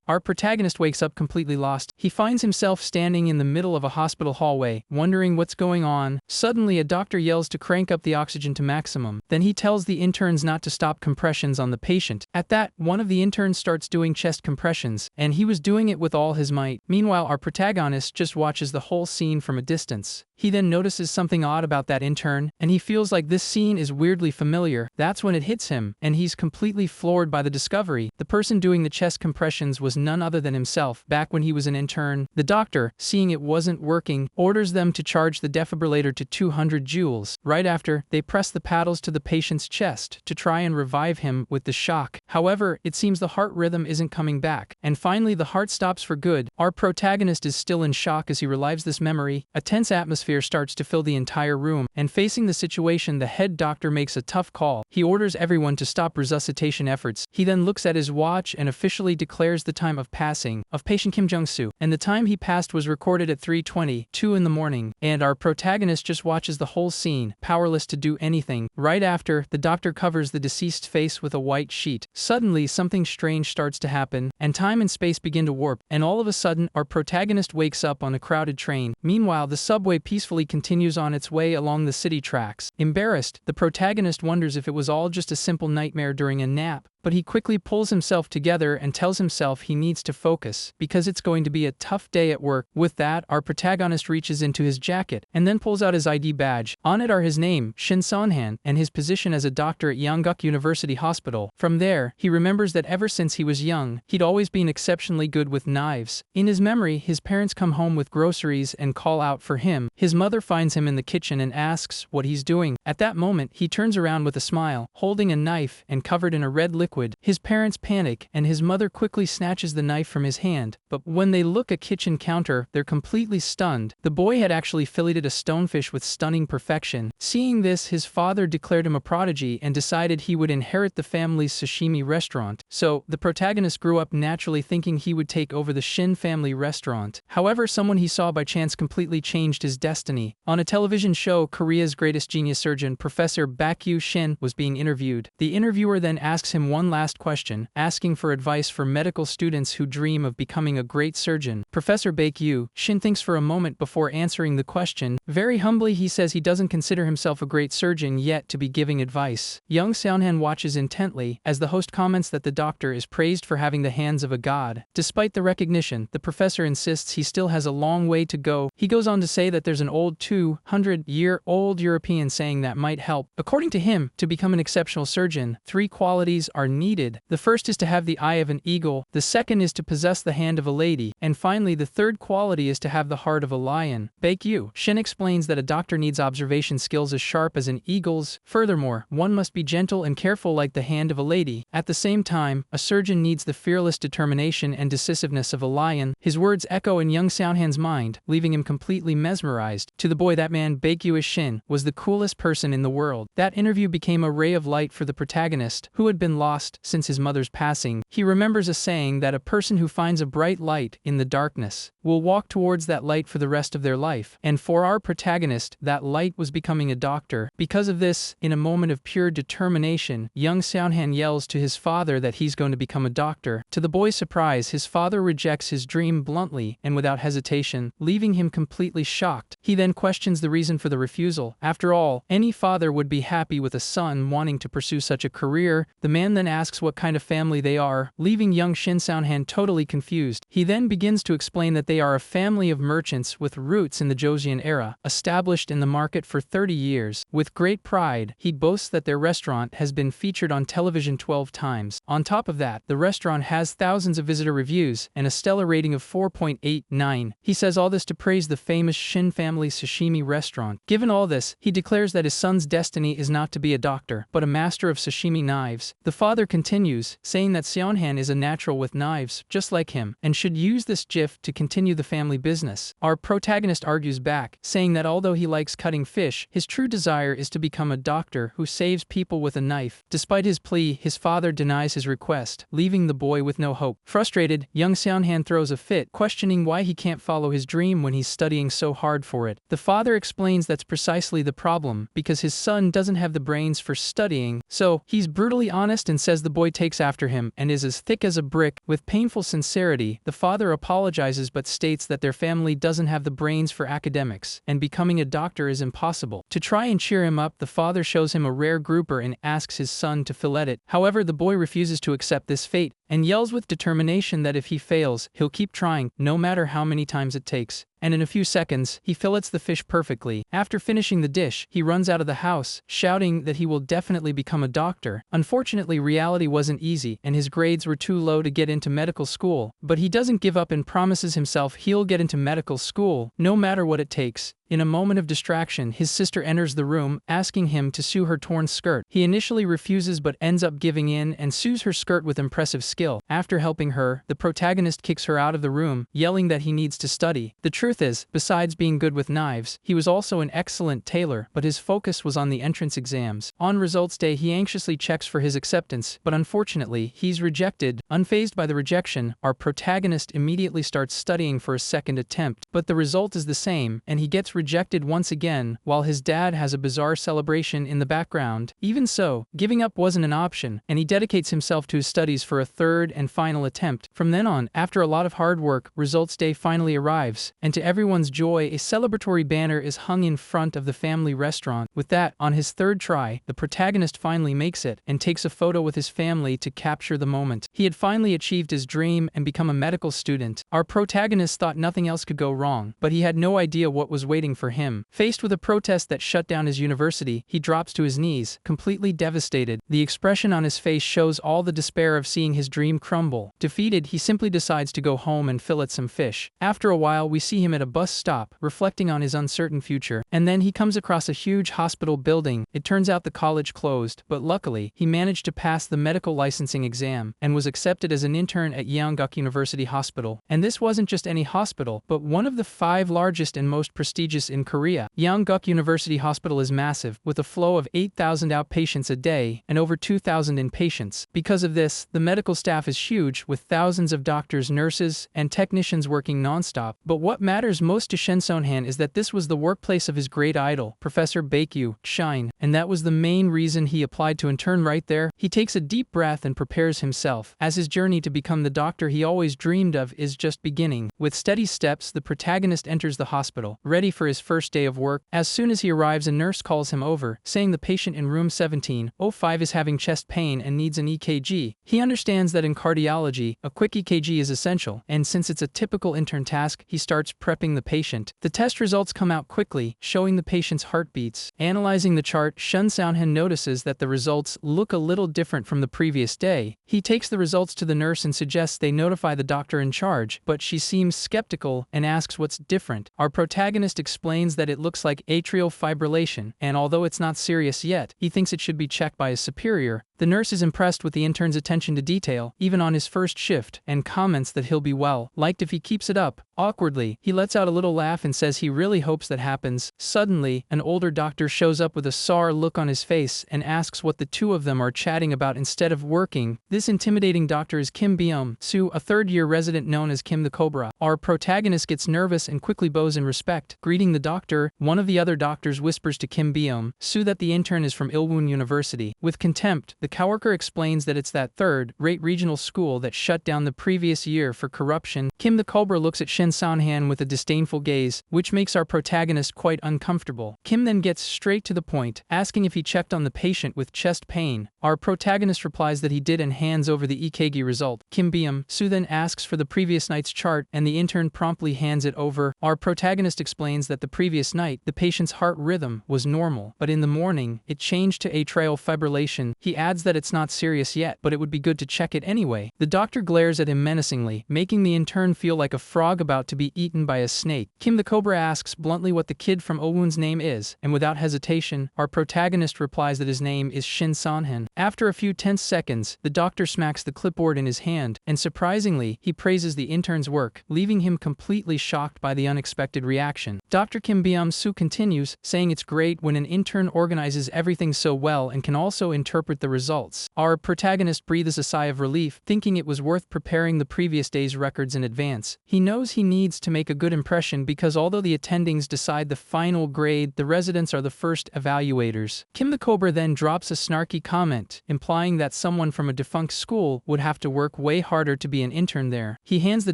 Our protagonist wakes up completely lost. He finds himself standing in the middle of a hospital hallway, wondering what's going on. Suddenly, a doctor yells to crank up the oxygen to maximum. Then he tells the interns not to stop compressions on the patient. At that, one of the interns starts doing chest compressions, and he was doing it with all his might. Meanwhile, our protagonist just watches the whole scene from a distance. He then notices something odd about that intern, and he feels like this scene is weirdly familiar. That's when it hits him, and he's completely floored by the discovery. The person doing the chest compressions was none other than himself. Back when he was an intern, the doctor, seeing it wasn't working, orders them to charge the defibrillator to 200 joules. Right after, they press the paddles to the patient's chest to try and revive him with the shock. However, it seems the heart rhythm isn't coming back, and finally the heart stops for good. Our protagonist is still in shock as he relives this memory. A tense atmosphere starts to fill the entire room, and facing the situation, the head doctor makes a tough call. He orders everyone to stop resuscitation efforts. He then looks at his watch and officially declares the time of passing of patient Kim Jung-soo, and the time he passed was recorded at 3:22 in the morning, and our protagonist just watches the whole scene, powerless to do anything. Right after, the doctor covers the deceased's face with a white sheet. Suddenly, something strange starts to happen, and time and space begin to warp, and all of a sudden, our protagonist wakes up on a crowded train. Meanwhile, the subway peacefully continues on its way along the city tracks. Embarrassed, the protagonist wonders if it was all just a simple nightmare during a nap, but he quickly pulls himself together and tells himself he needs to focus, because it's going to be a tough day at work. With that, our protagonist reaches into his jacket, and then pulls out his ID badge. On it are his name, Shin Seon-han, and his position as a doctor at Yongguk University Hospital. From there, he remembers that ever since he was young, he'd always been exceptionally good with knives. In his memory, his parents come home with groceries and call out for him. His mother finds him in the kitchen and asks what he's doing. At that moment, he turns around with a smile, holding a knife and covered in a red liquid. His parents panic, and his mother quickly snatches the knife from his hand, but when they look at kitchen counter, they're completely stunned. The boy had actually filleted a stonefish with stunning perfection. Seeing this, his father declared him a prodigy and decided he would inherit the family's sashimi restaurant. So, the protagonist grew up naturally thinking he would take over the Shin family restaurant. However, someone he saw by chance completely changed his destiny. On a television show, Korea's greatest genius surgeon, Professor Bakyu Shin, was being interviewed. The interviewer then asks him one last question, asking for advice for medical students who dream of becoming a great surgeon. Professor Bakyu Shin thinks for a moment before answering the question. Very humbly, he says he doesn't consider himself a great surgeon yet to be giving advice. Young Seon-han watches intently as the host comments that the doctor is praised for having the hands of a god. Despite the recognition, the professor insists he still has a long way to go. He goes on to say that there's an old 200-year-old European saying that might help. According to him, to become an exceptional surgeon, 3 qualities are needed. The first is to have the eye of an eagle, the second is to possess the hand of a lady, and finally the third quality is to have the heart of a lion. Bakyu Shin explains that a doctor needs observation skills as sharp as an eagle's. Furthermore, one must be gentle and careful like the hand of a lady. At the same time, a surgeon needs the fearless determination and decisiveness of a lion. His words echo in young Seon-han's mind, leaving him completely mesmerized. To the boy, that man, Bakyu Shin, was the coolest person in the world. That interview became a ray of light for the protagonist, who had been lost since his mother's passing. He remembers a saying that a person who finds a bright light in the darkness will walk towards that light for the rest of their life. And for our protagonist, that light was becoming a doctor. Because of this, in a moment of pure determination, young Seon-han yells to his father that he's going to become a doctor. To the boy's surprise, his father rejects his dream bluntly and without hesitation, leaving him completely shocked. He then questions the reason for the refusal. After all, any father would be happy with a son wanting to pursue such a career. The man then asks what kind of family they are, leaving young Shin Seon-han totally confused. He then begins to explain that they are a family of merchants with roots in the Joseon era, established in the market for 30 years. With great pride, he boasts that their restaurant has been featured on television 12 times. On top of that, the restaurant has thousands of visitor reviews and a stellar rating of 4.89. He says all this to praise the famous Shin family sashimi restaurant. Given all this, he declares that his son's destiny is not to be a doctor, but a master of sashimi knives. The father continues, saying that Seon-han is a natural with knives, just like him, and should use this gift to continue the family business. Our protagonist argues back, saying that although he likes cutting fish, his true desire is to become a doctor who saves people with a knife. Despite his plea, his father denies his request, leaving the boy with no hope. Frustrated, young Seon-han throws a fit, questioning why he can't follow his dream when he's studying so hard for it. The father explains that's precisely the problem, because his son doesn't have the brains for studying, so he's brutally honest and says the boy takes after him and is as thick as a brick. With painful sincerity, the father apologizes but states that their family doesn't have the brains for academics, and becoming a doctor is impossible. To try and cheer him up, the father shows him a rare grouper and asks his son to fillet it. However, the boy refuses to accept this fate, and yells with determination that if he fails, he'll keep trying, no matter how many times it takes. And in a few seconds, he fillets the fish perfectly. After finishing the dish, he runs out of the house, shouting that he will definitely become a doctor. Unfortunately, reality wasn't easy, and his grades were too low to get into medical school. But he doesn't give up and promises himself he'll get into medical school, no matter what it takes. In a moment of distraction, his sister enters the room, asking him to sew her torn skirt. He initially refuses but ends up giving in and sews her skirt with impressive skill. After helping her, the protagonist kicks her out of the room, yelling that he needs to study. The truth is, besides being good with knives, he was also an excellent tailor, but his focus was on the entrance exams. On results day, he anxiously checks for his acceptance, but unfortunately, he's rejected. Unfazed by the rejection, our protagonist immediately starts studying for a second attempt, but the result is the same, and he gets rejected once again, while his dad has a bizarre celebration in the background. Even so, giving up wasn't an option, and he dedicates himself to his studies for a third and final attempt. From then on, after a lot of hard work, results day finally arrives, and to everyone's joy, a celebratory banner is hung in front of the family restaurant. With that, on his third try, the protagonist finally makes it, and takes a photo with his family to capture the moment. He had finally achieved his dream and become a medical student. Our protagonist thought nothing else could go wrong, but he had no idea what was waiting for him. Faced with a protest that shut down his university, he drops to his knees, completely devastated. The expression on his face shows all the despair of seeing his dream crumble. Defeated, he simply decides to go home and fillet some fish. After a while, we see him at a bus stop, reflecting on his uncertain future. And then he comes across a huge hospital building. It turns out the college closed, but luckily, he managed to pass the medical licensing exam, and was accepted as an intern at Yeongguk University Hospital. And this wasn't just any hospital, but one of the 5 largest and most prestigious in Korea. Yeongguk University Hospital is massive, with a flow of 8,000 outpatients a day and over 2,000 inpatients. Because of this, the medical staff is huge, with thousands of doctors, nurses, and technicians working non-stop. But what matters most to Shin Son-han is that this was the workplace of his great idol, Professor Baekyu Shine, and that was the main reason he applied to intern right there. He takes a deep breath and prepares himself, as his journey to become the doctor he always dreamed of is just beginning. With steady steps, the protagonist enters the hospital, ready for his first day of work. As soon as he arrives, a nurse calls him over, saying the patient in room 1705 is having chest pain and needs an EKG. He understands that in cardiology, a quick EKG is essential, and since it's a typical intern task, he starts prepping the patient. The test results come out quickly, showing the patient's heartbeats. Analyzing the chart, Shin Son-han notices that the results look a little different from the previous day. He takes the results to the nurse and suggests they notify the doctor in charge, but she seems skeptical and asks what's different. Our protagonist explains that it looks like atrial fibrillation, and although it's not serious yet, he thinks it should be checked by his superior. The nurse is impressed with the intern's attention to detail, even on his first shift, and comments that he'll be well liked if he keeps it up. Awkwardly, he lets out a little laugh and says he really hopes that happens. Suddenly, an older doctor shows up with a sour look on his face and asks what the two of them are chatting about instead of working. This intimidating doctor is Kim Byum-soo, a third-year resident known as Kim the Cobra. Our protagonist gets nervous and quickly bows in respect. Greeting the doctor, one of the other doctors whispers to Kim Byum-soo that the intern is from Ilwon University. With contempt, the coworker explains that it's that third-rate regional school that shut down the previous year for corruption. Kim the Cobra looks at Shin Son-han with a disdainful gaze, which makes our protagonist quite uncomfortable. Kim then gets straight to the point, asking if he checked on the patient with chest pain. Our protagonist replies that he did and hands over the EKG result. Kim Byum-soo then asks for the previous night's chart, and the intern promptly hands it over. Our protagonist explains that the previous night, the patient's heart rhythm was normal, but in the morning, it changed to atrial fibrillation. He adds that it's not serious yet, but it would be good to check it anyway. The doctor glares at him menacingly, making the intern feel like a frog about to be eaten by a snake. Kim the Cobra asks bluntly what the kid from Owun's name is, and without hesitation, our protagonist replies that his name is Shin Son-han. After a few tense seconds, the doctor smacks the clipboard in his hand, and surprisingly, he praises the intern's work, leaving him completely shocked by the unexpected reaction. Dr. Kim Byum-soo continues, saying it's great when an intern organizes everything so well and can also interpret the results results. Our protagonist breathes a sigh of relief, thinking it was worth preparing the previous day's records in advance. He knows he needs to make a good impression because although the attendings decide the final grade, the residents are the first evaluators. Kim the Cobra then drops a snarky comment, implying that someone from a defunct school would have to work way harder to be an intern there. He hands the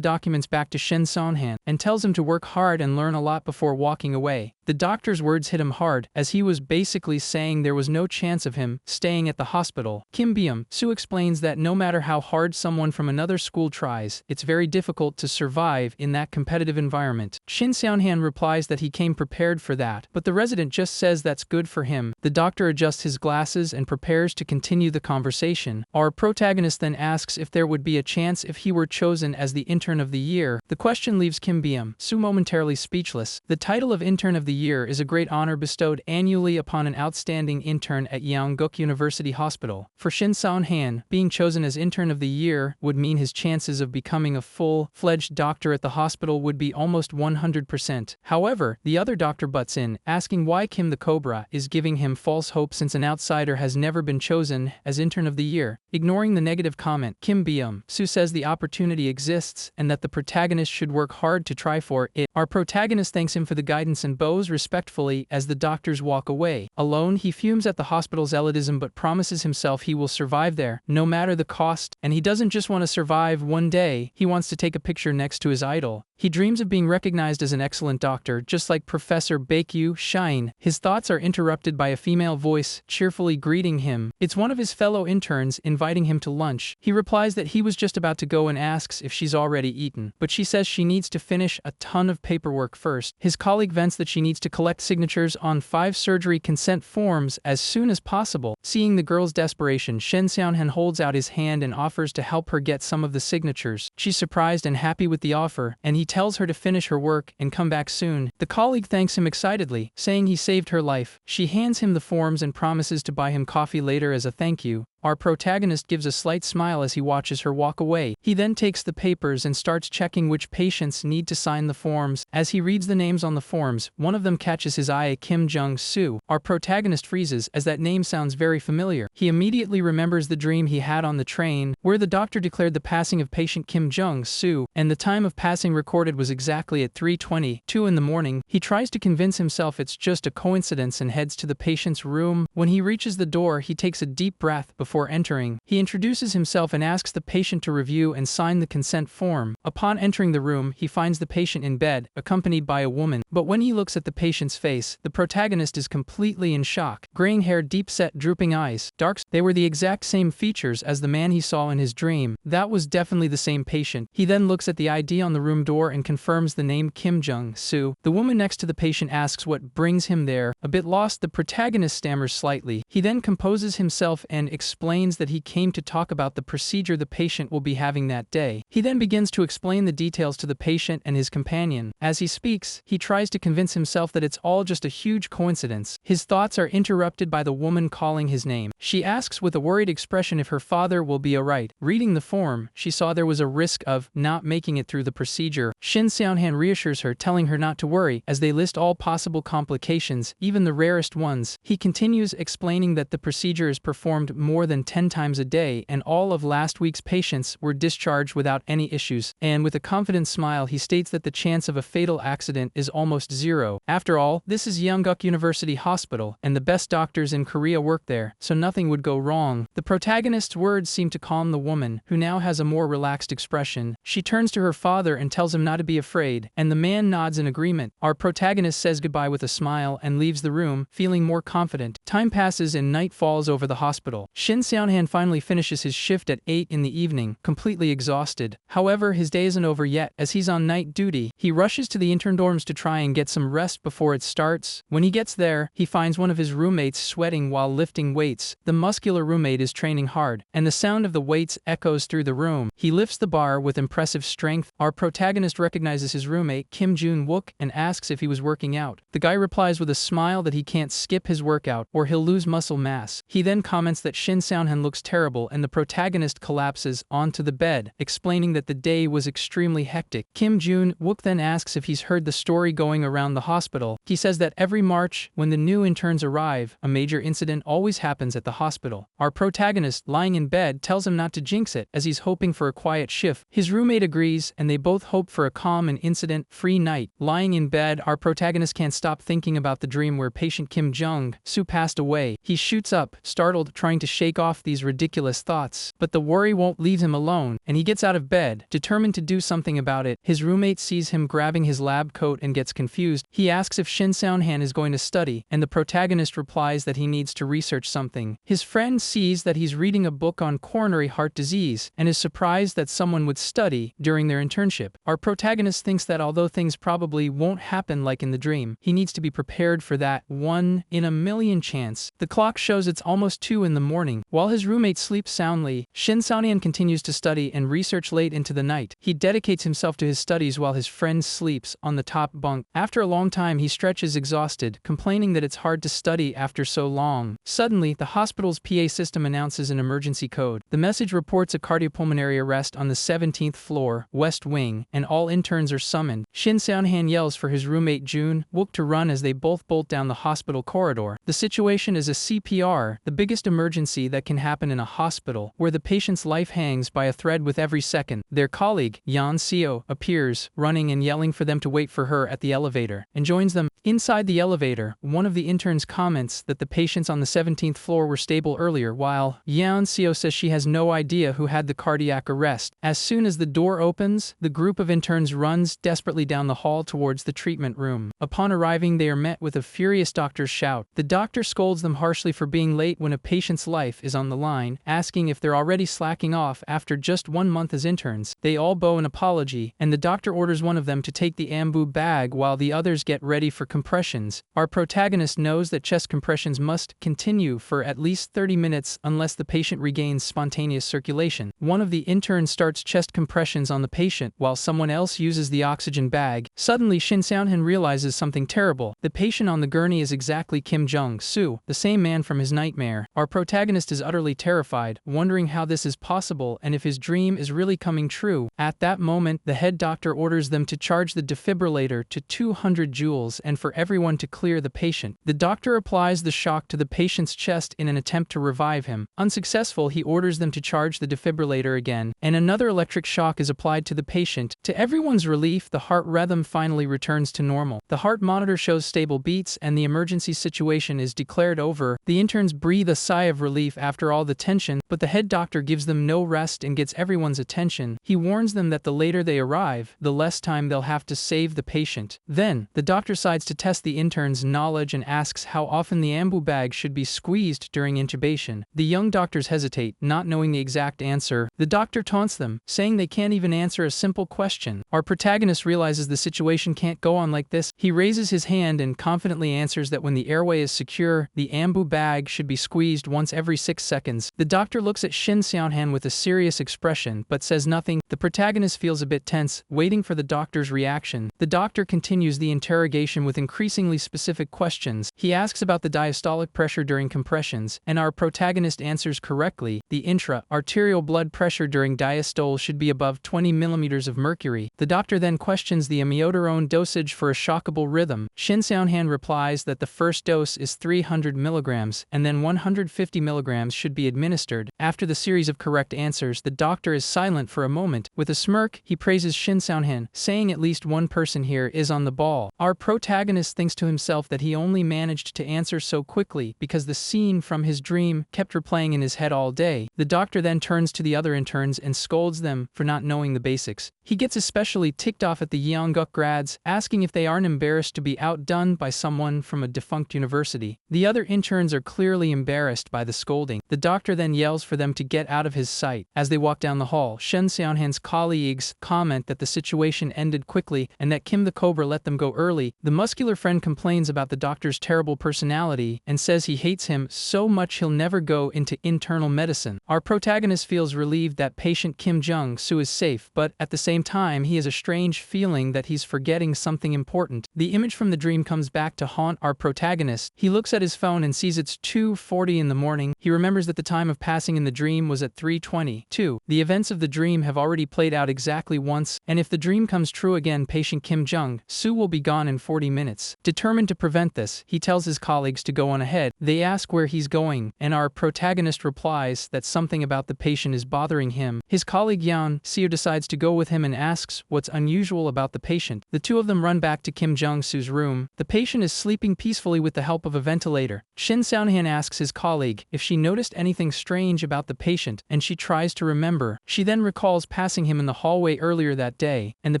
documents back to Shin Seon-han and tells him to work hard and learn a lot before walking away. The doctor's words hit him hard, as he was basically saying there was no chance of him staying at the hospital. Kim Byum-soo explains that no matter how hard someone from another school tries, it's very difficult to survive in that competitive environment. Shin Seon-han replies that he came prepared for that, but the resident just says that's good for him. The doctor adjusts his glasses and prepares to continue the conversation. Our protagonist then asks if there would be a chance if he were chosen as the intern of the year. The question leaves Kim Byum-soo momentarily speechless. The title of intern of the year is a great honor bestowed annually upon an outstanding intern at Yongguk University Hospital. For Shin Seon-han, being chosen as intern of the year would mean his chances of becoming a full-fledged doctor at the hospital would be almost 100%. However, the other doctor butts in, asking why Kim the Cobra is giving him false hope since an outsider has never been chosen as intern of the year. Ignoring the negative comment, Kim Byum-soo says the opportunity exists and that the protagonist should work hard to try for it. Our protagonist thanks him for the guidance and bows respectfully as the doctors walk away. Alone, he fumes at the hospital's elitism but promises himself he will survive there, no matter the cost, and he doesn't just want to survive one day, he wants to take a picture next to his idol. He dreams of being recognized as an excellent doctor, just like Professor Baekyu Shine. His thoughts are interrupted by a female voice cheerfully greeting him. It's one of his fellow interns inviting him to lunch. He replies that he was just about to go and asks if she's already eaten, but she says she needs to finish a ton of paperwork first. His colleague vents that she needs to collect signatures on 5 surgery consent forms as soon as possible. Seeing the girl's desperation, Shin Seon-han holds out his hand and offers to help her get some of the signatures. She's surprised and happy with the offer, and he tells her to finish her work and come back soon. The colleague thanks him excitedly, saying he saved her life. She hands him the forms and promises to buy him coffee later as a thank you. Our protagonist gives a slight smile as he watches her walk away. He then takes the papers and starts checking which patients need to sign the forms. As he reads the names on the forms, one of them catches his eye, Kim Jung-soo. Our protagonist freezes as that name sounds very familiar. He immediately remembers the dream he had on the train, where the doctor declared the passing of patient Kim Jung-soo, and the time of passing recorded was exactly at 3:22 in the morning. He tries to convince himself it's just a coincidence and heads to the patient's room. When he reaches the door, he takes a deep breath before entering. He introduces himself and asks the patient to review and sign the consent form. Upon entering the room, he finds the patient in bed, accompanied by a woman. But when he looks at the patient's face, the protagonist is completely in shock. Graying hair, deep-set, drooping eyes, darks. They were the exact same features as the man he saw in his dream. That was definitely the same patient. He then looks at the ID on the room door and confirms the name Kim Jung-soo. The woman next to the patient asks what brings him there. A bit lost, the protagonist stammers slightly. He then composes himself and explains that he came to talk about the procedure the patient will be having that day. He then begins to explain the details to the patient and his companion. As he speaks, he tries to convince himself that it's all just a huge coincidence. His thoughts are interrupted by the woman calling his name. She asks with a worried expression if her father will be alright. Reading the form, she saw there was a risk of not making it through the procedure. Shin Seon-han reassures her, telling her not to worry, as they list all possible complications, even the rarest ones. He continues explaining that the procedure is performed more than 10 times a day, and all of last week's patients were discharged without any issues. And with a confident smile, he states that the chance of a fatal accident is almost zero. After all, this is Yongguk University Hospital, and the best doctors in Korea work there, so nothing would go wrong. The protagonist's words seem to calm the woman, who now has a more relaxed expression. She turns to her father and tells him not to be afraid, and the man nods in agreement. Our protagonist says goodbye with a smile and leaves the room, feeling more confident. Time passes and night falls over the hospital. Shin Seon-han finally finishes his shift at 8 in the evening, completely exhausted. However, his day isn't over yet, as he's on night duty. He rushes to the intern dorms to try and get some rest before it starts. When he gets there, he finds one of his roommates sweating while lifting weights. The muscular roommate is training hard, and the sound of the weights echoes through the room. He lifts the bar with impressive strength. Our protagonist recognizes his roommate, Kim Jun-wook, and asks if he was working out. The guy replies with a smile that he can't skip his workout, or he'll lose muscle mass. He then comments that Shin Seon-han looks terrible and the protagonist collapses onto the bed, explaining that the day was extremely hectic. Kim Jun-wook then asks if he's heard the story going around the hospital. He says that every March, when the new interns arrive, a major incident always happens at the hospital. Our protagonist, lying in bed, tells him not to jinx it, as he's hoping for a quiet shift. His roommate agrees, and they both hope for a calm and incident-free night. Lying in bed, our protagonist can't stop thinking about the dream where patient Kim Jung-soo passed away. He shoots up, startled, trying to shake off these ridiculous thoughts. But the worry won't leave him alone, and he gets out of bed, determined to do something about it. His roommate sees him grabbing his lab coat and gets confused. He asks if Shin Seon-han is going to study, and the protagonist replies that he needs to research something. His friend sees that he's reading a book on coronary heart disease, and is surprised that someone would study during their internship. Our protagonist thinks that although things probably won't happen like in the dream, he needs to be prepared for that 1 in a million chance. The clock shows it's almost 2 in the morning. While his roommate sleeps soundly, Shin Seon-han continues to study and research late into the night. He dedicates himself to his studies while his friend sleeps on the top bunk. After a long time, he stretches exhausted, complaining that it's hard to study after so long. Suddenly, the hospital's PA system announces an emergency code. The message reports a cardiopulmonary arrest on the 17th floor, West Wing, and all interns are summoned. Shin Seon-han yells for his roommate Jun-wook to run as they both bolt down the hospital corridor. The situation is a CPR, the biggest emergency that can happen in a hospital, where the patient's life hangs by a thread with every second. Their colleague, Yeon Seo, appears, running and yelling for them to wait for her at the elevator, and joins them. Inside the elevator, one of the interns comments that the patients on the 17th floor were stable earlier, while Yeon Seo says she has no idea who had the cardiac arrest. As soon as the door opens, the group of interns runs desperately down the hall towards the treatment room. Upon arriving, they are met with a furious doctor's shout. The doctor scolds them harshly for being late when a patient's life is on the line, asking if they're already slacking off after just 1 month as interns. They all bow an apology, and the doctor orders one of them to take the ambu bag while the others get ready for compressions. Our protagonist knows that chest compressions must continue for at least 30 minutes unless the patient regains spontaneous circulation. One of the interns starts chest compressions on the patient while someone else uses the oxygen bag. Suddenly, Shin Seon-han realizes something terrible. The patient on the gurney is exactly Kim Jung-soo, the same man from his nightmare. Our protagonist is utterly terrified, wondering how this is possible and if his dream is really coming true. At that moment, the head doctor orders them to charge the defibrillator to 200 joules and for everyone to clear the patient. The doctor applies the shock to the patient's chest in an attempt to revive him. Unsuccessful, he orders them to charge the defibrillator again, and another electric shock is applied to the patient. To everyone's relief, the heart rhythm finally returns to normal. The heart monitor shows stable beats and the emergency situation is declared over. The interns breathe a sigh of relief after all the tension, but the head doctor gives them no rest and gets everyone's attention. He warns them that the later they arrive, the less time they'll have to save the patient. Then, the doctor decides to test the intern's knowledge and asks how often the ambu bag should be squeezed during intubation. The young doctors hesitate, not knowing the exact answer. The doctor taunts them, saying they can't even answer a simple question. Our protagonist realizes the situation can't go on like this. He raises his hand and confidently answers that when the airway is secure, the ambu bag should be squeezed once every 6 seconds. The doctor looks at Shin Seon-han with a serious expression, but says nothing. The protagonist feels a bit tense, waiting for the doctor's reaction. The doctor continues the interrogation with increasingly specific questions. He asks about the diastolic pressure during compressions, and our protagonist answers correctly. The intra-arterial blood pressure during diastole should be above 20 millimeters of mercury. The doctor then questions the amiodarone dosage for a shockable rhythm. Shin Seon-han replies that the first dose is 300 milligrams, and then 150 milligrams should be administered. After the series of correct answers, the doctor is silent for a moment. With a smirk, he praises Shin Seon-han, saying at least one person here is on the ball. Our protagonist thinks to himself that he only managed to answer so quickly because the scene from his dream kept replaying in his head all day. The doctor then turns to the other interns and scolds them for not knowing the basics. He gets especially ticked off at the Yeonguk grads, asking if they aren't embarrassed to be outdone by someone from a defunct university. The other interns are clearly embarrassed by the scolding. The doctor then yells for them to get out of his sight. As they walk down the hall, Shin Seon-han's colleagues comment that the situation ended quickly and that Kim the Cobra let them go early. The muscular friend complains about the doctor's terrible personality and says he hates him so much he'll never go into internal medicine. Our protagonist feels relieved that patient Kim Jung-soo is safe, but at the same time he has a strange feeling that he's forgetting something important. The image from the dream comes back to haunt our protagonist. He looks at his phone and sees it's 2:40 in the morning. He remembers remembers that the time of passing in the dream was at 3:20. 2. The events of the dream have already played out exactly once, and if the dream comes true again, patient Kim Jung-soo will be gone in 40 minutes. Determined to prevent this, he tells his colleagues to go on ahead. They ask where he's going, and our protagonist replies that something about the patient is bothering him. His colleague Yeon-seo decides to go with him and asks what's unusual about the patient. The two of them run back to Kim Jung-soo's room. The patient is sleeping peacefully with the help of a ventilator. Shin Seon-han asks his colleague if she noticed anything strange about the patient, and she tries to remember. She then recalls passing him in the hallway earlier that day, and the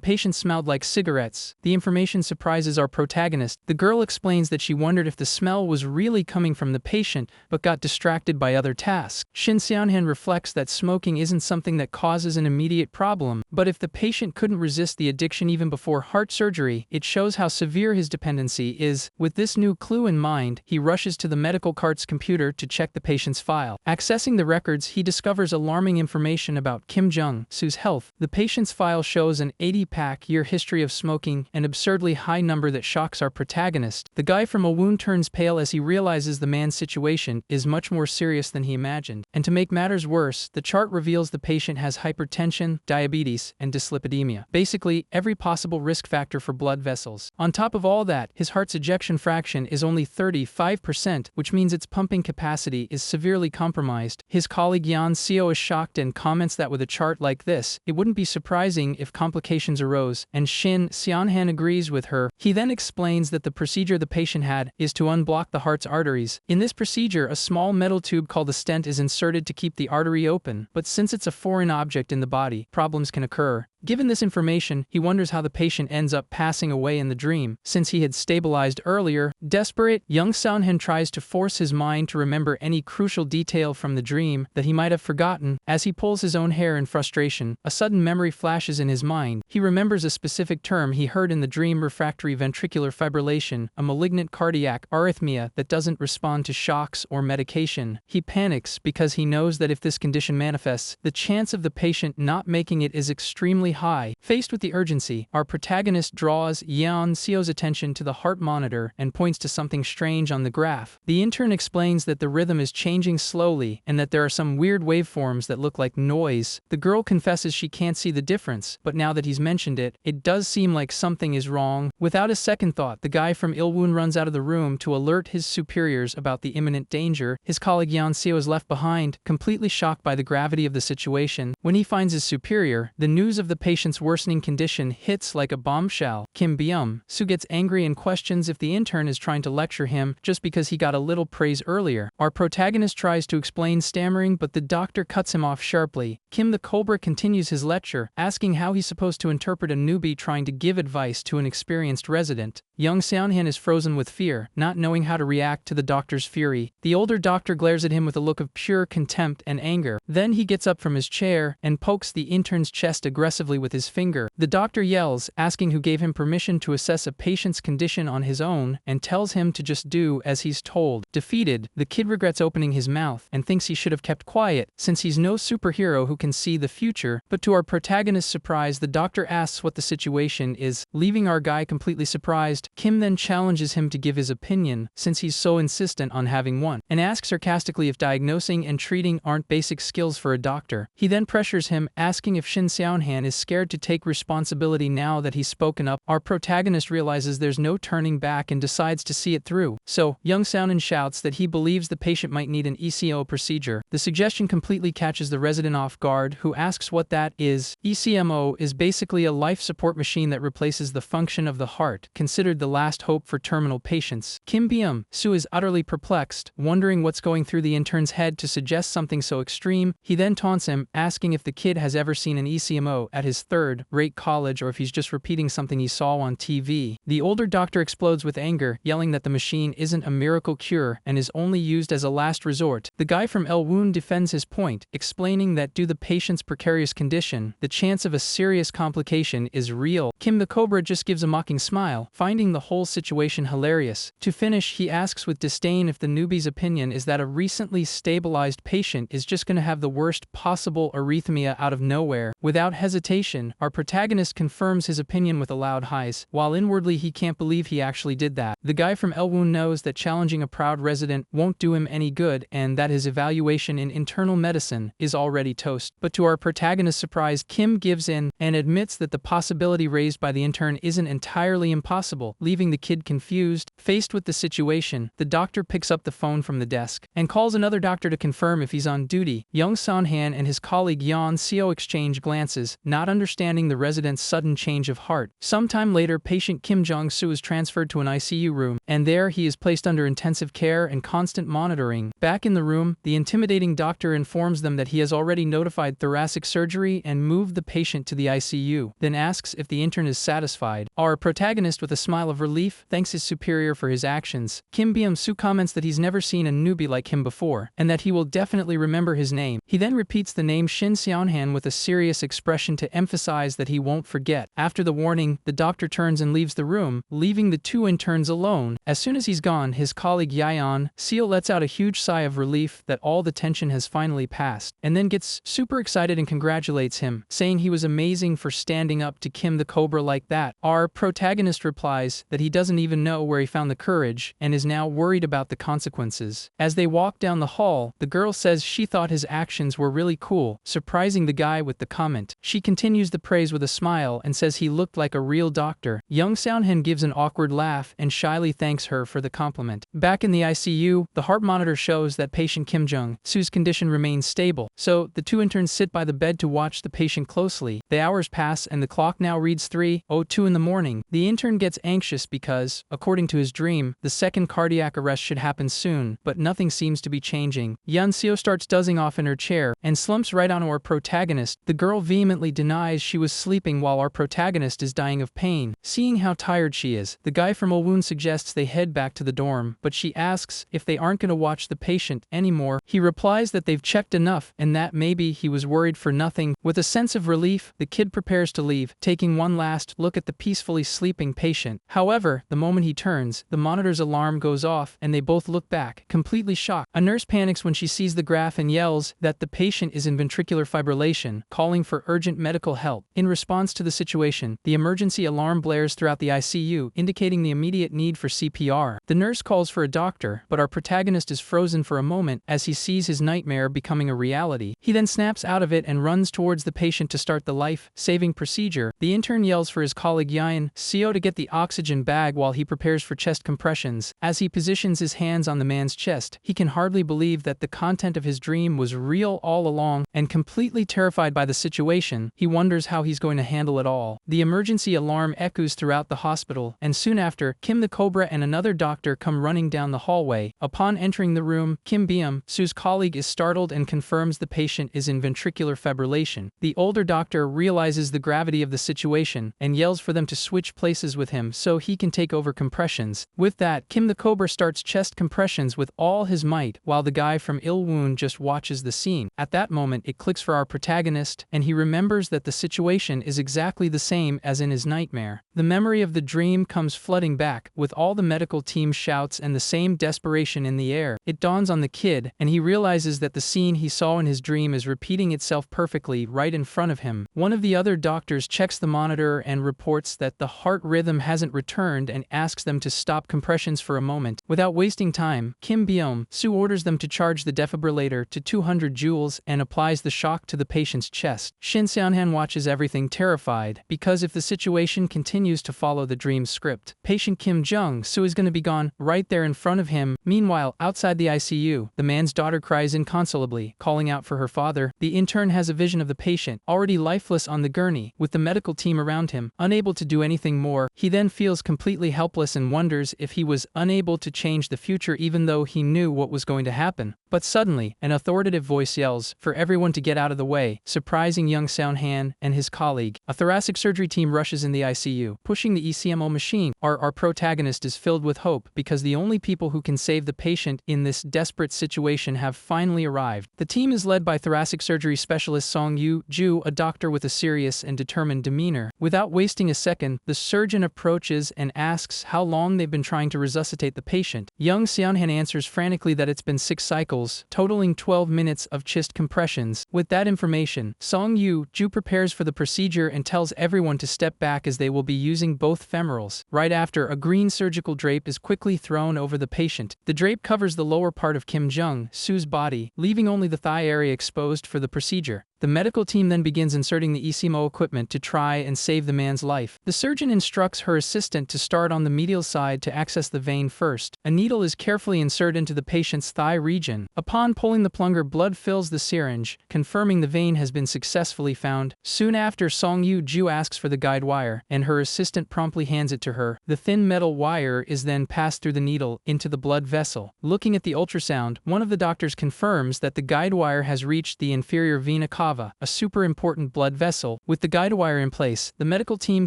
patient smelled like cigarettes. The information surprises our protagonist. The girl explains that she wondered if the smell was really coming from the patient, but got distracted by other tasks. Shin Seon-han reflects that smoking isn't something that causes an immediate problem, but if the patient couldn't resist the addiction even before heart surgery, it shows how severe his dependency is. With this new clue in mind, he rushes to the medical cart's computer to check the patient's file. Accessing the records, he discovers alarming information about Kim Jung-soo's health. The patient's file shows an 80-pack-year history of smoking, an absurdly high number that shocks our protagonist. The guy from Ilwoon turns pale as he realizes the man's situation is much more serious than he imagined. And to make matters worse, the chart reveals the patient has hypertension, diabetes, and dyslipidemia. Basically, every possible risk factor for blood vessels. On top of all that, his heart's ejection fraction is only 35%, which means its pumping capacity is severely compromised. His colleague Yeon-seo is shocked and comments that with a chart like this, it wouldn't be surprising if complications arose, and Shin Seon-han agrees with her. He then explains that the procedure the patient had is to unblock the heart's arteries. In this procedure, a small metal tube called a stent is inserted to keep the artery open, but since it's a foreign object in the body, problems can occur. Given this information, he wonders how the patient ends up passing away in the dream, since he had stabilized earlier. Desperate, Young Seon-han tries to force his mind to remember any crucial detail from the dream that he might have forgotten. As he pulls his own hair in frustration, a sudden memory flashes in his mind. He remembers a specific term he heard in the dream: refractory ventricular fibrillation, a malignant cardiac arrhythmia that doesn't respond to shocks or medication. He panics because he knows that if this condition manifests, the chance of the patient not making it is extremely high. Faced with the urgency, our protagonist draws Yeon-seo's attention to the heart monitor and points to something strange on the graph. The intern explains that the rhythm is changing slowly and that there are some weird waveforms that look like noise. The girl confesses she can't see the difference, but now that he's mentioned it, it does seem like something is wrong. Without a second thought, the guy from Ilwoon runs out of the room to alert his superiors about the imminent danger. His colleague Yeon-seo is left behind, completely shocked by the gravity of the situation. When he finds his superior, the news of the patient's worsening condition hits like a bombshell. Kim Byung-soo gets angry and questions if the intern is trying to lecture him just because he got a little praise earlier. Our protagonist tries to explain, stammering, but the doctor cuts him off sharply. Kim the Cobra continues his lecture, asking how he's supposed to interpret a newbie trying to give advice to an experienced resident. Young Seon-han is frozen with fear, not knowing how to react to the doctor's fury. The older doctor glares at him with a look of pure contempt and anger. Then he gets up from his chair and pokes the intern's chest aggressively with his finger. The doctor yells, asking who gave him permission to assess a patient's condition on his own, and tells him to just do as he's told. Defeated, the kid regrets opening his mouth and thinks he should have kept quiet, since he's no superhero who can see the future. But to our protagonist's surprise, the doctor asks what the situation is, leaving our guy completely surprised. Kim then challenges him to give his opinion, since he's so insistent on having one, and asks sarcastically if diagnosing and treating aren't basic skills for a doctor. He then pressures him, asking if Shin Seon-han is scared to take responsibility now that he's spoken up. Our protagonist realizes there's no turning back and decides to see it through. So, Young Seon-han shouts that he believes the patient might need an ECMO procedure. The suggestion completely catches the resident off guard, who asks what that is. ECMO is basically a life support machine that replaces the function of the heart, considered the last hope for terminal patients. Kim Byung-soo is utterly perplexed, wondering what's going through the intern's head to suggest something so extreme. He then taunts him, asking if the kid has ever seen an ECMO at his third-rate college or if he's just repeating something he saw on TV. The older doctor explodes with anger, yelling that the machine isn't a miracle cure and is only used as a last resort. The guy from Ilwoon defends his point, explaining that due to the patient's precarious condition, the chance of a serious complication is real. Kim the Cobra just gives a mocking smile, finding the whole situation hilarious. To finish, he asks with disdain if the newbie's opinion is that a recently stabilized patient is just gonna have the worst possible arrhythmia out of nowhere. Without hesitation, our protagonist confirms his opinion with a loud highs, while inwardly he can't believe he actually did that. The guy from Elwoon knows that challenging a proud resident won't do him any good and that his evaluation in internal medicine is already toast. But to our protagonist's surprise, Kim gives in and admits that the possibility raised by the intern isn't entirely impossible, leaving the kid confused. Faced with the situation, the doctor picks up the phone from the desk and calls another doctor to confirm if he's on duty. Young Sonhan and his colleague Yeon Seo exchange glances, not understanding the resident's sudden change of heart. Sometime later, patient Kim Jong-soo is transferred to an ICU room, and there he is placed under intensive care and constant monitoring. Back in the room, the intimidating doctor informs them that he has already notified thoracic surgery and moved the patient to the ICU, then asks if the intern is satisfied. Our protagonist, with a smile of relief, thanks his superior for his actions. Kim Byung-soo comments that he's never seen a newbie like him before, and that he will definitely remember his name. He then repeats the name Shin Seonhan with a serious expression to emphasize that he won't forget. After the warning, the doctor turns and leaves the room, leaving the two interns alone. As soon as he's gone, his colleague Yeon Seo lets out a huge sigh of relief that all the tension has finally passed, and then gets super excited and congratulates him, saying he was amazing for standing up to Kim the Cobra like that. Our protagonist replies that he doesn't even know where he found the courage and is now worried about the consequences. As they walk down the hall, the girl says she thought his actions were really cool, surprising the guy with the comment. She continues the praise with a smile and says he looked like a real doctor. Young Seonhan gives an awkward laugh and shyly thanks her for the compliment. Back in the ICU, the heart monitor shows that patient Kim Jong-soo's condition remains stable, so the two interns sit by the bed to watch the patient closely. The hours pass and the clock now reads 3:02 in the morning. The intern gets anxious because, according to his dream, the second cardiac arrest should happen soon, but nothing seems to be changing. Yeon Seo starts dozing off in her chair and slumps right onto our protagonist. The girl vehemently denies she was sleeping while our protagonist is dying of pain. Seeing how tired she is, the guy from Ulwoon suggests they head back to the dorm, but she asks if they aren't going to watch the patient anymore. He replies that they've checked enough and that maybe he was worried for nothing. With a sense of relief, the kid prepares to leave, taking one last look at the peacefully sleeping patient. However, the moment he turns, the monitor's alarm goes off and they both look back, completely shocked. A nurse panics when she sees the graph and yells that the patient is in ventricular fibrillation, calling for urgent medical help. In response to the situation, the emergency alarm blares throughout the ICU, indicating the immediate need for CPR. The nurse calls for a doctor, but our protagonist is frozen for a moment as he sees his nightmare becoming a reality. He then snaps out of it and runs towards the patient to start the life-saving procedure. The intern yells for his colleague Yeon Seo to get the oxygen bag while he prepares for chest compressions. As he positions his hands on the man's chest, he can hardly believe that the content of his dream was real all along, and completely terrified by the situation, he wonders how he's going to handle it all. The emergency alarm echoes throughout the hospital, and soon after, Kim the Cobra and another doctor come running down the hallway. Upon entering the room, Kim Byung-soo's colleague is startled and confirms the patient is in ventricular fibrillation. The older doctor realizes the gravity of the situation and yells for them to switch places with him so he can take over compressions. With that, Kim the Cobra starts chest compressions with all his might, while the guy from Ilwoon just watches the scene. At that moment, it clicks for our protagonist, and he remembers that the situation is exactly the same as in his nightmare. The memory of the dream comes flooding back, with all the medical team shouts and the same desperation in the air. It dawns on the kid, and he realizes that the scene he saw in his dream is repeating itself perfectly right in front of him. One of the other doctors checks the monitor and reports that the heart rhythm hasn't returned and asks them to stop compressions for a moment. Without wasting time, Kim Byung-soo orders them to charge the defibrillator to 200 joules and applies the shock to the patient's chest. Shin Seonhan watches everything terrified, because if the situation continues to follow the dream script, patient Kim Jong-soo is going to be gone right there in front of him. Meanwhile, outside the ICU, the man's daughter cries inconsolably, calling out for her father. The intern has a vision of the patient, already lifeless on the gurney, with the medical team around him, unable to do anything more. He then feels completely helpless and wonders if he was unable to change the future even though he knew what was going to happen. But suddenly, an authoritative voice yells for everyone to get out of the way, surprising young Seonhan and his colleague. A thoracic surgery team rushes in the ICU, pushing the ECMO machine. Our protagonist is filled with hope because the only people who can save the patient in this desperate situation have finally arrived. The team is led by thoracic surgery specialist Song Yoo-ju, a doctor with a serious and determined demeanor. With Without wasting a second, the surgeon approaches and asks how long they've been trying to resuscitate the patient. Young Seonhan answers frantically that it's been 6 cycles, totaling 12 minutes of chest compressions. With that information, Song Yoo-ju prepares for the procedure and tells everyone to step back as they will be using both femorals. Right after, a green surgical drape is quickly thrown over the patient. The drape covers the lower part of Kim Jung-soo's body, leaving only the thigh area exposed for the procedure. The medical team then begins inserting the ECMO equipment to try and save the man's life. The surgeon instructs her assistant to start on the medial side to access the vein first. A needle is carefully inserted into the patient's thigh region. Upon pulling the plunger, blood fills the syringe, confirming the vein has been successfully found. Soon after, Song Yoo-ju asks for the guide wire, and her assistant promptly hands it to her. The thin metal wire is then passed through the needle into the blood vessel. Looking at the ultrasound, one of the doctors confirms that the guide wire has reached the inferior vena cava, a super important blood vessel. With the guide wire in place, the medical team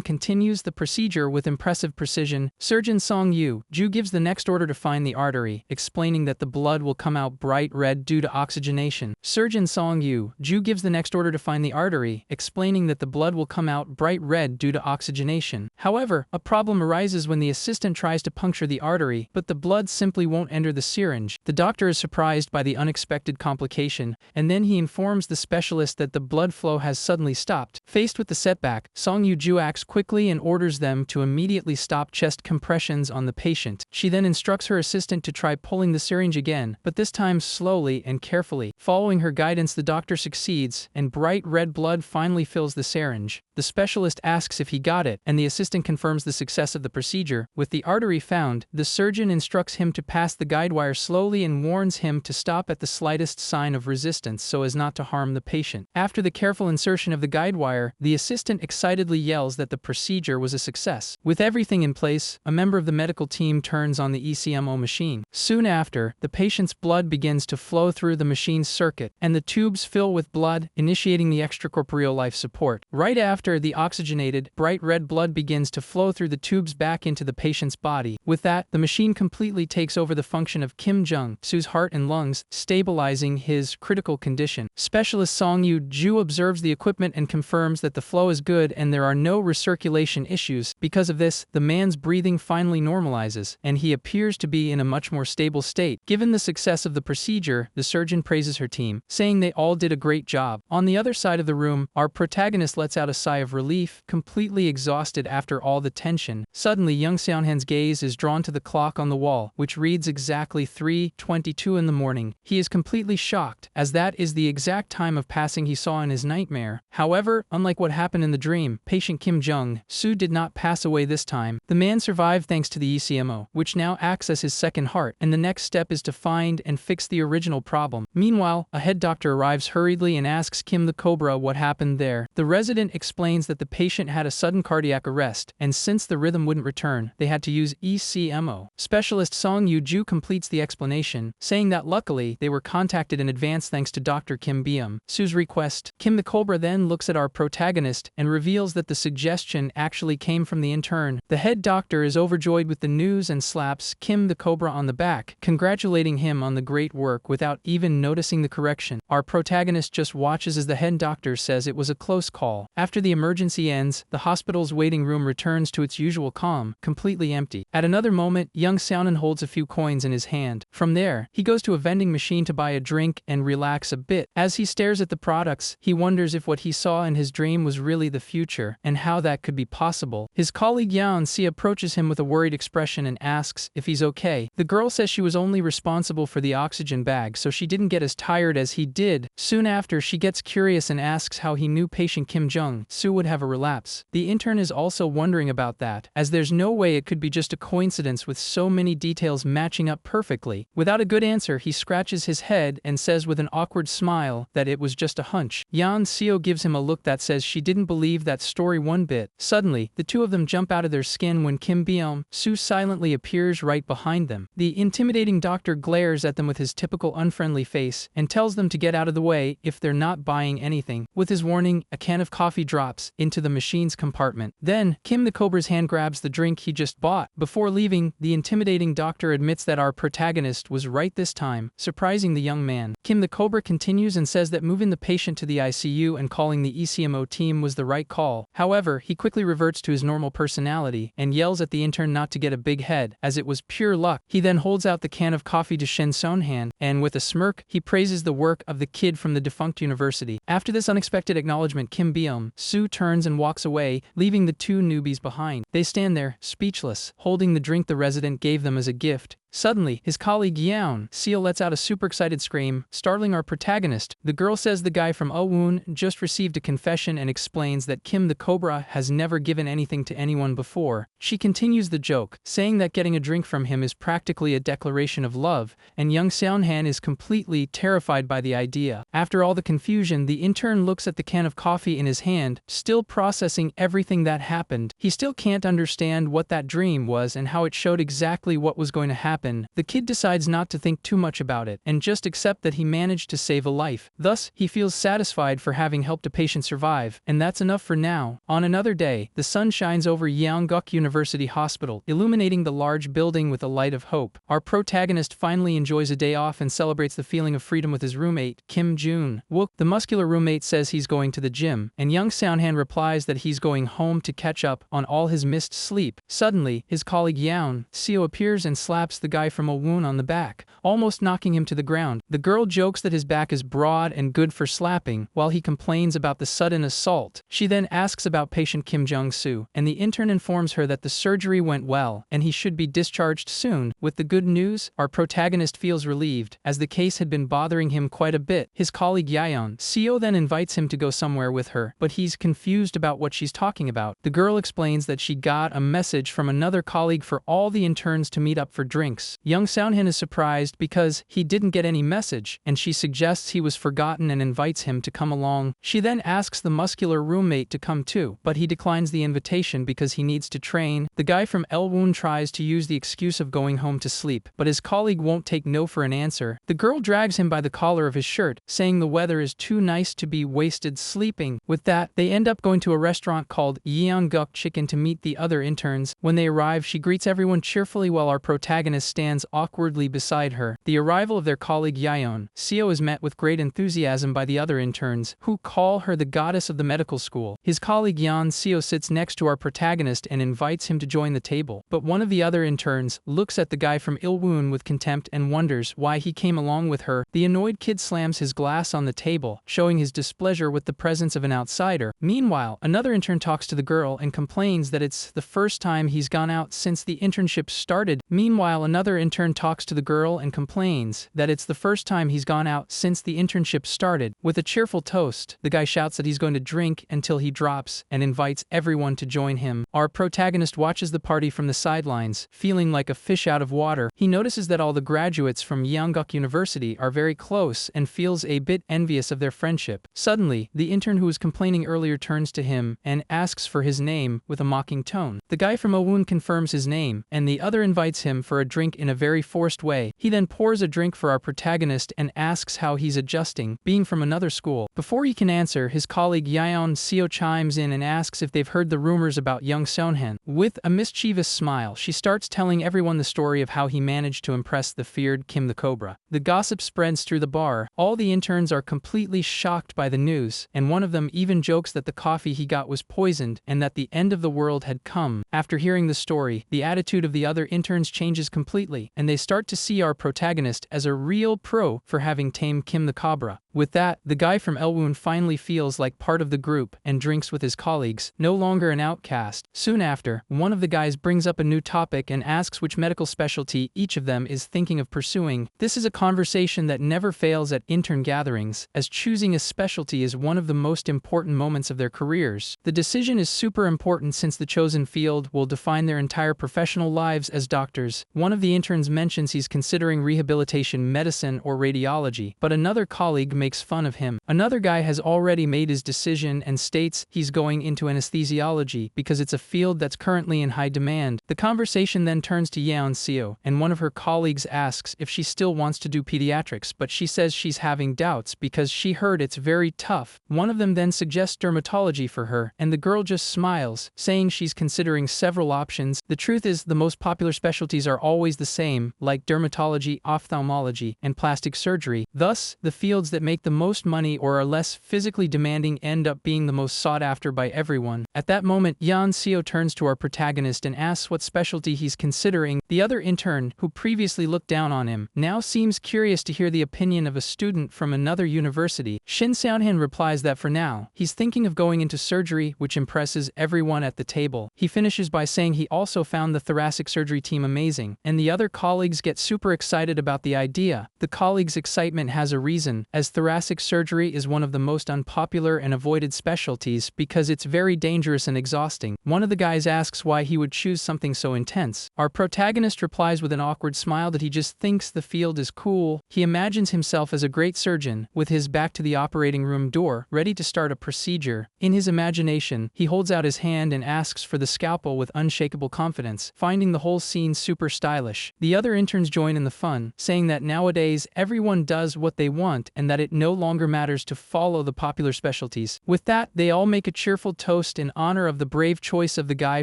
continues the procedure with impressive precision. Surgeon Song Yoo-ju gives the next order to find the artery, explaining that the blood will come out bright red due to oxygenation. Surgeon Song Yoo-ju gives the next order to find the artery, explaining that the blood will come out bright red due to oxygenation. However, a problem arises when the assistant tries to puncture the artery, but the blood simply won't enter the syringe. The doctor is surprised by the unexpected complication, and then he informs the specialist that the blood flow has suddenly stopped. Faced with the setback, Song Yoo-ju acts quickly and orders them to immediately stop chest compressions on the patient. She then instructs her assistant to try pulling the syringe again, but this time slowly and carefully. Following her guidance, the doctor succeeds, and bright red blood finally fills the syringe. The specialist asks if he got it, and the assistant confirms the success of the procedure. With the artery found, the surgeon instructs him to pass the guide wire slowly and warns him to stop at the slightest sign of resistance so as not to harm the patient. After the careful insertion of the guide wire, the assistant excitedly yells that the procedure was a success. With everything in place, a member of the medical team turns on the ECMO machine. Soon after, the patient's blood begins to flow through the machine's circuit, and the tubes fill with blood, initiating the extracorporeal life support. Right after, the oxygenated, bright red blood begins to flow through the tubes back into the patient's body. With that, the machine completely takes over the function of Kim Jung-soo's heart and lungs, stabilizing his critical condition. Specialist Song Yoo-ju observes the equipment and confirms that the flow is good and there are no recirculation issues. Because of this, the man's breathing finally normalizes, and he appears to be in a much more stable state. Given the success of the procedure, the surgeon praises her team, saying they all did a great job. On the other side of the room, our protagonist lets out a sigh of relief, completely exhausted after all the tension. Suddenly, young Seonhan's gaze is drawn to the clock on the wall, which reads exactly 3:22 in the morning. He is completely shocked, as that is the exact time of passing he saw in his nightmare. However, unlike what happened in the dream, patient Kim Jung-soo did not pass away this time. The man survived thanks to the ECMO, which now acts as his second heart, and the next step is to find and fix the original problem. Meanwhile, a head doctor arrives hurriedly and asks Kim the Cobra what happened there. The resident explains that the patient had a sudden cardiac arrest, and since the rhythm wouldn't return, they had to use ECMO. Specialist Song Yoo-ju completes the explanation, saying that luckily, they were contacted in advance thanks to Dr. Kim Byum-soo's request. Kim the Cobra then looks at our protagonist and reveals that the suggestion actually came from the intern. The head doctor is overjoyed with the news and slaps Kim the Cobra on the back, congratulating him on the great work without even noticing the correction. Our protagonist just watches as the head doctor says it was a close call. After the emergency ends, the hospital's waiting room returns to its usual calm, completely empty. At another moment, young Seonan holds a few coins in his hand. From there, he goes to a vending machine to buy a drink and relax a bit. As he stares at the products, he wonders if what he saw in his dream was really the future, and how that could be possible. His colleague Yeon-si approaches him with a worried expression and asks if he's okay. The girl says she was only responsible for the oxygen bag, so she didn't get as tired as he did. Soon after, she gets curious and asks how he knew patient Kim Jung-soo would have a relapse. The intern is also wondering about that, as there's no way it could be just a coincidence with so many details matching up perfectly. Without a good answer, he scratches his head and says with an awkward smile that it was just a hunch. Yeon-seo gives him a look that says she didn't believe that story one bit. Suddenly, the two of them jump out of their skin when Kim Byum-soo silently appears right behind them. The intimidating doctor glares at them with his typical unfriendly face and tells them to get out of the way if they're not buying anything. With his warning, a can of coffee drops into the machine's compartment. Then, Kim the Cobra's hand grabs the drink he just bought. Before leaving, the intimidating doctor admits that our protagonist was right this time, surprising the young man. Kim the Cobra continues and says that moving the patient to the ICU and calling the ECMO team was the right call. However, he quickly reverts to his normal personality and yells at the intern not to get a big head, as it was pure luck. He then holds out the can of coffee to Shin Sonhan, and with a smirk, he praises the work of the kid from the defunct university. After this unexpected acknowledgement, Kim Soo turns and walks away, leaving the two newbies behind. They stand there, speechless, holding the drink the resident gave them as a gift. Suddenly, his colleague Yeon Seo lets out a super excited scream, startling our protagonist. The girl says the guy from Woon just received a confession and explains that Kim the Cobra has never given anything to anyone before. She continues the joke, saying that getting a drink from him is practically a declaration of love, and young Seonhan is completely terrified by the idea. After all the confusion, the intern looks at the can of coffee in his hand, still processing everything that happened. He still can't understand what that dream was and how it showed exactly what was going to happen. The kid decides not to think too much about it and just accept that he managed to save a life. Thus, he feels satisfied for having helped a patient survive, and that's enough for now. On another day, the sun shines over Yeongguk University Hospital, illuminating the large building with a light of hope. Our protagonist finally enjoys a day off and celebrates the feeling of freedom with his roommate, Kim Jun-wook. The muscular roommate says he's going to the gym, and young Seonhan replies that he's going home to catch up on all his missed sleep. Suddenly, his colleague Yeon Seo appears and slaps the guy from Woon on the back, almost knocking him to the ground. The girl jokes that his back is broad and good for slapping, while he complains about the sudden assault. She then asks about patient Kim Jung-soo, and the intern informs her that the surgery went well, and he should be discharged soon. With the good news, our protagonist feels relieved, as the case had been bothering him quite a bit. His colleague Yeon Seo then invites him to go somewhere with her, but he's confused about what she's talking about. The girl explains that she got a message from another colleague for all the interns to meet up for drinks. Young Seonhan is surprised because he didn't get any message, and she suggests he was forgotten and invites him to come along. She then asks the muscular roommate to come too, but he declines the invitation because he needs to train. The guy from Woon tries to use the excuse of going home to sleep, but his colleague won't take no for an answer. The girl drags him by the collar of his shirt, saying the weather is too nice to be wasted sleeping. With that, they end up going to a restaurant called Yeongguk Chicken to meet the other interns. When they arrive, she greets everyone cheerfully while our protagonist stands awkwardly beside her. The arrival of their colleague Yeon Seo is met with great enthusiasm by the other interns, who call her the goddess of the medical school. His colleague Yeon Seo sits next to our protagonist and invites him to join the table, but one of the other interns looks at the guy from Ilwoon with contempt and wonders why he came along with her. The annoyed kid slams his glass on the table, showing his displeasure with the presence of an outsider. Meanwhile, another intern talks to the girl and complains that it's the first time he's gone out since the internship started. Meanwhile, another intern talks to the girl and complains that it's the first time he's gone out since the internship started. With a cheerful toast, the guy shouts that he's going to drink until he drops and invites everyone to join him. Our protagonist watches the party from the sidelines, feeling like a fish out of water. He notices that all the graduates from Yeongguk University are very close and feels a bit envious of their friendship. Suddenly, the intern who was complaining earlier turns to him and asks for his name with a mocking tone. The guy from Woon confirms his name, and the other invites him for a drink in a very forced way. He then pours a drink for our protagonist and asks how he's adjusting, being from another school. Before he can answer, his colleague Yeon Seo chimes in and asks if they've heard the rumors about young Seonhan. With a mischievous smile, she starts telling everyone the story of how he managed to impress the feared Kim the Cobra. The gossip spreads through the bar. All the interns are completely shocked by the news, and one of them even jokes that the coffee he got was poisoned and that the end of the world had come. After hearing the story, the attitude of the other interns changes completely, and they start to see our protagonist as a real pro for having tamed Kim the Cobra. With that, the guy from Ilwoon finally feels like part of the group and drinks with his colleagues, no longer an outcast. Soon after, one of the guys brings up a new topic and asks which medical specialty each of them is thinking of pursuing. This is a conversation that never fails at intern gatherings, as choosing a specialty is one of the most important moments of their careers. The decision is super important since the chosen field will define their entire professional lives as doctors. One of the interns mentions he's considering rehabilitation medicine or radiology, but another colleague makes makes fun of him. Another guy has already made his decision and states he's going into anesthesiology because it's a field that's currently in high demand. The conversation then turns to Yeon-seo, and one of her colleagues asks if she still wants to do pediatrics, but she says she's having doubts because she heard it's very tough. One of them then suggests dermatology for her, and the girl just smiles, saying she's considering several options. The truth is, the most popular specialties are always the same, like dermatology, ophthalmology, and plastic surgery. Thus, the fields that make the most money or are less physically demanding end up being the most sought after by everyone. At that moment, Yeon-seo turns to our protagonist and asks what specialty he's considering. The other intern, who previously looked down on him, now seems curious to hear the opinion of a student from another university. Shin Seon-han replies that for now, he's thinking of going into surgery, which impresses everyone at the table. He finishes by saying he also found the thoracic surgery team amazing, and the other colleagues get super excited about the idea. The colleagues' excitement has a reason, as thoracic surgery is one of the most unpopular and avoided specialties because it's very dangerous and exhausting. One of the guys asks why he would choose something so intense. Our protagonist replies with an awkward smile that he just thinks the field is cool. He imagines himself as a great surgeon, with his back to the operating room door, ready to start a procedure. In his imagination, he holds out his hand and asks for the scalpel with unshakable confidence, finding the whole scene super stylish. The other interns join in the fun, saying that nowadays everyone does what they want and that it no longer matters to follow the popular specialties. With that, they all make a cheerful toast in honor of the brave choice of the guy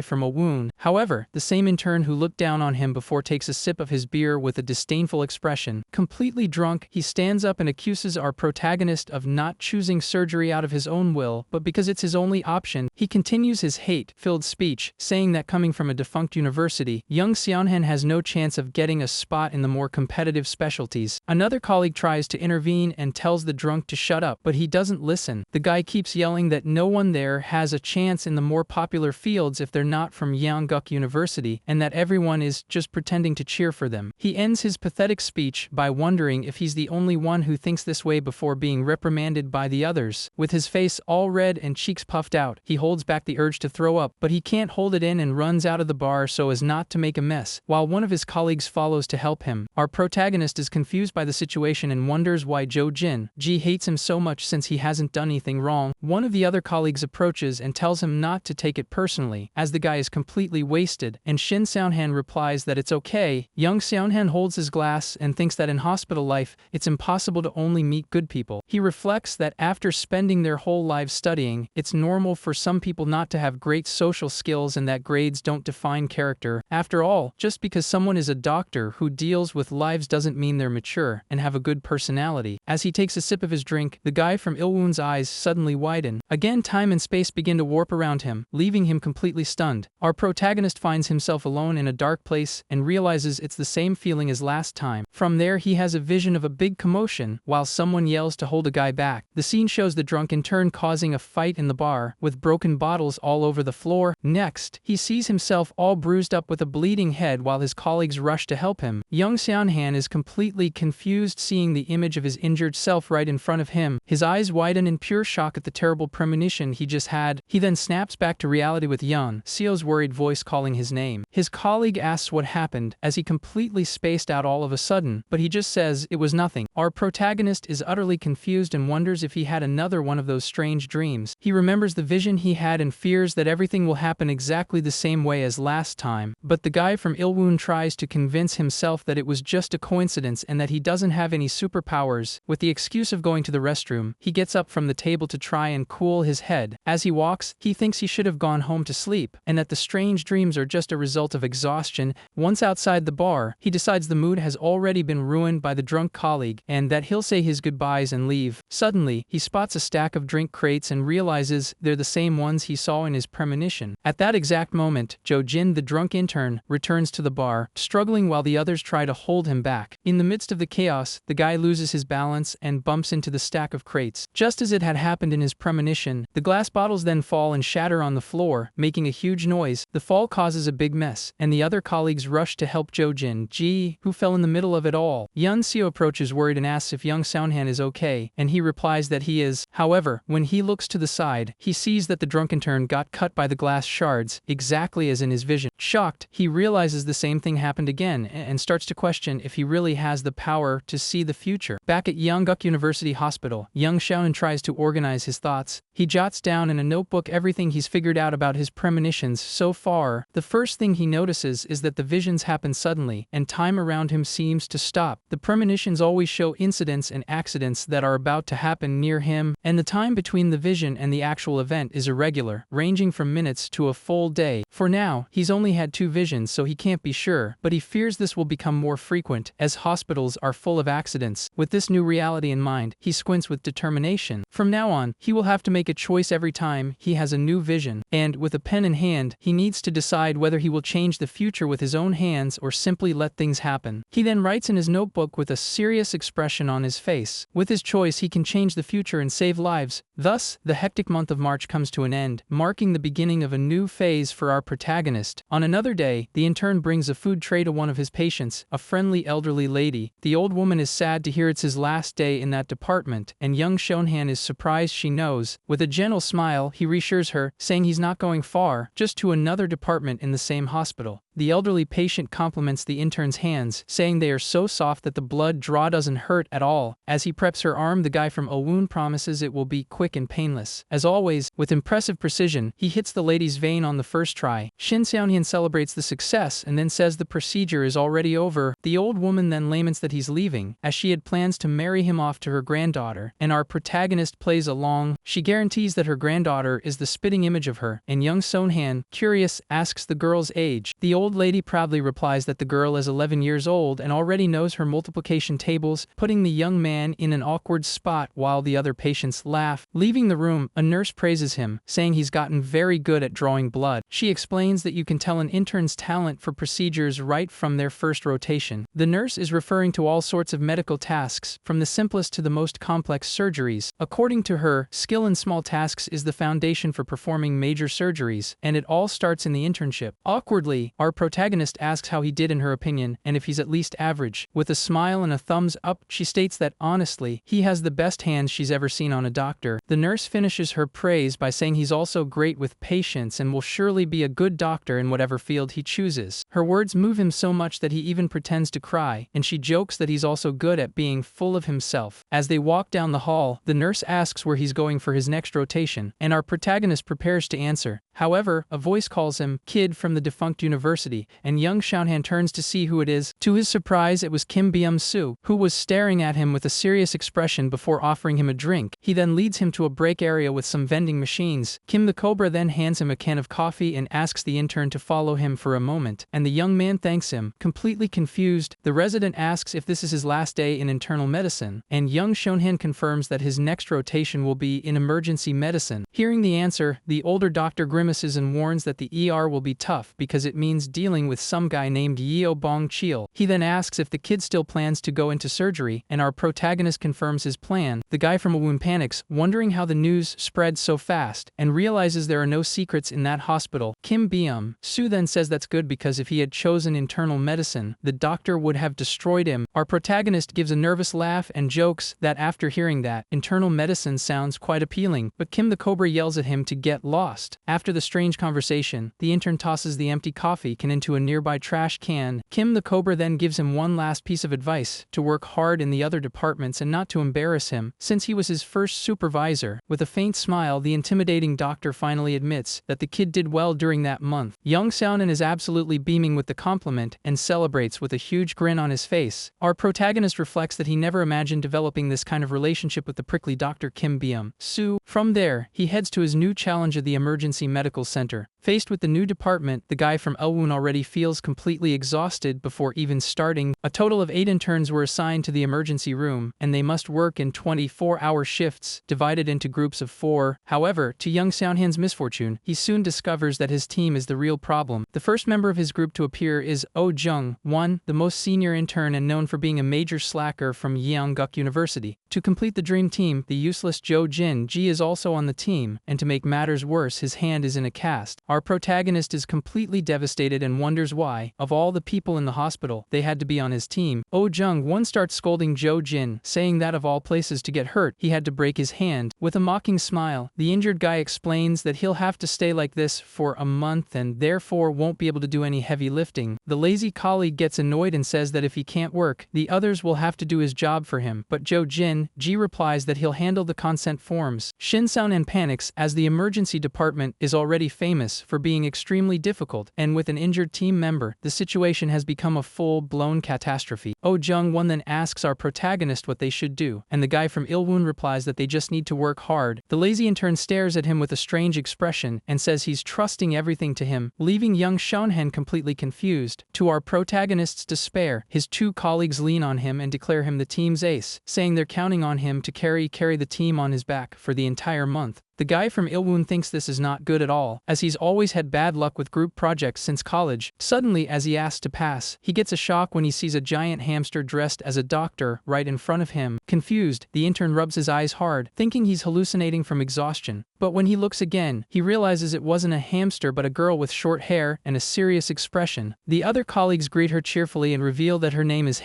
from Awoon. However, the same intern who looked down on him before takes a sip of his beer with a disdainful expression. Completely drunk, he stands up and accuses our protagonist of not choosing surgery out of his own will, but because it's his only option. He continues his hate-filled speech, saying that coming from a defunct university, young Seon-han has no chance of getting a spot in the more competitive specialties. Another colleague tries to intervene and tells the drunk to shut up, but he doesn't listen. The guy keeps yelling that no one there has a chance in the more popular fields if they're not from Yanguk University, and that everyone is just pretending to cheer for them. He ends his pathetic speech by wondering if he's the only one who thinks this way before being reprimanded by the others. With his face all red and cheeks puffed out, he holds back the urge to throw up, but he can't hold it in and runs out of the bar so as not to make a mess, while one of his colleagues follows to help him. Our protagonist is confused by the situation and wonders why Jo Jin-ji hates him so much since he hasn't done anything wrong. One of the other colleagues approaches and tells him not to take it personally, as the guy is completely wasted, and Shin Seon-han replies that it's okay. Young Seon-han holds his glass and thinks that in hospital life, it's impossible to only meet good people. He reflects that after spending their whole lives studying, it's normal for some people not to have great social skills and that grades don't define character. After all, just because someone is a doctor who deals with lives doesn't mean they're mature and have a good personality. As he takes a sip of his drink, the guy from Ilwoon's eyes suddenly widen. Again, time and space begin to warp around him, leaving him completely stunned. Our protagonist finds himself alone in a dark place and realizes it's the same feeling as last time. From there, he has a vision of a big commotion while someone yells to hold a guy back. The scene shows the drunk intern causing a fight in the bar, with broken bottles all over the floor. Next, he sees himself all bruised up with a bleeding head while his colleagues rush to help him. Young Seon-han is completely confused seeing the image of his injured self right in front of him. His eyes widen in pure shock at the terrible premonition he just had. He then snaps back to reality with Yeon-seo's worried voice calling his name. His colleague asks what happened, as he completely spaced out all of a sudden, but he just says it was nothing. Our protagonist is utterly confused and wonders if he had another one of those strange dreams. He remembers the vision he had and fears that everything will happen exactly the same way as last time, but the guy from Ilwoon tries to convince himself that it was just a coincidence and that he doesn't have any superpowers. With the excuse of going to the restroom, he gets up from the table to try and cool his head. As he walks, he thinks he should have gone home to sleep, and that the strange dreams are just a result of exhaustion. Once outside the bar, he decides the mood has already been ruined by the drunk colleague, and that he'll say his goodbyes and leave. Suddenly, he spots a stack of drink crates and realizes they're the same ones he saw in his premonition. At that exact moment, Jo Jin, the drunk intern, returns to the bar, struggling while the others try to hold him back. In the midst of the chaos, the guy loses his balance and bumps into the stack of crates. Just as it had happened in his premonition, the glass bottles then fall and shatter on the floor, making a huge noise. The fall causes a big mess. mess, and the other colleagues rush to help Jo Jin-ji, who fell in the middle of it all. Yun Seo approaches worried and asks if Young Seonhan is okay, and he replies that he is. However, when he looks to the side, he sees that the drunken intern got cut by the glass shards, exactly as in his vision. Shocked, he realizes the same thing happened again and starts to question if he really has the power to see the future. Back at Yongguk University Hospital, Young Seonhan tries to organize his thoughts. He jots down in a notebook everything he's figured out about his premonitions so far. The first thing he notices is that the visions happen suddenly, and time around him seems to stop. The premonitions always show incidents and accidents that are about to happen near him, and the time between the vision and the actual event is irregular, ranging from minutes to a full day. For now, he's only had 2 visions, so he can't be sure, but he fears this will become more frequent, as hospitals are full of accidents. With this new reality in mind, he squints with determination. From now on, he will have to make a choice every time he has a new vision, and with a pen in hand, he needs to decide whether he will change the future with his own hands or simply let things happen. He then writes in his notebook with a serious expression on his face. With his choice, he can change the future and save lives. Thus, the hectic month of March comes to an end, marking the beginning of a new phase for our protagonist. On another day, the intern brings a food tray to one of his patients, a friendly elderly lady. The old woman is sad to hear it's his last day in that department, and Young Seonhan is surprised she knows. With a gentle smile, he reassures her, saying he's not going far, just to another department in the same hospital. The elderly patient compliments the intern's hands, saying they are so soft that the blood draw doesn't hurt at all. As he preps her arm, the guy from Owoon promises it will be quick and painless. As always, with impressive precision, he hits the lady's vein on the first try. Shin Seonhyun celebrates the success and then says the procedure is already over. The old woman then laments that he's leaving, as she had plans to marry him off to her granddaughter, and our protagonist plays along. She guarantees that her granddaughter is the spitting image of her, and Young Seonhan, curious, asks the girl's age. The old lady proudly replies that the girl is 11 years old and already knows her multiplication tables, putting the young man in an awkward spot while the other patients laugh. Leaving the room, a nurse praises him, saying he's gotten very good at drawing blood. She explains that you can tell an intern's talent for procedures right from their first rotation. The nurse is referring to all sorts of medical tasks, from the simplest to the most complex surgeries. According to her, skill in small tasks is the foundation for performing major surgeries, and it all starts in the internship. Awkwardly, our protagonist asks how he did in her opinion, and if he's at least average. With a smile and a thumbs up, she states that, honestly, he has the best hands she's ever seen on a doctor. The nurse finishes her praise by saying he's also great with patients and will surely be a good doctor in whatever field he chooses. Her words move him so much that he even pretends to cry, and she jokes that he's also good at being full of himself. As they walk down the hall, the nurse asks where he's going for his next rotation, and our protagonist prepares to answer. However, a voice calls him kid from the defunct university, and Young Seonhan turns to see who it is. To his surprise, it was Kim Byum-soo, who was staring at him with a serious expression before offering him a drink. He then leads him to a break area with some vending machines. Kim the Cobra then hands him a can of coffee and asks the intern to follow him for a moment, and the young man thanks him. Completely confused, the resident asks if this is his last day in internal medicine, and Young Seonhan confirms that his next rotation will be in emergency medicine. Hearing the answer, the older doctor grimaces and warns that the ER will be tough because it means dealing with some guy named Yeo Bong Chil. He then asks if the kid still plans to go into surgery, and our protagonist confirms his plan. The guy from Owoon panics, wondering how the news spread so fast, and realizes there are no secrets in that hospital. Kim Byum-soo then says that's good because if he had chosen internal medicine, the doctor would have destroyed him. Our protagonist gives a nervous laugh and jokes that after hearing that, internal medicine sounds quite appealing, but Kim the Cobra yells at him to get lost. After the strange conversation, the intern tosses the empty coffee can into a nearby trash can. Kim the Cobra then gives him one last piece of advice, to work hard in the other departments and not to embarrass him, since he was his first supervisor. With a faint smile, the intimidating doctor finally admits that the kid did well during that month. Young Seonhan is absolutely beaming with the compliment and celebrates with a huge grin on his face. Our protagonist reflects that he never imagined developing this kind of relationship with the prickly Dr. Kim Byum-soo. From there, he heads to his new challenge at the emergency medical center. Faced with the new department, the guy from Elwoon already feels completely exhausted before even starting. A total of 8 interns were assigned to the emergency room, and they must work in 24-hour shifts, divided into groups of 4. However, to Young Seonhan's misfortune, he soon discovers that his team is the real problem. The first member of his group to appear is Oh Jung-won, the most senior intern and known for being a major slacker from Yongguk University. To complete the dream team, the useless Jo Jin-ji is also on the team, and to make matters worse, his hand is in a cast. Our protagonist is completely devastated and wonders why, of all the people in the hospital, they had to be on his team. Oh Jung-won starts scolding Jo Jin, saying that of all places to get hurt, he had to break his hand. With a mocking smile, the injured guy explains that he'll have to stay like this for a month and therefore won't be able to do any heavy lifting. The lazy colleague gets annoyed and says that if he can't work, the others will have to do his job for him, but Jo Jin replies that he'll handle the consent forms. Shin Seon panics as the emergency department is already famous for being extremely difficult, and with an injured team member, the situation has become a full-blown catastrophe. Oh Jung-won then asks our protagonist what they should do, and the guy from Ilwoon replies that they just need to work hard. The lazy intern stares at him with a strange expression and says he's trusting everything to him, leaving young Shonhen completely confused. To our protagonist's despair, his two colleagues lean on him and declare him the team's ace, saying they're counting on him to carry the team on his back for the entire month. The guy from Ilwoon thinks this is not good at all, as he's always had bad luck with group projects since college. Suddenly, as he asks to pass, he gets a shock when he sees a giant hamster dressed as a doctor right in front of him. Confused, the intern rubs his eyes hard, thinking he's hallucinating from exhaustion. But when he looks again, he realizes it wasn't a hamster but a girl with short hair and a serious expression. The other colleagues greet her cheerfully and reveal that her name is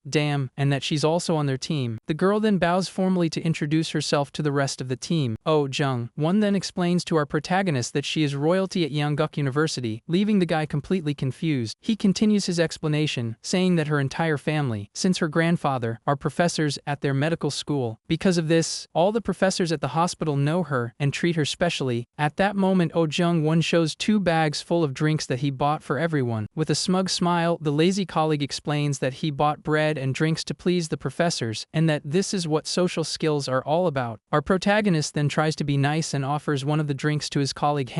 Damn, and that she's also on their team. The girl then bows formally to introduce herself to the rest of the team. Oh Jung-won then explains to our protagonist that she is royalty at Yongguk University, leaving the guy completely confused. He continues his explanation, saying that her entire family, since her grandfather, are professors at their medical school. Because of this, all the professors at the hospital know her and treat her specially. At that moment, Oh Jung-won shows 2 bags full of drinks that he bought for everyone. With a smug smile, the lazy colleague explains that he bought bread and drinks to please the professors, and that this is what social skills are all about. Our protagonist then tries to be nice and offers one of the drinks to his colleague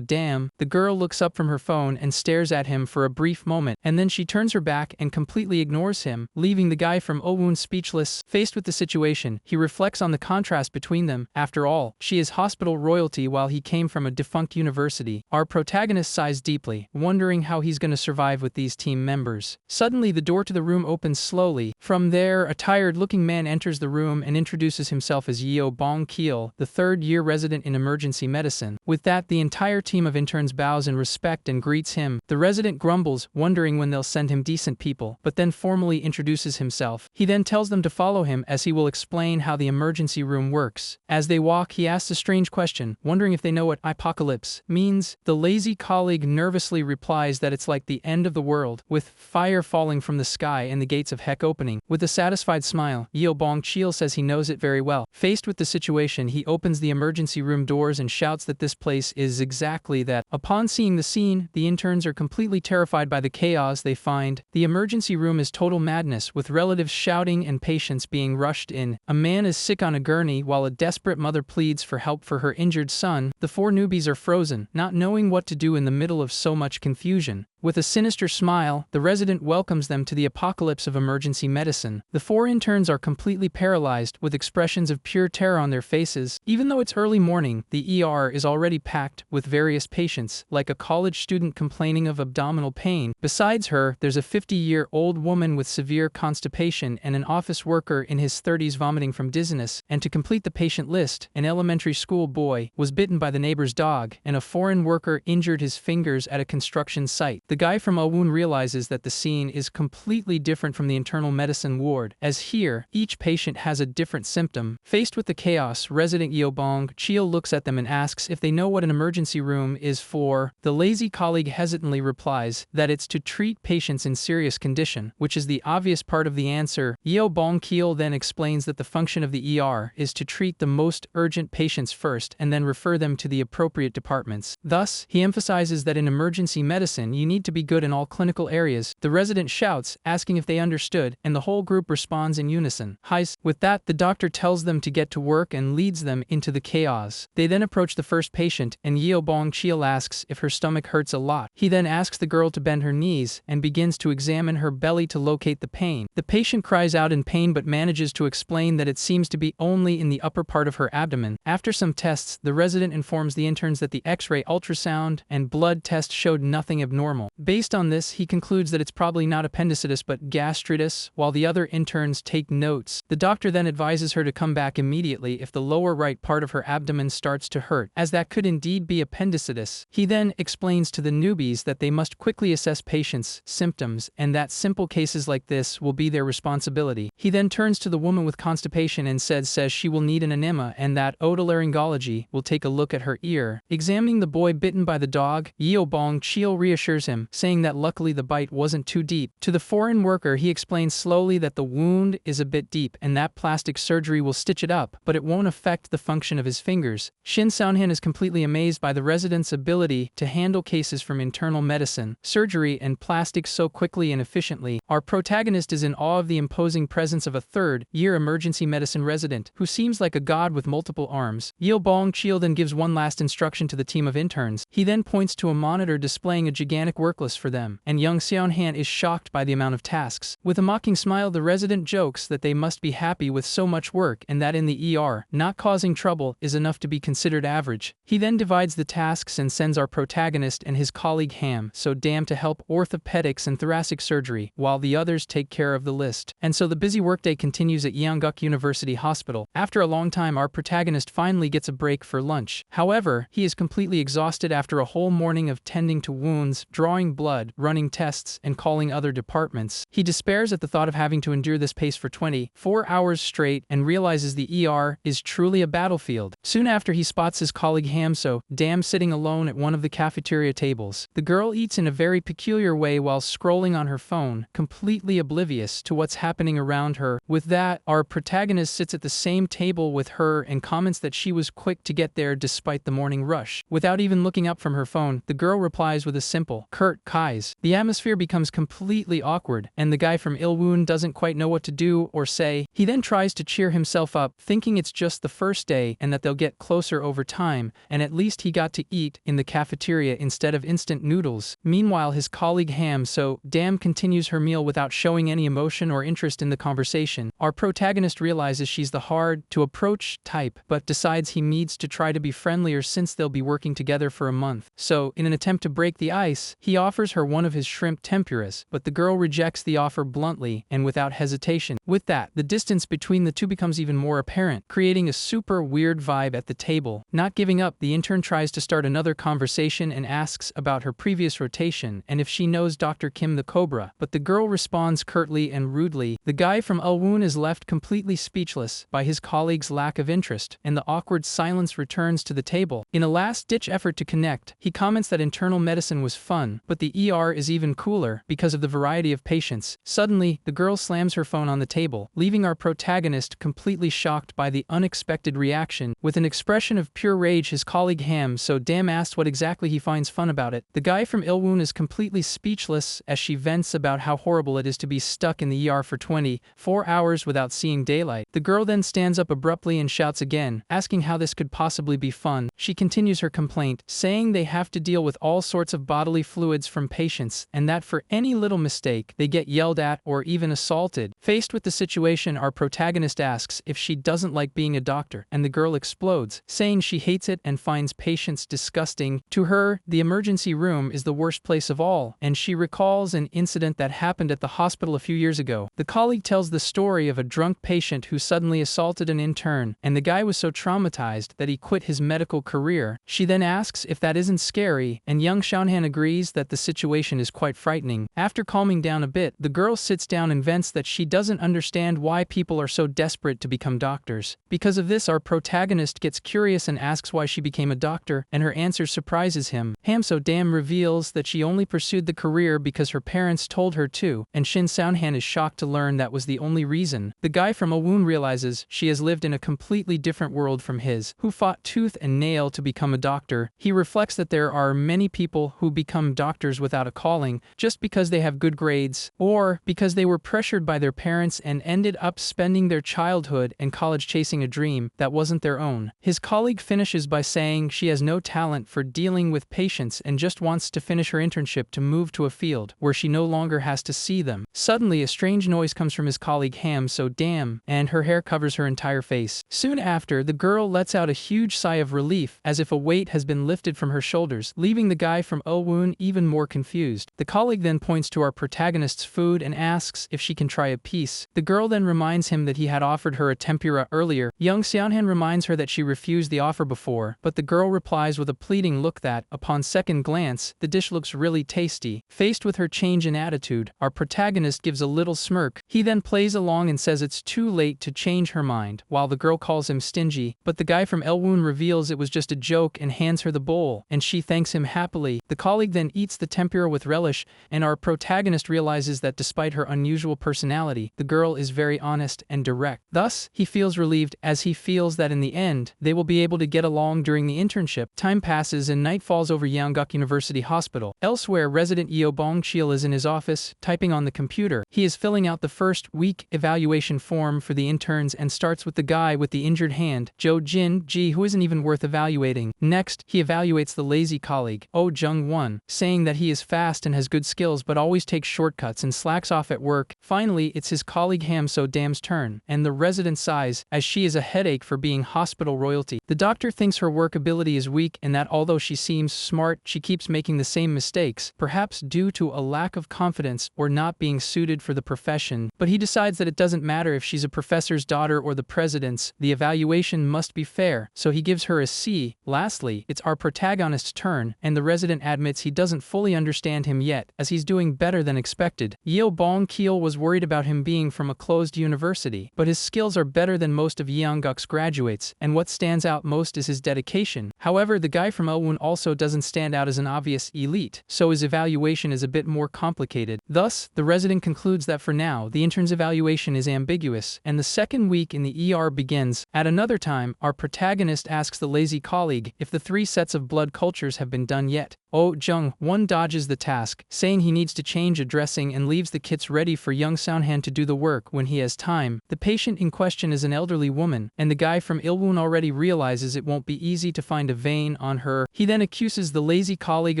Damn. The girl looks up from her phone and stares at him for a brief moment, and then she turns her back and completely ignores him, leaving the guy from Ilwoon speechless. Faced with the situation, he reflects on the contrast between them. After all, she is hospital royalty while he came from a defunct university. Our protagonist sighs deeply, wondering how he's going to survive with these team members. Suddenly, the door to the room opens slowly. From there, a tired-looking man enters the room and introduces himself as Yeo Bong-kil, the third-year resident in emergency medicine. With that, the entire team of interns bows in respect and greets him. The resident grumbles, wondering when they'll send him decent people, but then formally introduces himself. He then tells them to follow him as he will explain how the emergency room works. As they walk, he asks a strange question, wondering if they know what apocalypse means. The lazy colleague nervously replies that it's like the end of the world, with fire falling from the sky and the gates of heck opening. With a satisfied smile, Yeo Bong-kil says he knows it very well. Faced with the situation, he opens the emergency room doors and shouts that this place is exactly that. Upon seeing the scene, the interns are completely terrified by the chaos they find. The emergency room is total madness, with relatives shouting and patients being rushed in. A man is sick on a gurney while a desperate mother pleads for help for her injured son. The 4 newbies are frozen, not knowing what to do in the middle of so much confusion. With a sinister smile, the resident welcomes them to the apocalypse of emergency medicine. The 4 interns are completely paralyzed, with expressions of pure terror on their faces. Even though it's early morning, the ER is already packed with various patients, like a college student complaining of abdominal pain. Besides her, there's a 50-year-old woman with severe constipation and an office worker in his 30s vomiting from dizziness. And to complete the patient list, an elementary school boy was bitten by the neighbor's dog, and a foreign worker injured his fingers at a construction site. The guy from Ilwoon realizes that the scene is completely different from the internal medicine ward, as here, each patient has a different symptom. Faced with the chaos, resident Yeo Bong-kil looks at them and asks if they know what an emergency room is for. The lazy colleague hesitantly replies that it's to treat patients in serious condition, which is the obvious part of the answer. Yeo Bong-kil then explains that the function of the ER is to treat the most urgent patients first and then refer them to the appropriate departments. Thus, he emphasizes that in emergency medicine you need to be good in all clinical areas. The resident shouts, asking if they understood, and the whole group responds in unison. Heis. With that, the doctor tells them to get to work and leads them into the chaos. They then approach the first patient, and Yeo Bong-kil asks if her stomach hurts a lot. He then asks the girl to bend her knees and begins to examine her belly to locate the pain. The patient cries out in pain but manages to explain that it seems to be only in the upper part of her abdomen. After some tests, the resident informs the interns that the X-ray, ultrasound, and blood test showed nothing abnormal. Based on this, he concludes that it's probably not appendicitis but gastritis, while the other interns take notes. The doctor then advises her to come back immediately if the lower right part of her abdomen starts to hurt, as that could indeed be appendicitis. He then explains to the newbies that they must quickly assess patients' symptoms and that simple cases like this will be their responsibility. He then turns to the woman with constipation and says she will need an enema and that otolaryngology will take a look at her ear. Examining the boy bitten by the dog, Yeobong Chil reassures him, saying that luckily the bite wasn't too deep. To the foreign worker, he explains slowly that the wound is a bit deep and that plastic surgery will stitch it up, but it won't affect the function of his fingers. Shin Seonhan is completely amazed by the resident's ability to handle cases from internal medicine, surgery, and plastics so quickly and efficiently. Our protagonist is in awe of the imposing presence of a third-year emergency medicine resident, who seems like a god with multiple arms. Yeobong Chil then gives one last instruction to the team of interns. He then points to a monitor displaying a gigantic work list for them, and young Seonhan is shocked by the amount of tasks. With a mocking smile, the resident jokes that they must be happy with so much work and that in the ER, not causing trouble is enough to be considered average. He then divides the tasks and sends our protagonist and his colleague Ham-So-Dam to help orthopedics and thoracic surgery, while the others take care of the list. And so the busy workday continues at Yeongguk University Hospital. After a long time, our protagonist finally gets a break for lunch. However, he is completely exhausted after a whole morning of tending to wounds, drawing blood, running tests, and calling other departments. He despairs at the thought of having to endure this pace for 24 hours straight and realizes the ER is truly a battlefield. Soon after, he spots his colleague Ham-So-Dam sitting alone at one of the cafeteria tables. The girl eats in a very peculiar way while scrolling on her phone, completely oblivious to what's happening around her. With that, our protagonist sits at the same table with her and comments that she was quick to get there despite the morning rush. Without even looking up from her phone, the girl replies with a simple, "Kurt Kais." The atmosphere becomes completely awkward, and the guy from Ilwoon doesn't quite know what to do or say. He then tries to cheer himself up, thinking it's just the first day and that they'll get closer over time, and at least he got to eat in the cafeteria instead of instant noodles. Meanwhile, his colleague Ham-So-Dam continues her meal without showing any emotion or interest in the conversation. Our protagonist realizes she's the hard-to-approach type, but decides he needs to try to be friendlier since they'll be working together for a month. So, in an attempt to break the ice, he offers her one of his shrimp tempuras, but the girl rejects the offer bluntly and without hesitation. With that, the distance between the two becomes even more apparent, creating a super weird vibe at the table. Not giving up, the intern tries to start another conversation and asks about her previous rotation and if she knows Dr. Kim the Cobra, but the girl responds curtly and rudely. The guy from Ulwoon is left completely speechless by his colleague's lack of interest, and the awkward silence returns to the table. In a last-ditch effort to connect, he comments that internal medicine was fun, but the ER is even cooler because of the variety of patients. Suddenly, the girl slams her phone on the table, leaving our protagonist completely shocked by the unexpected reaction. With an expression of pure rage, his colleague Ham-So-Dam asks what exactly he finds fun about it. The guy from Ilwoon is completely speechless as she vents about how horrible it is to be stuck in the ER for 24 hours without seeing daylight. The girl then stands up abruptly and shouts again, asking how this could possibly be fun. She continues her complaint, saying they have to deal with all sorts of bodily fluids from patients, and that for any little mistake, they get yelled at or even assaulted. Faced with the situation, our protagonist asks if she doesn't like being a doctor, and the girl explodes, saying she hates it and finds patients disgusting. To her, the emergency room is the worst place of all, and she recalls an incident that happened at the hospital a few years ago. The colleague tells the story of a drunk patient who suddenly assaulted an intern, and the guy was so traumatized that he quit his medical career. She then asks if that isn't scary, and young Seonhan agrees that the situation is quite frightening. After calming down a bit, the girl sits down and vents that she doesn't understand why people are so desperate to become doctors. Because of this, our protagonist gets curious and asks why she became a doctor, and her answer surprises him. Ham-So-Dam reveals that she only pursued the career because her parents told her to, and Shin Seonhan is shocked to learn that was the only reason. The guy from Ulwoon realizes she has lived in a completely different world from his, who fought tooth and nail to become a doctor. He reflects that there are many people who become doctors without a calling, just because they have good grades, or because they were pressured by their parents and ended up spending their childhood and college chasing a dream that wasn't their own. His colleague finishes by saying she has no talent for dealing with patients and just wants to finish her internship to move to a field where she no longer has to see them. Suddenly, a strange noise comes from his colleague Ham-So-Dam, and her hair covers her entire face. Soon after, the girl lets out a huge sigh of relief, as if a weight has been lifted from her shoulders, leaving the guy from Ulwoon even more confused. The colleague then points to our protagonist's food and asks if she can try a piece. The girl then reminds him that he had offered her a tempura earlier. Young Seonhan reminds her that she refused the offer before, but the girl replies with a pleading look that, upon second glance, the dish looks really tasty. Faced with her change in attitude, our protagonist gives a little smirk. He then plays along and says it's too late to change her mind, while the girl calls him stingy, but the guy from Elwoon reveals it was just a joke and hands her the bowl, and she thanks him happily. The colleague then eats the tempura with relish, and our protagonist realizes that despite her unusual personality, the girl is very honest and direct. Thus, he feels relieved as he feels that in the end, they will be able to get along during the internship. Time passes and night falls over Yeongguk University Hospital. Elsewhere, resident Yeo Bong-chil is in his office, typing on the computer. He is filling out the first week evaluation form for the interns and starts with the guy with the injured hand, Jo Jin-ji, who isn't even worth evaluating. Next, he evaluates the lazy colleague, Oh Jung-won, saying that he is fast and has good skills but always takes shortcuts and slacks off at work. Finally, it's his colleague Ham So-dam's turn, and the resident sighs, as she is a headache for being hospital royalty. The doctor thinks her work ability is weak and that although she seems smart, she keeps making the same mistakes, perhaps due to a lack of confidence or not being suited for the profession, but he decides that it doesn't matter if she's a professor's daughter or the president's, the evaluation must be fair, so he gives her a C. Lastly, it's our protagonist's turn, and the resident admits he doesn't fully understand him yet, as he's doing better than expected. Yeo Bong-kil was worried about him being from a closed university, but his skills are better than most of Yeongguk's graduates, and what stands out most is his dedication. However, the guy from Elwoon also doesn't stand out as an obvious elite, so his evaluation is a bit more complicated. Thus, the resident concludes that for now, the intern's evaluation is ambiguous, and the second week in the ER begins. At another time, our protagonist asks the lazy colleague if the 3 sets of blood cultures have been done yet. Oh Jung-won dodges the task, saying he needs to change a dressing and leaves the kits ready for Young Seonhan to do the work when he has time. The patient in question is an elderly woman, and the guy from Ilwoon already realizes it won't be easy to find a vein on her. He then accuses the lazy colleague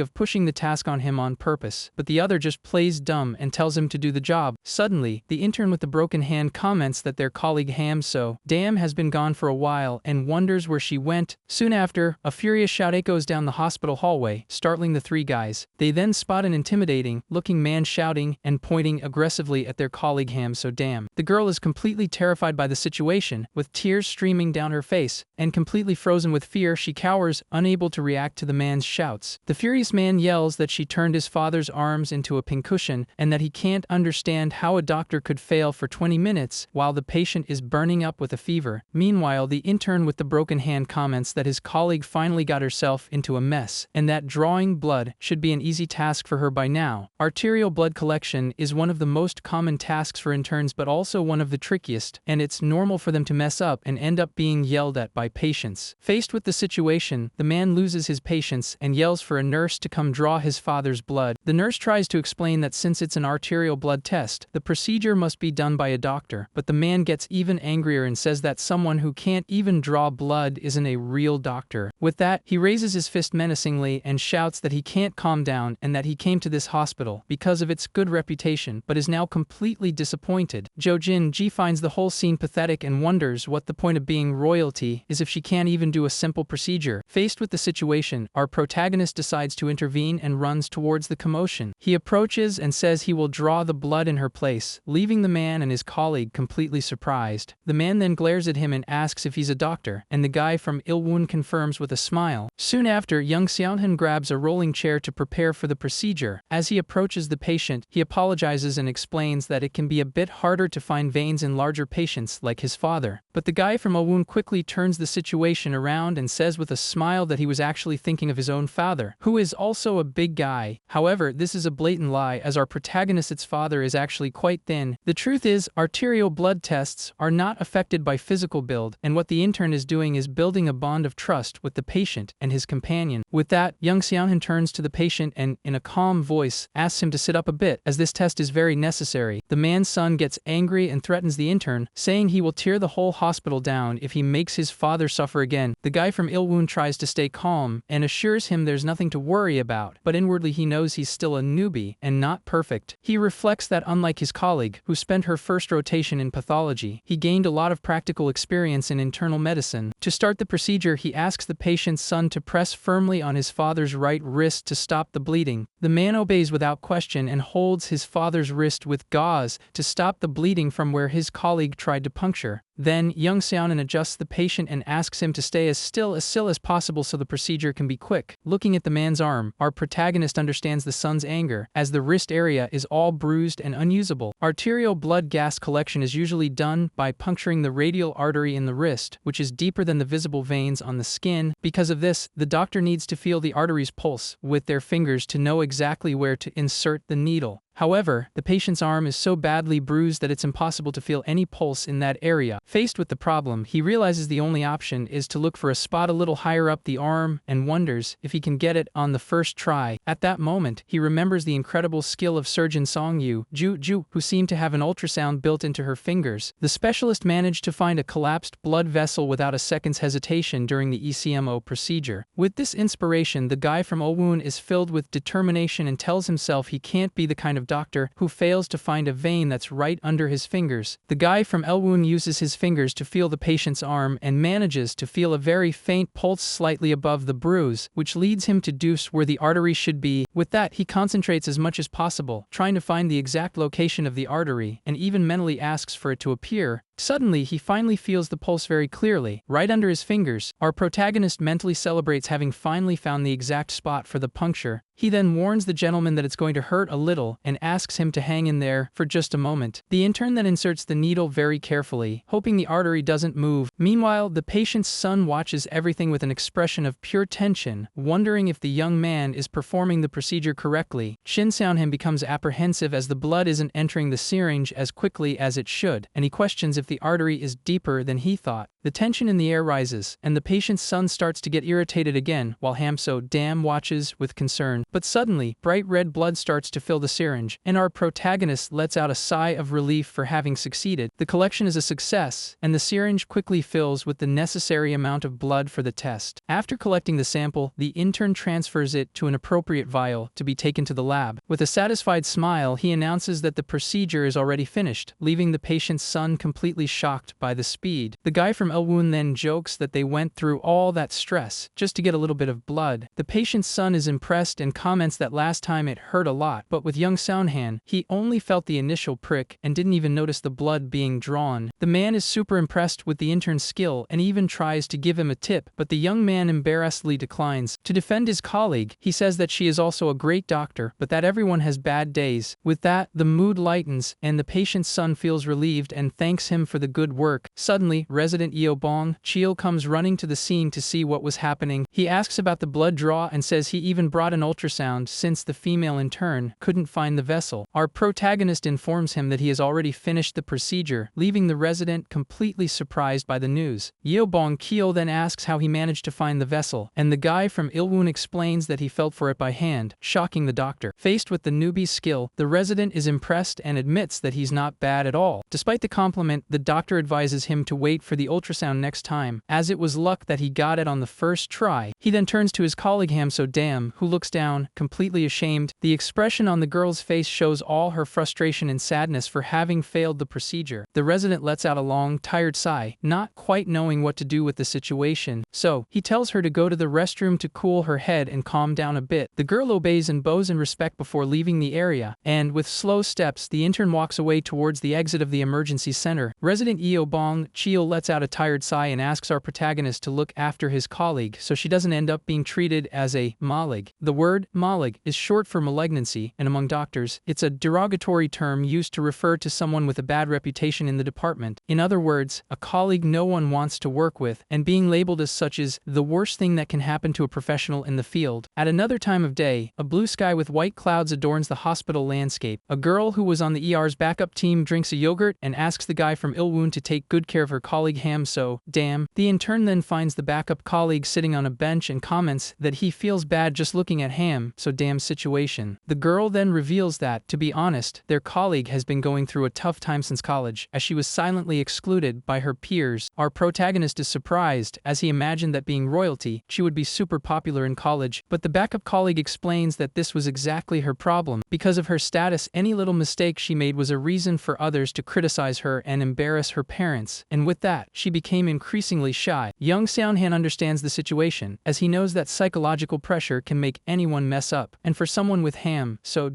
of pushing the task on him on purpose, but the other just plays dumb and tells him to do the job. Suddenly, the intern with the broken hand comments that their colleague Ham So-dam has been gone for a while and wonders where she went. Soon after, a furious shout echoes down the hospital hallway, startling the 3 guys. They then spot an intimidating-looking man shouting and pointing aggressively at their colleague Ham So-dam. The girl is completely terrified by the situation, with tears streaming down her face, and completely frozen with fear she cowers, unable to react to the man's shouts. The furious man yells that she turned his father's arms into a pincushion and that he can't understand how a doctor could fail for 20 minutes while the patient is burning up with a fever. Meanwhile, the intern with the broken hand comments that his colleague finally got herself into a mess, and that drawing blood should be an easy task for her by now. Arterial blood collection is one of the most common tasks for interns but also one of the trickiest, and it's normal for them to mess up and end up being yelled at by patients. Faced with the situation, the man loses his patience and yells for a nurse to come draw his father's blood. The nurse tries to explain that since it's an arterial blood test, the procedure must be done by a doctor, but the man gets even angrier and says that someone who can't even draw blood isn't a real doctor. With that, he raises his fist menacingly and shouts that he can't calm down and that he came to this hospital because of its good reputation but is now completely disappointed. Jo Jin-ji finds the whole scene pathetic and wonders what the point of being royalty is if she can't even do a simple procedure. Faced with the situation, our protagonist decides to intervene and runs towards the commotion. He approaches and says he will draw the blood in her place, leaving the man and his colleague completely surprised. The man then glares at him and asks if he's a doctor, and the guy from Ilwoon confirms with a smile. Soon after, Young Seonhan grabs a rolling chair to prepare for the procedure. As he approaches the patient, he apologizes and explains that it can be a bit harder to find veins in larger patients like his father. But the guy from Ilwoon quickly turns the situation around and says with a smile that he was actually thinking of his own father, who is also a big guy. However, this is a blatant lie as our protagonist's father is actually quite thin. The truth is, arterial blood tests are not affected by physical build, and what the intern is doing is building a bond of trust with the patient and his companion. With that, Young Seonhan turns to the patient and, in a calm voice, asks him to sit up a bit, as this test is very necessary. The man's son gets angry and threatens the intern, saying he will tear the whole hospital down if he makes his father suffer again. The guy from Ilwoon tries to stay calm and assures him there's nothing to worry about, but inwardly he knows he's still a newbie and not perfect. He reflects that unlike his colleague, who spent her first rotation in pathology, he gained a lot of practical experience in internal medicine. To start the procedure, he asks the patient's son to press firmly on his father's right wrist to stop the bleeding. The man obeys without question and holds his father's wrist with gauze to stop the bleeding from where his colleague tried to puncture. Then, Young Seonin adjusts the patient and asks him to stay as still as possible so the procedure can be quick. Looking at the man's arm, our protagonist understands the son's anger, as the wrist area is all bruised and unusable. Arterial blood gas collection is usually done by puncturing the radial artery in the wrist, which is deeper than the visible veins on the skin. Because of this, the doctor needs to feel the artery's pulse with their fingers to know exactly where to insert the needle. However, the patient's arm is so badly bruised that it's impossible to feel any pulse in that area. Faced with the problem, he realizes the only option is to look for a spot a little higher up the arm and wonders if he can get it on the first try. At that moment, he remembers the incredible skill of surgeon Song Ju, who seemed to have an ultrasound built into her fingers. The specialist managed to find a collapsed blood vessel without a second's hesitation during the ECMO procedure. With this inspiration, the guy from Ulwon is filled with determination and tells himself he can't be the kind of doctor who fails to find a vein that's right under his fingers. The guy from Elwoon uses his fingers to feel the patient's arm and manages to feel a very faint pulse slightly above the bruise, which leads him to deduce where the artery should be. With that, he concentrates as much as possible, trying to find the exact location of the artery, and even mentally asks for it to appear. Suddenly, he finally feels the pulse very clearly, right under his fingers. Our protagonist mentally celebrates having finally found the exact spot for the puncture. He then warns the gentleman that it's going to hurt a little and asks him to hang in there for just a moment. The intern then inserts the needle very carefully, hoping the artery doesn't move. Meanwhile, the patient's son watches everything with an expression of pure tension, wondering if the young man is performing the procedure correctly. Shin Seonhim becomes apprehensive as the blood isn't entering the syringe as quickly as it should, and he questions if the artery is deeper than he thought. The tension in the air rises, and the patient's son starts to get irritated again, while Hamso Dam watches with concern. But suddenly, bright red blood starts to fill the syringe, and our protagonist lets out a sigh of relief for having succeeded. The collection is a success, and the syringe quickly fills with the necessary amount of blood for the test. After collecting the sample, the intern transfers it to an appropriate vial to be taken to the lab. With a satisfied smile, he announces that the procedure is already finished, leaving the patient's son completely shocked by the speed. The guy from Elwoon then jokes that they went through all that stress just to get a little bit of blood. The patient's son is impressed and comments that last time it hurt a lot, but with young Seonhan, he only felt the initial prick and didn't even notice the blood being drawn. The man is super impressed with the intern's skill and even tries to give him a tip, but the young man embarrassedly declines. To defend his colleague, he says that she is also a great doctor, but that everyone has bad days. With that, the mood lightens, and the patient's son feels relieved and thanks him for the good work. Suddenly, resident Yeobong Chil comes running to the scene to see what was happening. He asks about the blood draw and says he even brought an ultrasound since the female intern couldn't find the vessel. Our protagonist informs him that he has already finished the procedure, leaving the resident completely surprised by the news. Yeobong Chil then asks how he managed to find the vessel, and the guy from Ilwoon explains that he felt for it by hand, shocking the doctor. Faced with the newbie's skill, the resident is impressed and admits that he's not bad at all. Despite the compliment, the doctor advises him to wait for the ultrasound next time, as it was luck that he got it on the first try. He then turns to his colleague Hamso Dam, who looks down, completely ashamed. The expression on the girl's face shows all her frustration and sadness for having failed the procedure. The resident lets out a long, tired sigh, not quite knowing what to do with the situation, so he tells her to go to the restroom to cool her head and calm down a bit. The girl obeys and bows in respect before leaving the area, and with slow steps, the intern walks away towards the exit of the emergency center. Resident Yeobong Chil lets out a tired sigh and asks our protagonist to look after his colleague so she doesn't end up being treated as a malig. The word malig is short for malignancy, and among doctors, it's a derogatory term used to refer to someone with a bad reputation in the department. In other words, a colleague no one wants to work with, and being labeled as such is the worst thing that can happen to a professional in the field. At another time of day, a blue sky with white clouds adorns the hospital landscape. A girl who was on the ER's backup team drinks a yogurt and asks the guy from Ilwoon to take good care of her colleague Hamso Dam. The intern then finds the backup colleague sitting on a bench and comments that he feels bad just looking at Hamso Dam's situation. The girl then reveals that, to be honest, their colleague has been going through a tough time since college, as she was silently excluded by her peers. Our protagonist is surprised, as he imagined that being royalty, she would be super popular in college, but the backup colleague explains that this was exactly her problem. Because of her status, any little mistake she made was a reason for others to criticize her and embarrass embarrass her parents, and with that, she became increasingly shy. Young Seonhan understands the situation, as he knows that psychological pressure can make anyone mess up, and for someone with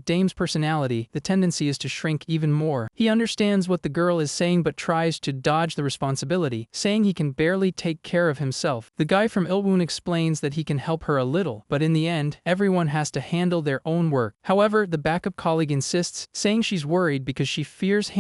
Dame's personality, the tendency is to shrink even more. He understands what the girl is saying but tries to dodge the responsibility, saying he can barely take care of himself. The guy from Ilwoon explains that he can help her a little, but in the end, everyone has to handle their own work. However, the backup colleague insists, saying she's worried because she fears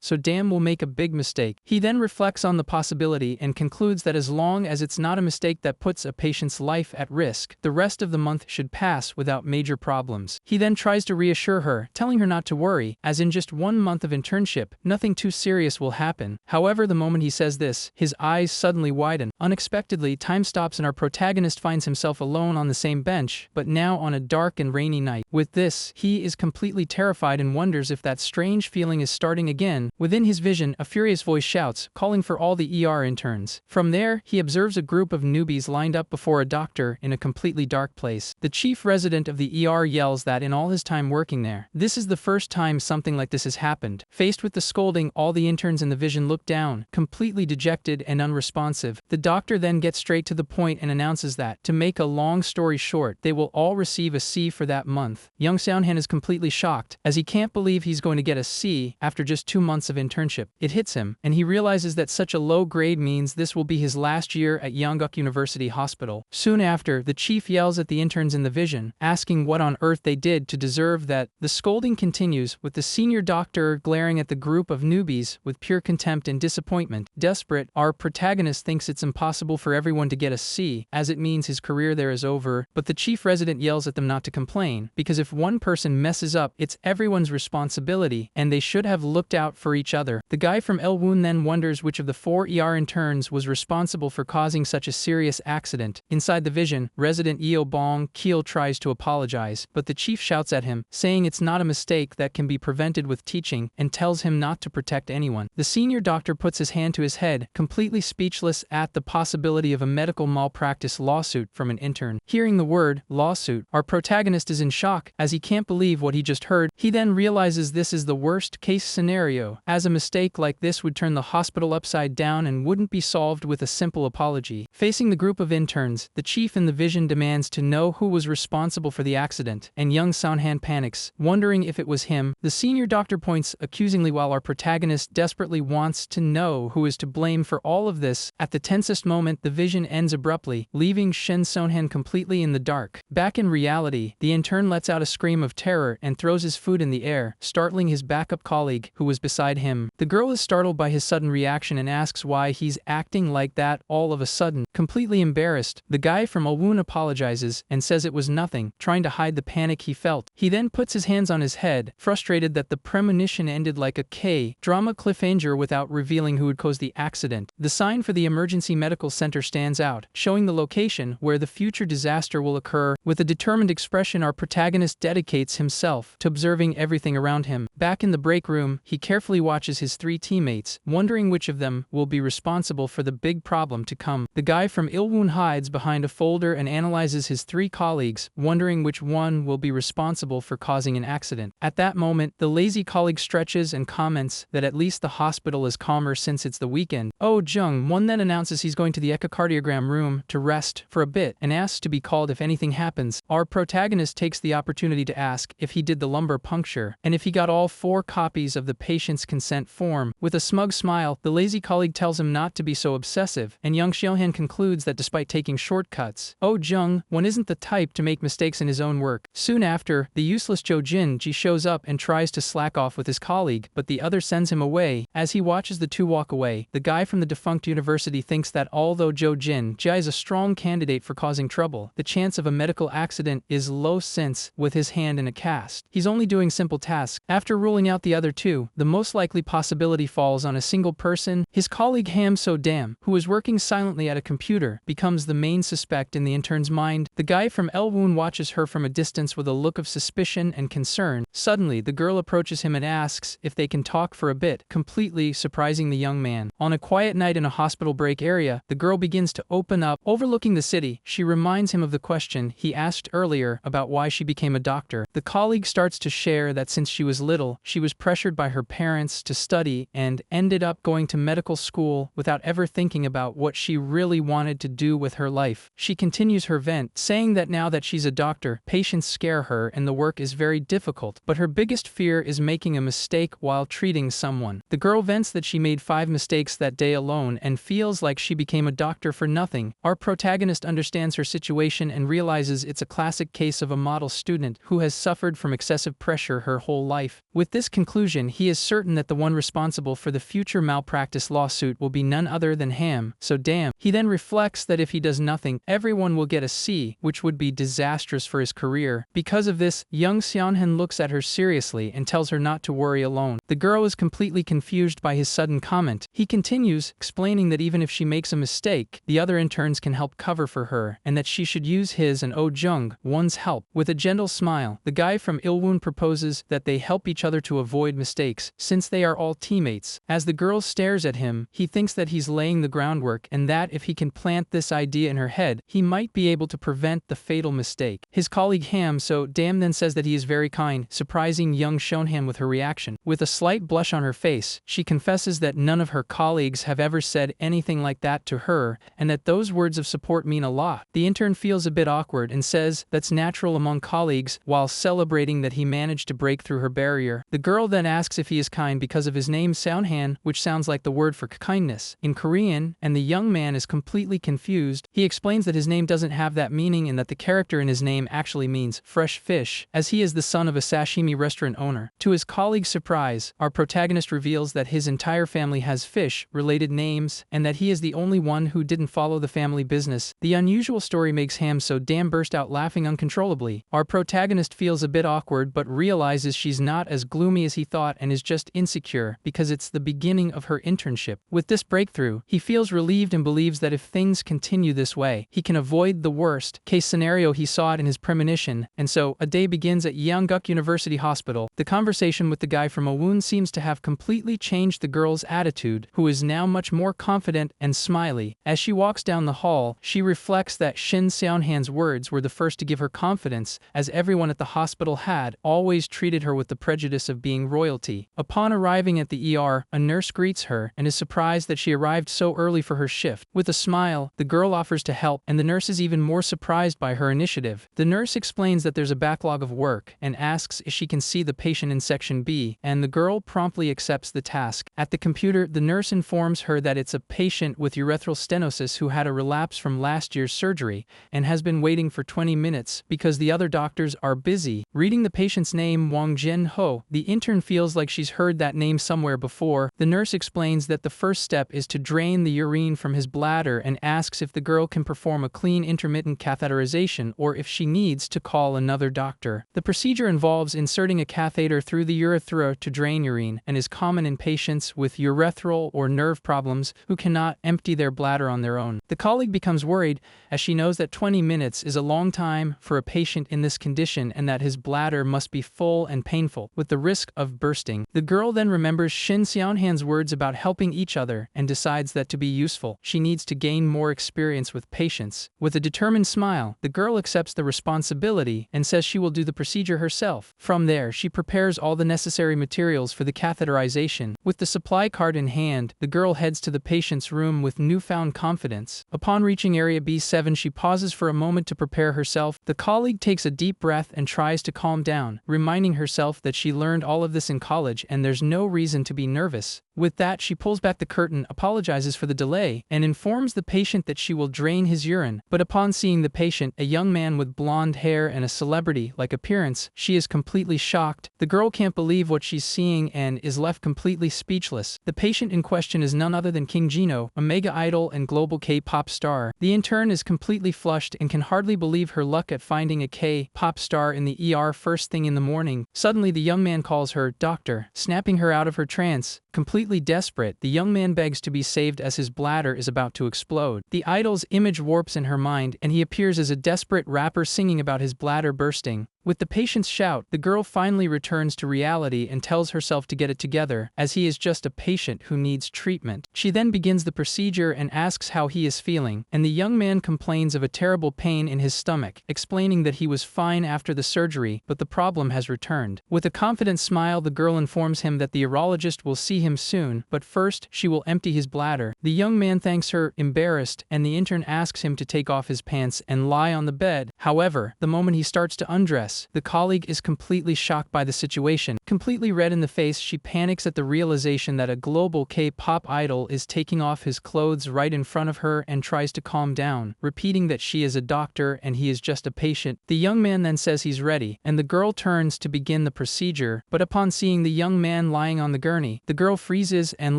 so Dam will make a big mistake. He then reflects on the possibility and concludes that as long as it's not a mistake that puts a patient's life at risk, the rest of the month should pass without major problems. He then tries to reassure her, telling her not to worry, as in just 1 month of internship, nothing too serious will happen. However, the moment he says this, his eyes suddenly widen. Unexpectedly, time stops and our protagonist finds himself alone on the same bench, but now on a dark and rainy night. With this, he is completely terrified and wonders if that strange feeling is starting again. Within his vision, a furious voice shouts, calling for all the ER interns. From there, he observes a group of newbies lined up before a doctor in a completely dark place. The chief resident of the ER yells that in all his time working there, this is the first time something like this has happened. Faced with the scolding, all the interns in the vision look down, completely dejected and unresponsive. The doctor then gets straight to the point and announces that, to make a long story short, they will all receive a C for that month. Young Seonhan is completely shocked, as he can't believe he's going to get a C after just 2 months of internship. It hits him, and he realizes that such a low grade means this will be his last year at Yongguk University Hospital. Soon after, the chief yells at the interns in the vision, asking what on earth they did to deserve that. The scolding continues, with the senior doctor glaring at the group of newbies with pure contempt and disappointment. Desperate, our protagonist thinks it's impossible for everyone to get a C, as it means his career there is over, but the chief resident yells at them not to complain, because if one person messes up, it's everyone's responsibility, and they should have looked out for each other. The guy from Elwoon then wonders which of the 4 ER interns was responsible for causing such a serious accident. Inside the vision, resident Yeo Bong Keel tries to apologize, but the chief shouts at him, saying it's not a mistake that can be prevented with teaching, and tells him not to protect anyone. The senior doctor puts his hand to his head, completely speechless at the possibility of a medical malpractice lawsuit from an intern. Hearing the word lawsuit, our protagonist is in shock, as he can't believe what he just heard. He then realizes this is the worst case scenario, as a mistake like this would turn the hospital upside down and wouldn't be solved with a simple apology. Facing the group of interns, the chief in the vision demands to know who was responsible for the accident, and young Seonhan panics, wondering if it was him. The senior doctor points accusingly while our protagonist desperately wants to know who is to blame for all of this. At the tensest moment, the vision ends abruptly, leaving Shin Seonhan completely in the dark. Back in reality, the intern lets out a scream of terror and throws his food in the air, startling his backup colleague, who was beside him. The girl is startled by his sudden reaction and asks why he's acting like that all of a sudden. Completely embarrassed, the guy from Ulwoon apologizes and says it was nothing, trying to hide the panic he felt. He then puts his hands on his head, frustrated that the premonition ended like a K-drama cliffhanger without revealing who had caused the accident. The sign for the emergency medical center stands out, showing the location where the future disaster will occur. With a determined expression, our protagonist dedicates himself to observing everything around him. Back in the break room, he carefully watches his 3 teammates, wondering which of them will be responsible for the big problem to come. The guy from Ilwoon hides behind a folder and analyzes his 3 colleagues, wondering which one will be responsible for causing an accident. At that moment, the lazy colleague stretches and comments that at least the hospital is calmer since it's the weekend. Oh Jung Won then announces he's going to the echocardiogram room to rest for a bit and asks to be called if anything happens. Our protagonist takes the opportunity to ask if he did the lumbar puncture and if he got all 4 copies of the patient's consent form. With a smug smile, the lazy colleague tells him not to be so obsessive, and Young Seohan concludes that despite taking shortcuts, Oh Jung Won isn't the type to make mistakes in his own work. Soon after, the useless Jo Jin Ji shows up and tries to slack off with his colleague, but the other sends him away. As he watches the 2 walk away, the guy from the defunct university thinks that although Jo Jin Ji is a strong candidate for causing trouble, the chance of a medical accident is low since, with his hand in a cast, he's only doing simple tasks. After ruling out the other 2, the most likely possibility falls on a single person. His colleague Ham So-dam, who is working silently at a computer, becomes the main suspect in the intern's mind. The guy from Elwoon watches her from a distance with a look of suspicion and concern. Suddenly, the girl approaches him and asks if they can talk for a bit, completely surprising the young man. On a quiet night in a hospital break area, the girl begins to open up. Overlooking the city, she reminds him of the question he asked earlier about why she became a doctor. The colleague starts to share that since she was little, she was pressured by her parents to study and hand, ended up going to medical school without ever thinking about what she really wanted to do with her life. She continues her vent, saying that now that she's a doctor, patients scare her and the work is very difficult, but her biggest fear is making a mistake while treating someone. The girl vents that she made 5 mistakes that day alone and feels like she became a doctor for nothing. Our protagonist understands her situation and realizes it's a classic case of a model student who has suffered from excessive pressure her whole life. With this conclusion, he is certain that the one responsible for the future malpractice lawsuit will be none other than Ham, so damn. He then reflects that if he does nothing, everyone will get a C, which would be disastrous for his career. Because of this, young Seonhan looks at her seriously and tells her not to worry alone. The girl is completely confused by his sudden comment. He continues, explaining that even if she makes a mistake, the other interns can help cover for her, and that she should use his and Oh Jung Won's help. With a gentle smile, the guy from Ilwoon proposes that they help each other to avoid mistakes, since they are all teammates. As the girl stares at him, he thinks that he's laying the groundwork and that if he can plant this idea in her head, he might be able to prevent the fatal mistake. His colleague Ham so damn then says that he is very kind, surprising young Seonhan with her reaction. With a slight blush on her face, she confesses that none of her colleagues have ever said anything like that to her, and that those words of support mean a lot. The intern feels a bit awkward and says that's natural among colleagues, while celebrating that he managed to break through her barrier. The girl then asks if he is kind because of his name Seonhan, which sounds like the word for kindness in Korean, and the young man is completely confused. He explains that his name doesn't have that meaning and that the character in his name actually means fresh fish, as he is the son of a sashimi restaurant owner. To his colleague's surprise, our protagonist reveals that his entire family has fish-related names, and that he is the only one who didn't follow the family business. The unusual story makes Ham so damn burst out laughing uncontrollably. Our protagonist feels a bit awkward but realizes she's not as gloomy as he thought and is just insecure because it's the beginning of her internship. With this breakthrough, he feels relieved and believes that if things continue this way, he can avoid the worst-case scenario he saw it in his premonition, and so a day begins at Yeongguk University Hospital. The conversation with the guy from Owoon seems to have completely changed the girl's attitude, who is now much more confident and smiley. As she walks down the hall, she reflects that Shin Seonhan's words were the first to give her confidence, as everyone at the hospital had always treated her with the prejudice of being royalty. Upon arriving at the ER, a nurse greets her and is surprised that she arrived so early for her shift. With a smile, the girl offers to help, and the nurse is even more surprised by her initiative. The nurse explains that there's a backlog of work and asks if she can see the patient in section B, and the girl promptly accepts the task. At the computer, the nurse informs her that it's a patient with urethral stenosis who had a relapse from last year's surgery and has been waiting for 20 minutes because the other doctors are busy. Reading the patient's name, Wang Jin-ho, the intern feels like she's heard that name somewhere before. The nurse explains that the first step is to drain the urine from his bladder and asks if the girl can perform a clean intermittent catheterization or if she needs to call another doctor. The procedure involves inserting a catheter through the urethra to drain urine and is common in patients with urethral or nerve problems who cannot empty their bladder on their own. The colleague becomes worried as she knows that 20 minutes is a long time for a patient in this condition and that his bladder must be full and painful, with the risk of bursting. The girl then remembers Shin Seonhan's words about helping each other and decides that to be useful, she needs to gain more experience with patients. With a determined smile, the girl accepts the responsibility and says she will do the procedure herself. From there, she prepares all the necessary materials for the catheterization. With the supply cart in hand, the girl heads to the patient's room with newfound confidence. Upon reaching area B7, she pauses for a moment to prepare herself. The colleague takes a deep breath and tries to calm down, reminding herself that she learned all of this in college and there's no reason to be nervous. With that, she pulls back the curtain, apologizes for the delay, and informs the patient that she will drain his urine. But upon seeing the patient, a young man with blonde hair and a celebrity-like appearance, she is completely shocked. The girl can't believe what she's seeing and is left completely speechless. The patient in question is none other than King Jino, a mega idol and global K-pop star. The intern is completely flushed and can hardly believe her luck at finding a K-pop star in the ER first thing in the morning. Suddenly, the young man calls her doctor, snapping her out of her trance. Completely desperate, the young man begs to be saved as his bladder is about to explode. The idol's image warps in her mind, and he appears as a desperate rapper singing about his bladder bursting. With the patient's shout, the girl finally returns to reality and tells herself to get it together, as he is just a patient who needs treatment. She then begins the procedure and asks how he is feeling, and the young man complains of a terrible pain in his stomach, explaining that he was fine after the surgery, but the problem has returned. With a confident smile, the girl informs him that the urologist will see him soon, but first, she will empty his bladder. The young man thanks her, embarrassed, and the intern asks him to take off his pants and lie on the bed. However, the moment he starts to undress, the colleague is completely shocked by the situation. Completely red in the face, she panics at the realization that a global K-pop idol is taking off his clothes right in front of her and tries to calm down, repeating that she is a doctor and he is just a patient. The young man then says he's ready, and the girl turns to begin the procedure, but upon seeing the young man lying on the gurney, the girl freezes and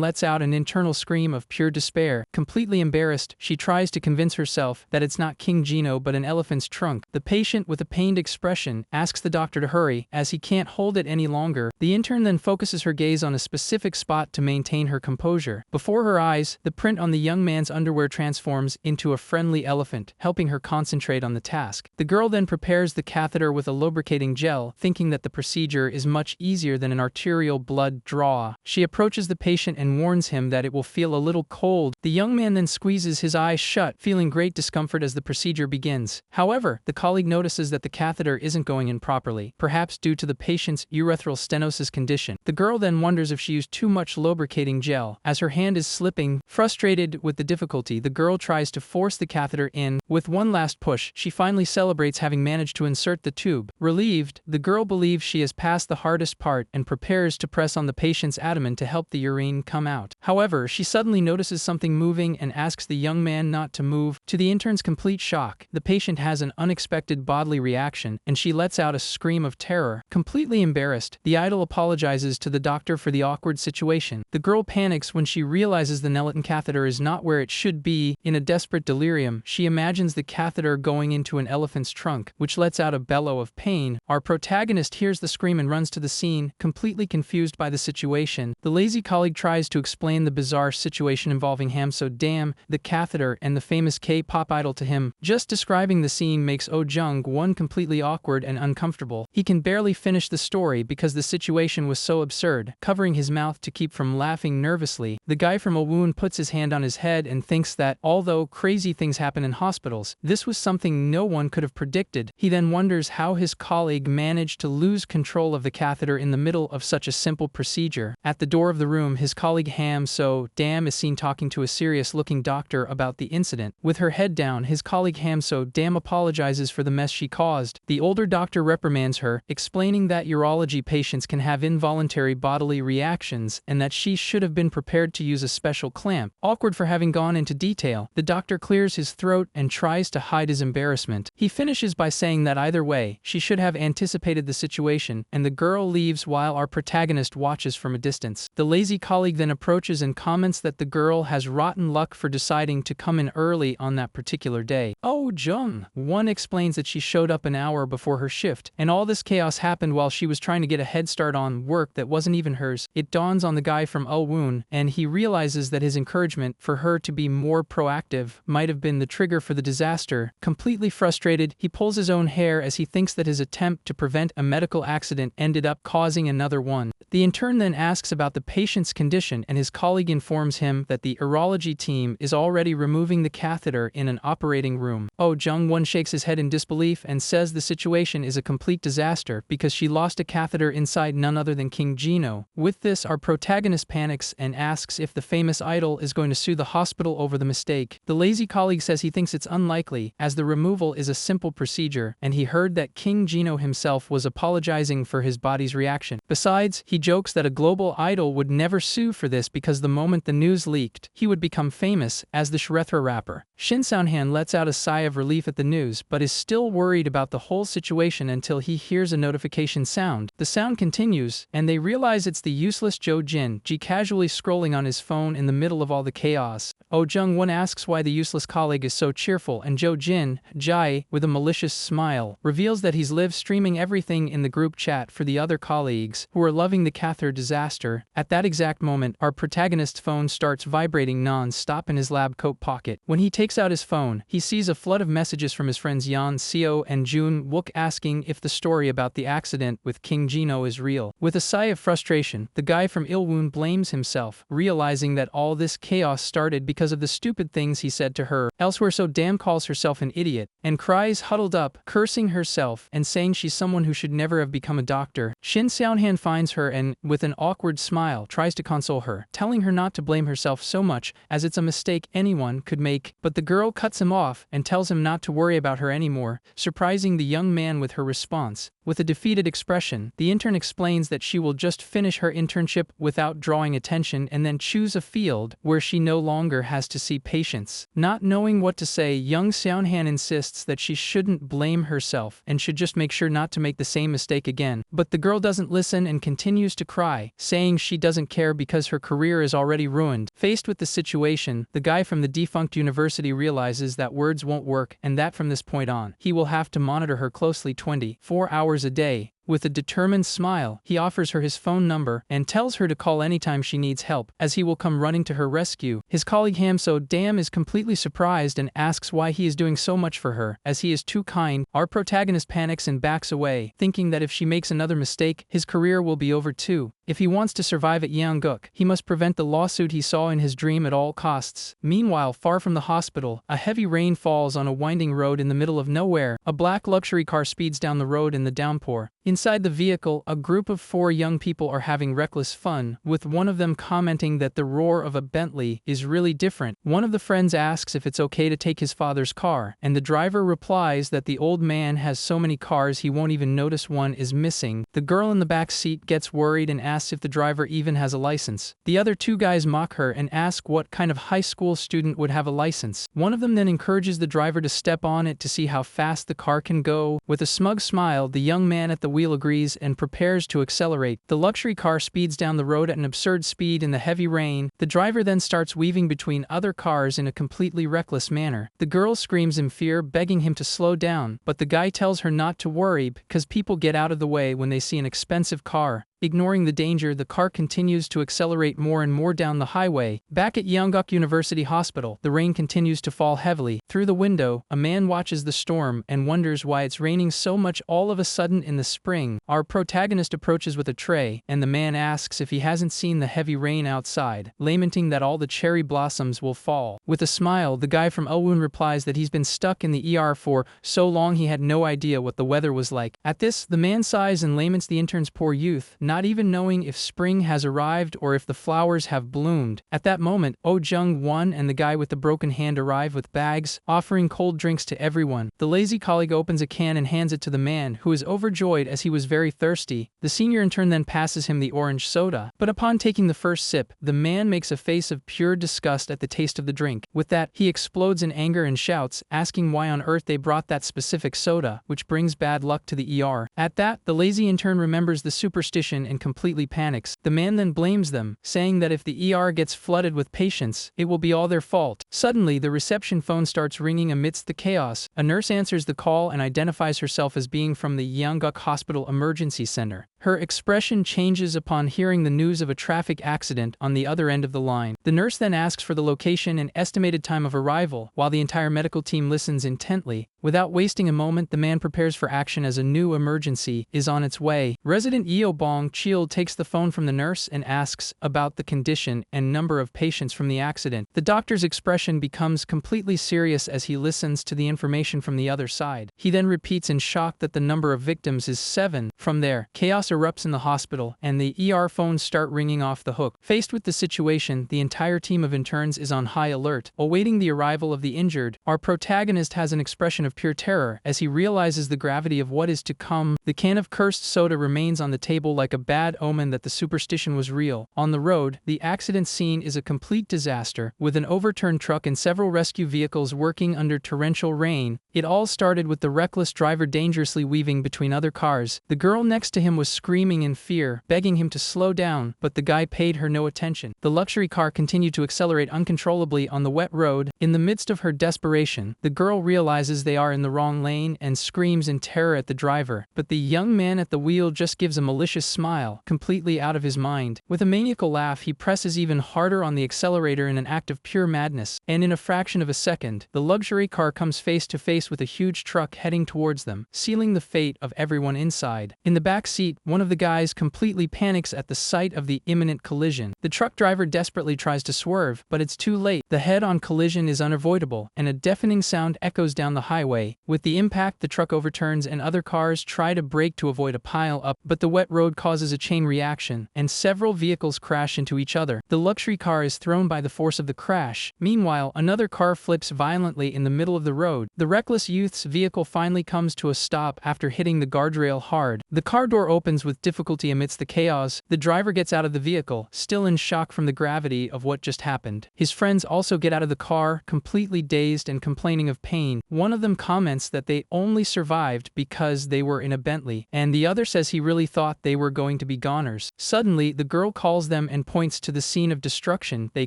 lets out an internal scream of pure despair. Completely embarrassed, she tries to convince herself that it's not King Gino but an elephant's trunk. The patient, with a pained expression, asks the doctor to hurry, as he can't hold it any longer. The intern then focuses her gaze on a specific spot to maintain her composure. Before her eyes, the print on the young man's underwear transforms into a friendly elephant, helping her concentrate on the task. The girl then prepares the catheter with a lubricating gel, thinking that the procedure is much easier than an arterial blood draw. She approaches the patient and warns him that it will feel a little cold. The young man then squeezes his eyes shut, feeling great discomfort as the procedure begins. However, the colleague notices that the catheter isn't going in properly, perhaps due to the patient's urethral stenosis condition. The girl then wonders if she used too much lubricating gel, as her hand is slipping. Frustrated with the difficulty, the girl tries to force the catheter in. With one last push, she finally celebrates having managed to insert the tube. Relieved, the girl believes she has passed the hardest part and prepares to press on the patient's abdomen to help the urine come out. However, she suddenly notices something moving and asks the young man not to move. To the intern's complete shock, the patient has an unexpected bodily reaction, and she lets out a scream of terror. Completely embarrassed, the idol apologizes to the doctor for the awkward situation. The girl panics when she realizes the Nelaton catheter is not where it should be. In a desperate delirium, she imagines the catheter going into an elephant's trunk, which lets out a bellow of pain. Our protagonist hears the scream and runs to the scene, completely confused by the situation. The lazy colleague tries to explain the bizarre situation involving Hamso Dam, the catheter, and the famous K-pop idol to him. Just describing the scene makes Oh Jung-won completely awkward and uncomfortable. He can barely finish the story because the situation was so absurd, covering his mouth to keep from laughing nervously. The guy from Owoon puts his hand on his head and thinks that, although crazy things happen in hospitals, this was something no one could have predicted. He then wonders how his colleague managed to lose control of the catheter in the middle of such a simple procedure. At the door of the room, his colleague Hamso Dam is seen talking to a serious-looking doctor about the incident. With her head down, his colleague Hamso Dam apologizes for the mess she caused. The older doctor reprimands her, explaining that urology patients can have involuntary bodily reactions and that she should have been prepared to use a special clamp. Awkward for having gone into detail, the doctor clears his throat and tries to hide his embarrassment. He finishes by saying that either way, she should have anticipated the situation, and the girl leaves while our protagonist watches from a distance. The lazy colleague then approaches and comments that the girl has rotten luck for deciding to come in early on that particular day. Oh Jung-won explains that she showed up an hour before her shift, and all this chaos happened while she was trying to get a head start on work that wasn't even hers. It dawns on the guy from Owoon, and he realizes that his encouragement for her to be more proactive might have been the trigger for the disaster. Completely frustrated, he pulls his own hair as he thinks that his attempt to prevent a medical accident ended up causing another one. The intern then asks about the patient's condition, and his colleague informs him that the urology team is already removing the catheter in an operating room. Oh Jung-won shakes his head in disbelief and says the situation is a complete disaster because she lost a catheter inside none other than King Gino. With this, our protagonist panics and asks if the famous idol is going to sue the hospital over the mistake. The lazy colleague says he thinks it's unlikely, as the removal is a simple procedure, and he heard that King Gino himself was apologizing for his body's reaction. Besides, he jokes that a global idol would never sue for this because the moment the news leaked, he would become famous as the Shrethra rapper. Shin Sounhan lets out a sigh of relief at the news, but is still worried about the whole situation until he hears a notification sound. The sound continues, and they realize it's the useless Jo Jin Ji casually scrolling on his phone in the middle of all the chaos. Oh Jung-won asks why the useless colleague is so cheerful, and Jo Jin Ji, with a malicious smile, reveals that he's live streaming everything in the group chat for the other colleagues, who are loving the catheter disaster. At that exact moment, our protagonist's phone starts vibrating non-stop in his lab coat pocket. When he takes takes out his phone. He sees a flood of messages from his friends Yan, Seo, and Jun Wook asking if the story about the accident with King Jino is real. With a sigh of frustration, the guy from Ilwoon blames himself, realizing that all this chaos started because of the stupid things he said to her. Elsewhere, So Dam calls herself an idiot and cries huddled up, cursing herself and saying she's someone who should never have become a doctor. Shin Seonhan finds her and, with an awkward smile, tries to console her, telling her not to blame herself so much, as it's a mistake anyone could make. But the girl cuts him off and tells him not to worry about her anymore, surprising the young man with her response. With a defeated expression, the intern explains that she will just finish her internship without drawing attention and then choose a field where she no longer has to see patients. Not knowing what to say, young Seonhan insists that she shouldn't blame herself and should just make sure not to make the same mistake again. But the girl doesn't listen and continues to cry, saying she doesn't care because her career is already ruined. Faced with the situation, the guy from the defunct university realizes that words won't work and that from this point on, he will have to monitor her closely 24 hours a day. With a determined smile, he offers her his phone number and tells her to call anytime she needs help, as he will come running to her rescue. His colleague Ham So Dam is completely surprised and asks why he is doing so much for her, as he is too kind. Our protagonist panics and backs away, thinking that if she makes another mistake, his career will be over too. If he wants to survive at Yeongguk, he must prevent the lawsuit he saw in his dream at all costs. Meanwhile, far from the hospital, a heavy rain falls on a winding road in the middle of nowhere. A black luxury car speeds down the road in the downpour. Inside the vehicle, a group of 4 young people are having reckless fun, with one of them commenting that the roar of a Bentley is really different. One of the friends asks if it's okay to take his father's car, and the driver replies that the old man has so many cars he won't even notice one is missing. The girl in the back seat gets worried and asks if the driver even has a license. The other 2 guys mock her and ask what kind of high school student would have a license. One of them then encourages the driver to step on it to see how fast the car can go. With a smug smile, the young man at the wheel agrees and prepares to accelerate. The luxury car speeds down the road at an absurd speed in the heavy rain. The driver then starts weaving between other cars in a completely reckless manner. The girl screams in fear, begging him to slow down, but the guy tells her not to worry because people get out of the way when they see an expensive car. Ignoring the danger, the car continues to accelerate more and more down the highway. Back at Yeongguk University Hospital, the rain continues to fall heavily. Through the window, a man watches the storm and wonders why it's raining so much all of a sudden in the spring. Our protagonist approaches with a tray, and the man asks if he hasn't seen the heavy rain outside, lamenting that all the cherry blossoms will fall. With a smile, the guy from Ulwoon replies that he's been stuck in the ER for so long he had no idea what the weather was like. At this, the man sighs and laments the intern's poor youth, not even knowing if spring has arrived or if the flowers have bloomed. At that moment, Oh Jung-won and the guy with the broken hand arrive with bags, offering cold drinks to everyone. The lazy colleague opens a can and hands it to the man, who is overjoyed as he was very thirsty. The senior intern then passes him the orange soda, but upon taking the first sip, the man makes a face of pure disgust at the taste of the drink. With that, he explodes in anger and shouts, asking why on earth they brought that specific soda, which brings bad luck to the ER. At that, the lazy intern remembers the superstition and completely panics. The man then blames them, saying that if the ER gets flooded with patients, it will be all their fault. Suddenly, the reception phone starts ringing amidst the chaos. A nurse answers the call and identifies herself as being from the Yeongguk Hospital Emergency Center. Her expression changes upon hearing the news of a traffic accident on the other end of the line. The nurse then asks for the location and estimated time of arrival, while the entire medical team listens intently. Without wasting a moment, the man prepares for action as a new emergency is on its way. Resident Yeo Bong Chil takes the phone from the nurse and asks about the condition and number of patients from the accident. The doctor's expression becomes completely serious as he listens to the information from the other side. He then repeats in shock that the number of victims is 7. From there, chaos erupts in the hospital, and the ER phones start ringing off the hook. Faced with the situation, the entire team of interns is on high alert, awaiting the arrival of the injured. Our protagonist has an expression of pure terror as he realizes the gravity of what is to come. The can of cursed soda remains on the table like a bad omen that the superstition was real. On the road, the accident scene is a complete disaster, with an overturned truck and several rescue vehicles working under torrential rain. It all started with the reckless driver dangerously weaving between other cars. The girl next to him was screaming in fear, begging him to slow down, but the guy paid her no attention. The luxury car continued to accelerate uncontrollably on the wet road. In the midst of her desperation, the girl realizes they are in the wrong lane and screams in terror at the driver, but the young man at the wheel just gives a malicious smile, completely out of his mind. With a maniacal laugh, he presses even harder on the accelerator in an act of pure madness, and in a fraction of a second, the luxury car comes face to face with a huge truck heading towards them, sealing the fate of everyone inside. In the back seat, one of the guys completely panics at the sight of the imminent collision. The truck driver desperately tries to swerve, but it's too late. The head-on collision is unavoidable, and a deafening sound echoes down the highway. With the impact, the truck overturns and other cars try to brake to avoid a pile-up, but the wet road causes a chain reaction, and several vehicles crash into each other. The luxury car is thrown by the force of the crash. Meanwhile, another car flips violently in the middle of the road. The reckless youth's vehicle finally comes to a stop after hitting the guardrail hard. The car door opens with difficulty amidst the chaos. The driver gets out of the vehicle, still in shock from the gravity of what just happened. His friends also get out of the car, completely dazed and complaining of pain. One of them comments that they only survived because they were in a Bentley, and the other says he really thought they were going to be goners. Suddenly, the girl calls them and points to the scene of destruction they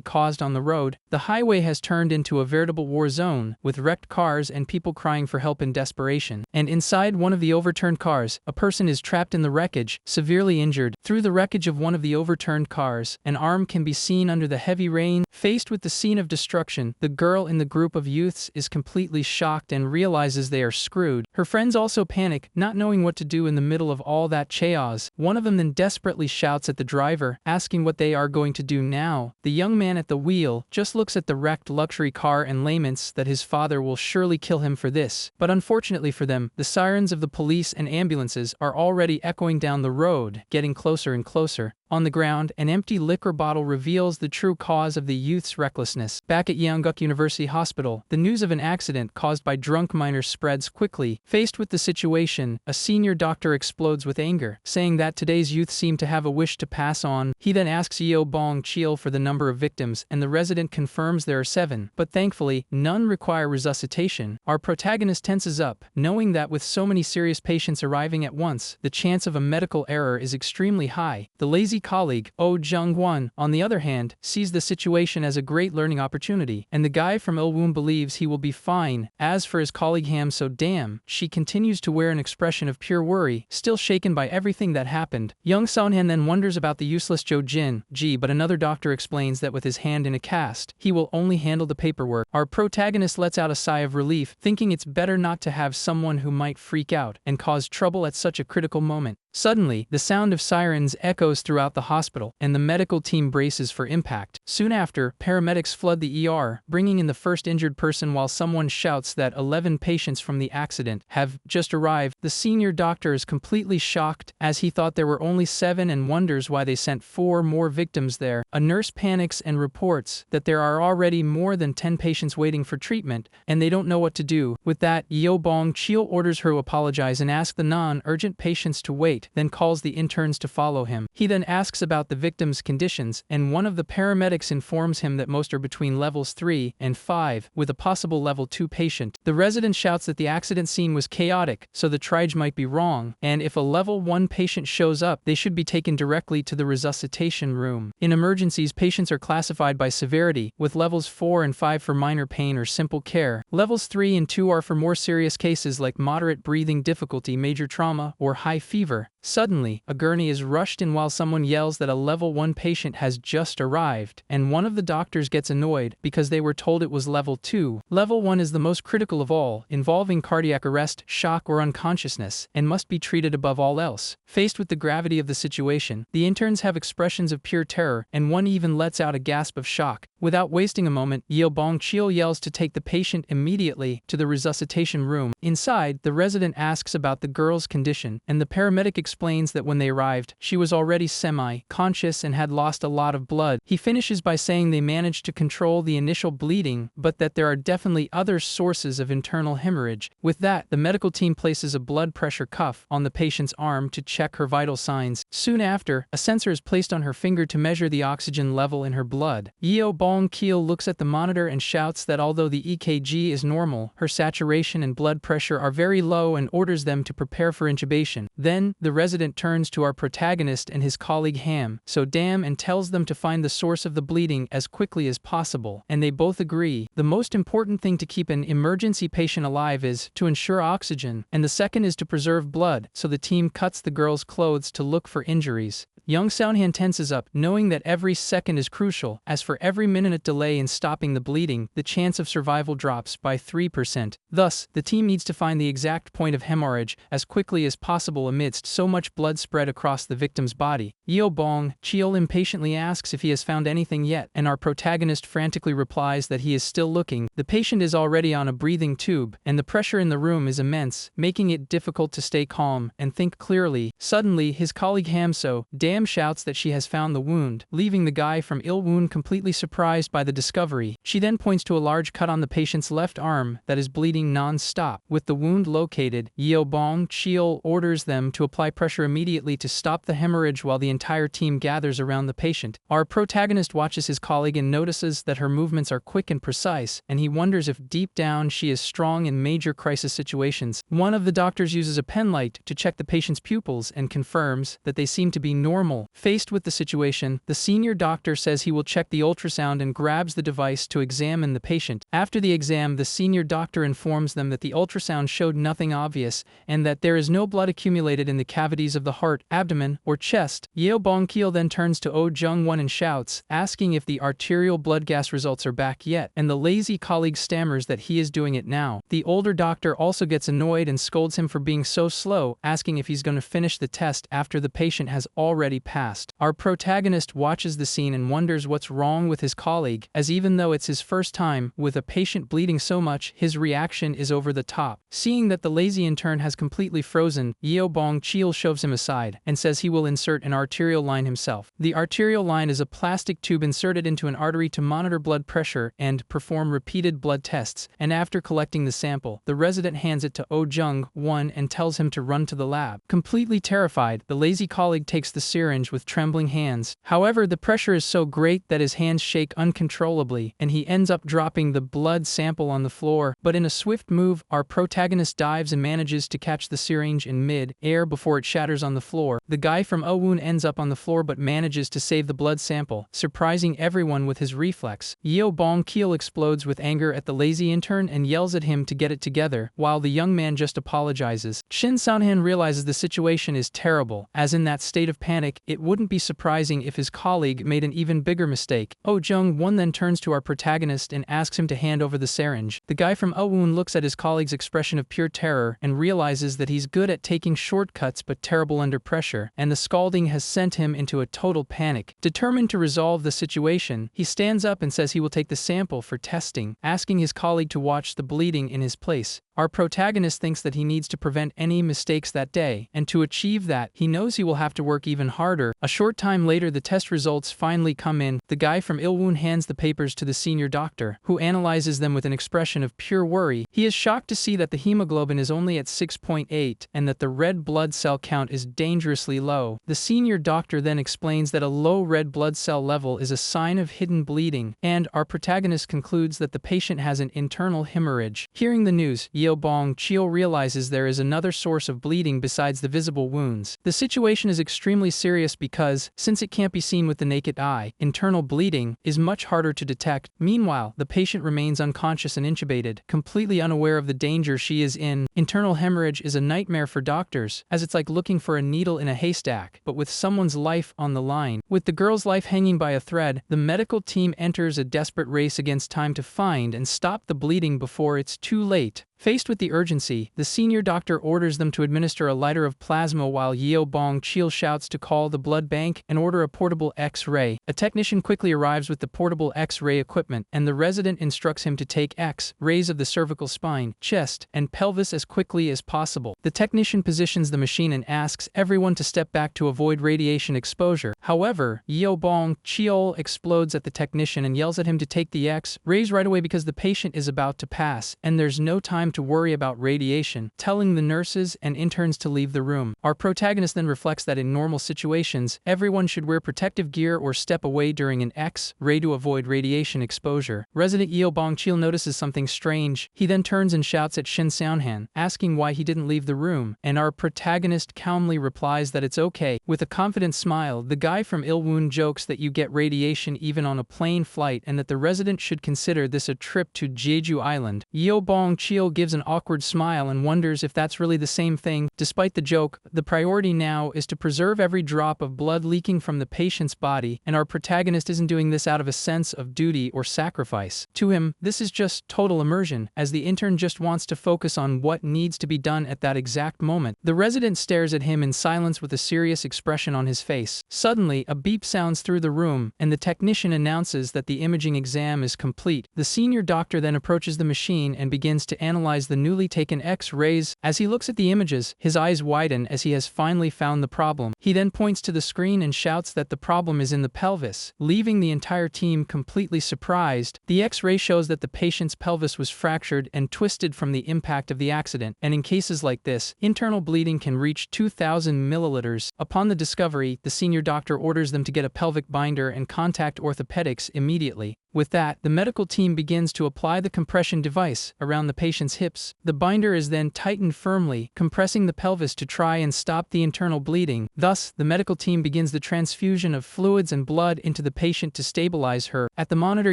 caused on the road. The highway has turned into a veritable war zone, with wrecked cars and people crying for help in desperation. And inside one of the overturned cars, a person is trapped in the wreckage, severely injured. Through the wreckage of one of the overturned cars, an arm can be seen under the heavy rain. Faced with the scene of destruction, the girl in the group of youths is completely shocked and realizes they are screwed. Her friends also panic, not knowing what to do in the middle of all that chaos. One of them then desperately shouts at the driver, asking what they are going to do now. The young man at the wheel just looks at the wrecked luxury car and laments that his father will surely kill him for this. But unfortunately for them, the sirens of the police and ambulances are already echoing down the road, getting closer and closer. On the ground, an empty liquor bottle reveals the true cause of the youth's recklessness. Back at Yeongguk University Hospital, the news of an accident caused by drunk minors spreads quickly. Faced with the situation, a senior doctor explodes with anger, saying that today's youth seem to have a wish to pass on. He then asks Yeo Bong-chil for the number of victims, and the resident confirms there are 7, but thankfully, none require resuscitation. Our protagonist tenses up, knowing that with so many serious patients arriving at once, the chance of a medical error is extremely high. The lazy colleague, Oh Jung-won, on the other hand, sees the situation as a great learning opportunity, and the guy from Ilwoon believes he will be fine. As for his colleague Ham So-dam, she continues to wear an expression of pure worry, still shaken by everything that happened. Young Son-han then wonders about the useless Jo Jin-ji, but another doctor explains that with his hand in a cast, he will only handle the paperwork. Our protagonist lets out a sigh of relief, thinking it's better not to have someone who might freak out and cause trouble at such a critical moment. Suddenly, the sound of sirens echoes throughout the hospital, and the medical team braces for impact. Soon after, paramedics flood the ER, bringing in the first injured person while someone shouts that 11 patients from the accident have just arrived. The senior doctor is completely shocked, as he thought there were only 7 and wonders why they sent 4 more victims there. A nurse panics and reports that there are already more than 10 patients waiting for treatment, and they don't know what to do. With that, Yeo Bong-chil orders her to apologize and ask the non-urgent patients to wait, then calls the interns to follow him. He then asks about the victims' conditions, and one of the paramedics informs him that most are between levels 3 and 5, with a possible level 2 patient. The resident shouts that the accident scene was chaotic, so the triage might be wrong, and if a level 1 patient shows up, they should be taken directly to the resuscitation room. In emergencies, patients are classified by severity, with levels 4 and 5 for minor pain or simple care. Levels 3 and 2 are for more serious cases like moderate breathing difficulty, major trauma, or high fever. Suddenly, a gurney is rushed in while someone yells that a level 1 patient has just arrived, and one of the doctors gets annoyed because they were told it was level 2. Level 1 is the most critical of all, involving cardiac arrest, shock, or unconsciousness, and must be treated above all else. Faced with the gravity of the situation, the interns have expressions of pure terror, and one even lets out a gasp of shock. Without wasting a moment, Yeo Bong-chil yells to take the patient immediately to the resuscitation room. Inside, the resident asks about the girl's condition, and the paramedic explains that when they arrived, she was already semi-conscious and had lost a lot of blood. He finishes by saying they managed to control the initial bleeding, but that there are definitely other sources of internal hemorrhage. With that, the medical team places a blood pressure cuff on the patient's arm to check her vital signs. Soon after, a sensor is placed on her finger to measure the oxygen level in her blood. Yeo Bong-chil looks at the monitor and shouts that although the EKG is normal, her saturation and blood pressure are very low and orders them to prepare for intubation. Then, the resident turns to our protagonist and his colleague Ham, so damn, and tells them to find the source of the bleeding as quickly as possible, and they both agree. The most important thing to keep an emergency patient alive is to ensure oxygen, and the second is to preserve blood, so the team cuts the girl's clothes to look for injuries. Young Soundhan tenses up, knowing that every second is crucial, as for every minute delay in stopping the bleeding, the chance of survival drops by 3%. Thus, the team needs to find the exact point of hemorrhage as quickly as possible amidst so much blood spread across the victim's body. Yeo Bong Cheol impatiently asks if he has found anything yet, and our protagonist frantically replies that he is still looking. The patient is already on a breathing tube, and the pressure in the room is immense, making it difficult to stay calm and think clearly. Suddenly, his colleague Hamso, Dam shouts that she has found the wound, leaving the guy from Il Woon completely surprised by the discovery. She then points to a large cut on the patient's left arm that is bleeding non-stop. With the wound located, Yeo Bong Cheol orders them to apply pressure immediately to stop the hemorrhage while the entire team gathers around the patient. Our protagonist watches his colleague and notices that her movements are quick and precise, and he wonders if deep down she is strong in major crisis situations. One of the doctors uses a penlight to check the patient's pupils and confirms that they seem to be normal. Faced with the situation, the senior doctor says he will check the ultrasound and grabs the device to examine the patient. After the exam, the senior doctor informs them that the ultrasound showed nothing obvious and that there is no blood accumulated in the cavities of the heart, abdomen, or chest. Yeo Bong Keel then turns to Oh Jung Won and shouts, asking if the arterial blood gas results are back yet, and the lazy colleague stammers that he is doing it now. The older doctor also gets annoyed and scolds him for being so slow, asking if he's going to finish the test after the patient has already passed. Our protagonist watches the scene and wonders what's wrong with his colleague, as even though it's his first time with a patient bleeding so much, his reaction is over the top. Seeing that the lazy intern has completely frozen, Yeo Bong Cheol shoves him aside and says he will insert an arterial line himself. The arterial line is a plastic tube inserted into an artery to monitor blood pressure and perform repeated blood tests, and after collecting the sample, the resident hands it to Oh Jung Won and tells him to run to the lab. Completely terrified, the lazy colleague takes the syringe with trembling hands. However, the pressure is so great that his hands shake uncontrollably, and he ends up dropping the blood sample on the floor. But in a swift move, our protagonist dives and manages to catch the syringe in mid-air before it shatters on the floor. The guy from Oh Woon ends up on the floor but manages to save the blood sample, surprising everyone with his reflex. Yeo Bong Keel explodes with anger at the lazy intern and yells at him to get it together, while the young man just apologizes. Shin Soundhan realizes the situation is terrible, as in that state of panic, it wouldn't be surprising if his colleague made an even bigger mistake. Oh Jung Won then turns to our protagonist and asks him to hand over the syringe. The guy from Oh Woon looks at his colleague's expression of pure terror and realizes that he's good at taking shortcuts but terrible under pressure, and the scalding has sent him into a total panic. Determined to resolve the situation, he stands up and says he will take the sample for testing, asking his colleague to watch the bleeding in his place. Our protagonist thinks that he needs to prevent any mistakes that day, and to achieve that, he knows he will have to work even harder. A short time later, the test results finally come in. The guy from Il Woon hands the papers to the senior doctor, who analyzes them with an expression of pure worry. He is shocked to see that the hemoglobin is only at 6.8 and that the red blood cell count is dangerously low. The senior doctor then explains that a low red blood cell level is a sign of hidden bleeding, and our protagonist concludes that the patient has an internal hemorrhage. Hearing the news, Yeo Bong Cheol realizes there is another source of bleeding besides the visible wounds. The situation is extremely serious because, since it can't be seen with the naked eye, internal bleeding is much harder to detect. Meanwhile, the patient remains unconscious and intubated, completely unaware of the danger she is in. Internal hemorrhage is a nightmare for doctors, as it's like looking for a needle in a haystack, but with someone's life on the line. With the girl's life hanging by a thread, the medical team enters a desperate race against time to find and stop the bleeding before it's too late. Faced with the urgency, the senior doctor orders them to administer a lighter of plasma while Yeo Bong Cheol shouts to call the blood bank and order a portable X-ray. A technician quickly arrives with the portable X-ray equipment, and the resident instructs him to take X-rays of the cervical spine, chest, and pelvis as quickly as possible. The technician positions the machine and asks everyone to step back to avoid radiation exposure. However, Yeo Bong Cheol explodes at the technician and yells at him to take the X-rays right away because the patient is about to pass, and there's no time time to worry about radiation, telling the nurses and interns to leave the room. Our protagonist then reflects that in normal situations, everyone should wear protective gear or step away during an X-ray to avoid radiation exposure. Resident Yeo Bong-chil notices something strange. He then turns and shouts at Shin Seon-han, asking why he didn't leave the room, and our protagonist calmly replies that it's okay. With a confident smile, the guy from Ilwoon jokes that you get radiation even on a plane flight and that the resident should consider this a trip to Jeju Island. Yeo Bong-chil gives an awkward smile and wonders if that's really the same thing. Despite the joke, the priority now is to preserve every drop of blood leaking from the patient's body, and our protagonist isn't doing this out of a sense of duty or sacrifice. To him, this is just total immersion, as the intern just wants to focus on what needs to be done at that exact moment. The resident stares at him in silence with a serious expression on his face. Suddenly, a beep sounds through the room, and the technician announces that the imaging exam is complete. The senior doctor then approaches the machine and begins to analyze the newly taken X-rays. As he looks at the images, his eyes widen as he has finally found the problem. He then points to the screen and shouts that the problem is in the pelvis, leaving the entire team completely surprised. The X-ray shows that the patient's pelvis was fractured and twisted from the impact of the accident, and in cases like this, internal bleeding can reach 2,000 milliliters. Upon the discovery, the senior doctor orders them to get a pelvic binder and contact orthopedics immediately. With that, the medical team begins to apply the compression device around the patient's hips. The binder is then tightened firmly, compressing the pelvis to try and stop the internal bleeding. Thus, the medical team begins the transfusion of fluids and blood into the patient to stabilize her. At the monitor,